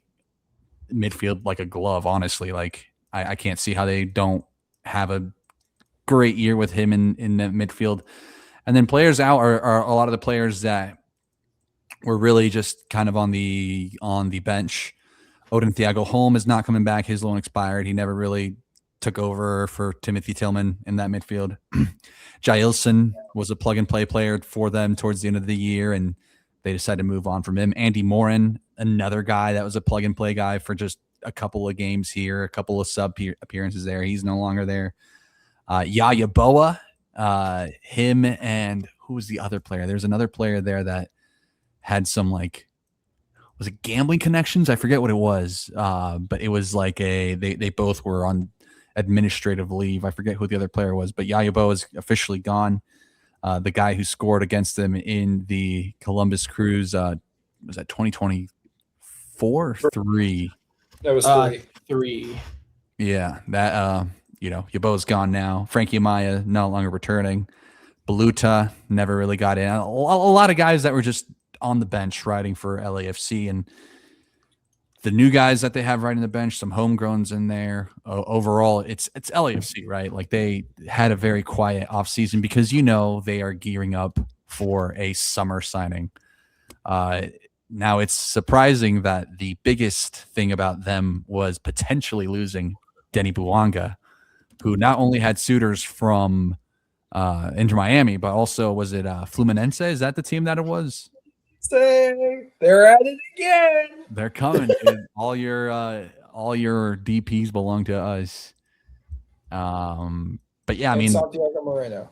midfield like a glove, honestly. Like I can't see how they don't have a great year with him in the midfield. And then players out are a lot of the players that were really just kind of on the bench. Odin Thiago Holm is not coming back. His loan expired. He never really took over for Timothy Tillman in that midfield. Jailson was a plug-and-play player for them towards the end of the year, and they decided to move on from him. Andy Morin, another guy that was a plug-and-play guy for just a couple of games here, a couple of sub appearances there. He's no longer there. Yaya Boa, him and who was the other player? There's another player there that had some was it gambling connections? I forget what it was, but it was like they both were on administrative leave. I forget who the other player was, but Yaya Boa is officially gone. The guy who scored against them in the Columbus Cruise, was that 2024 or 3? That was 3. Yeah, that Yabo's gone now. Frankie Amaya no longer returning. Beluta never really got in. A lot of guys that were just on the bench riding for LAFC, and the new guys that they have riding the bench, some homegrowns in there. Overall, it's LAFC, right? Like they had a very quiet offseason because they are gearing up for a summer signing. Now it's surprising that the biggest thing about them was potentially losing Denny Bouanga, who not only had suitors from Inter Miami, but also was it Fluminense? Is that the team that it was? Say they're at it again. They're coming, dude. All your DPs belong to us. But yeah, I mean, Santiago Moreno.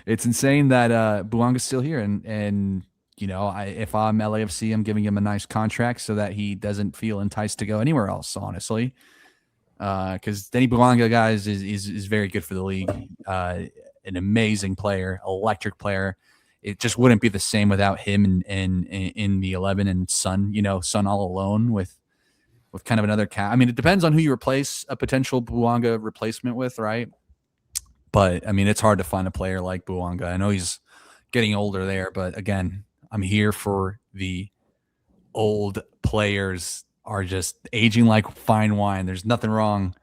it's insane that Bouanga's still here, and if I'm LAFC, I'm giving him a nice contract so that he doesn't feel enticed to go anywhere else, honestly. Because Denny Bouanga, guys, is very good for the league. An amazing player, electric player. It just wouldn't be the same without him in the 11 and Son. Son all alone with kind of another cat. I mean, it depends on who you replace a potential Bouanga replacement with, right? But I mean, it's hard to find a player like Bouanga. I know he's getting older there, but again, I'm here for the old players are just aging like fine wine. There's nothing wrong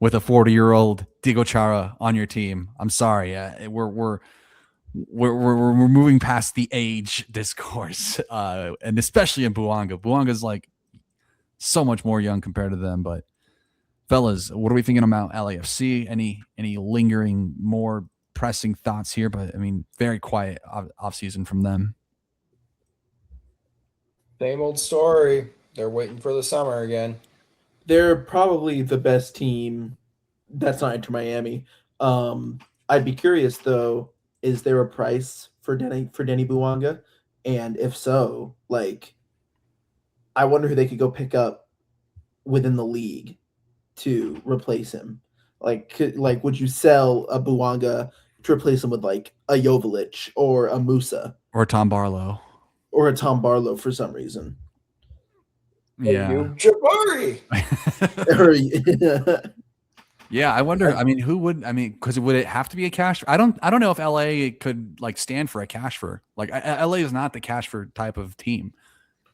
with a 40-year-old Diego Chara on your team. I'm sorry. We're moving past the age discourse, and especially in Bouanga. Bouanga's like so much more young compared to them. But fellas, what are we thinking about LAFC? Any lingering, more pressing thoughts here? But I mean, very quiet offseason from them. Same old story. They're waiting for the summer again. They're probably the best team that's not Inter Miami. I'd be curious though, is there a price for Denny Bouanga? And if so, I wonder who they could go pick up within the league to replace him. Would you sell a Bouanga to replace him with a Joveljic or a Musa or Tom Barlow for some reason? Yeah, Ayoub Jabbari. Yeah, I wonder. I mean, who would? I mean, because would it have to be a cash? I don't know if LA could stand for a cash for. LA is not the cash for type of team.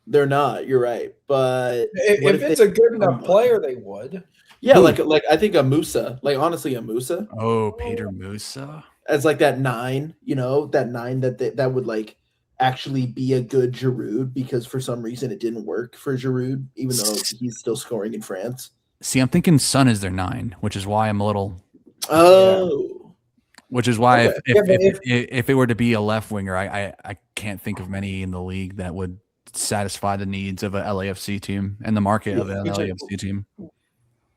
They're not. You're right, but if it's a good enough player, they would. Yeah, I think a Musa, honestly, a Musa. Oh, Peter Musa as that 9. That 9 that would actually be a good Giroud, because for some reason it didn't work for Giroud, even though he's still scoring in France. See, I'm thinking Son is their 9, which is why I'm a little. Oh. Which is why if it were to be a left winger, I can't think of many in the league that would satisfy the needs of a LAFC team and the market of an LAFC team.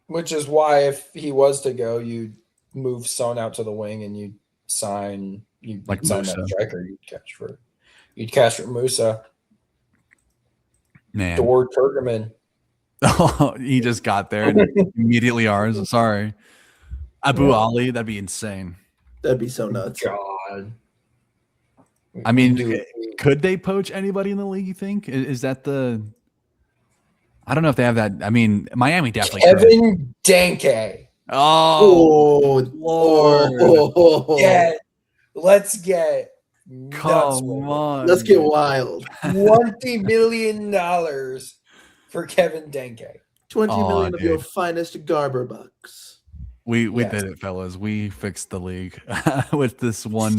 Which is why if he was to go, you'd move Son out to the wing and you'd sign Musa. that striker. You'd cash for Musa. Man, Dor Turgerman. Oh, he just got there and immediately ours. I'm sorry. Abu Ali, that'd be insane. That'd be so nuts. God. I mean, could they poach anybody in the league, you think? Is that the... I don't know if they have that. I mean, Miami definitely Kevin Danke. Oh, Lord. Let's get Come on. Let's get wild. $20 million for Kevin Danke. 20 million of your finest Garber bucks. We did it, fellas. We fixed the league with this one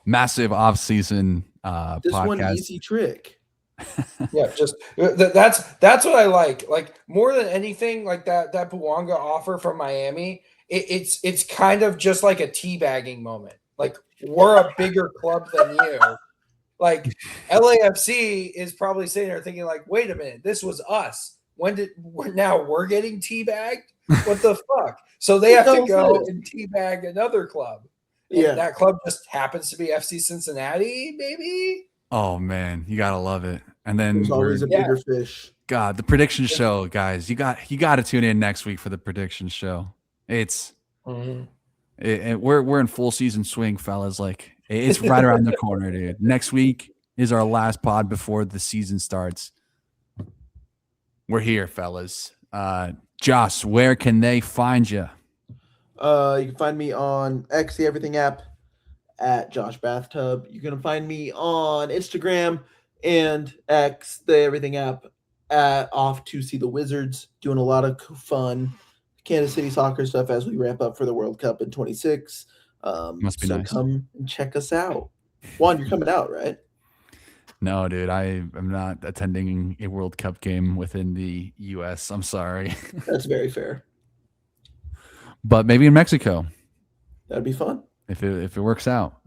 massive off-season this podcast. one easy trick. Yeah, just that's what I like. More than anything, that Bouanga offer from Miami, it's kind of just like a teabagging moment. We're a bigger club than you. LAFC is probably sitting there thinking, wait a minute, this was us. now we're getting teabagged? What the fuck? So they have to go and teabag another club. And that club just happens to be FC Cincinnati, maybe? Oh man, you gotta love it. And then There's always a bigger fish. God, the prediction show, guys. You got to tune in next week for the prediction show. It's we're in full season swing, fellas. Like it's right around the corner, dude. Next week is our last pod before the season starts. We're here, fellas. Josh, where can they find you? You can find me on X, the Everything app, at Josh Bathtub. You're gonna find me on Instagram and X, the Everything app, at Off to See the Wizards. Doing a lot of fun Kansas City soccer stuff as we ramp up for the World Cup in 26. Must be nice. Come and check us out. Juan, you're coming out, right? No, dude, I am not attending a World Cup game within the U.S. I'm sorry. That's very fair. But maybe in Mexico. That'd be fun. If it works out.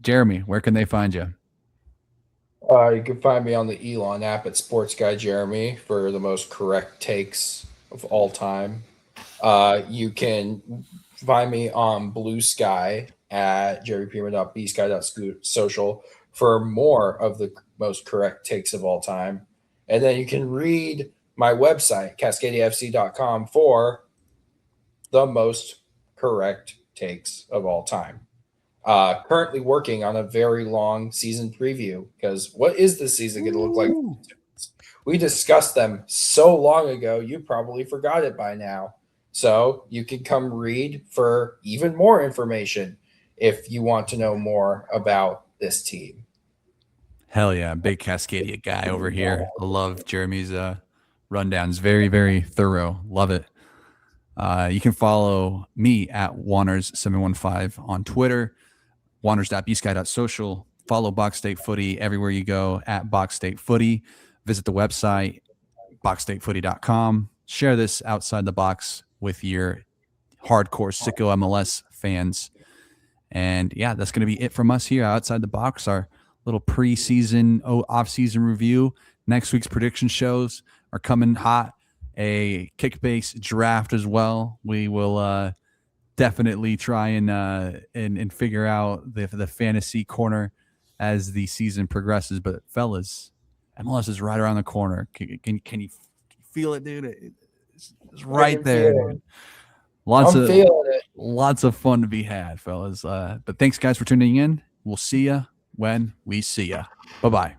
Jeremy, where can they find you? You can find me on the Elon app at Sports Guy Jeremy for the most correct takes of all time. You can find me on Blue Sky at jerrypima.bsky.social for more of the most correct takes of all time. And then you can read my website, cascadiafc.com, for the most correct takes of all time. Currently working on a very long season preview, because what is the season going to look like? We discussed them so long ago, you probably forgot it by now. So you can come read for even more information if you want to know more about this team. Hell yeah, big Cascadia guy over here. I love Jeremy's rundowns. Very, very thorough. Love it. You can follow me at Wanners715 on Twitter, Wanners.bsky.social. Follow Box State Footy everywhere you go at Box State Footy. Visit the website, boxstatefooty.com. Share this outside the box with your hardcore sicko MLS fans. And yeah, that's going to be it from us here outside the box. Our little preseason, off-season review. Next week's prediction shows are coming hot. A kick-based draft as well. We will definitely try and figure out the fantasy corner as the season progresses. But fellas, MLS is right around the corner. Can you feel it, dude? It's right there. Dude. Lots of fun to be had, fellas. But thanks, guys, for tuning in. We'll see you when we see you. Bye-bye.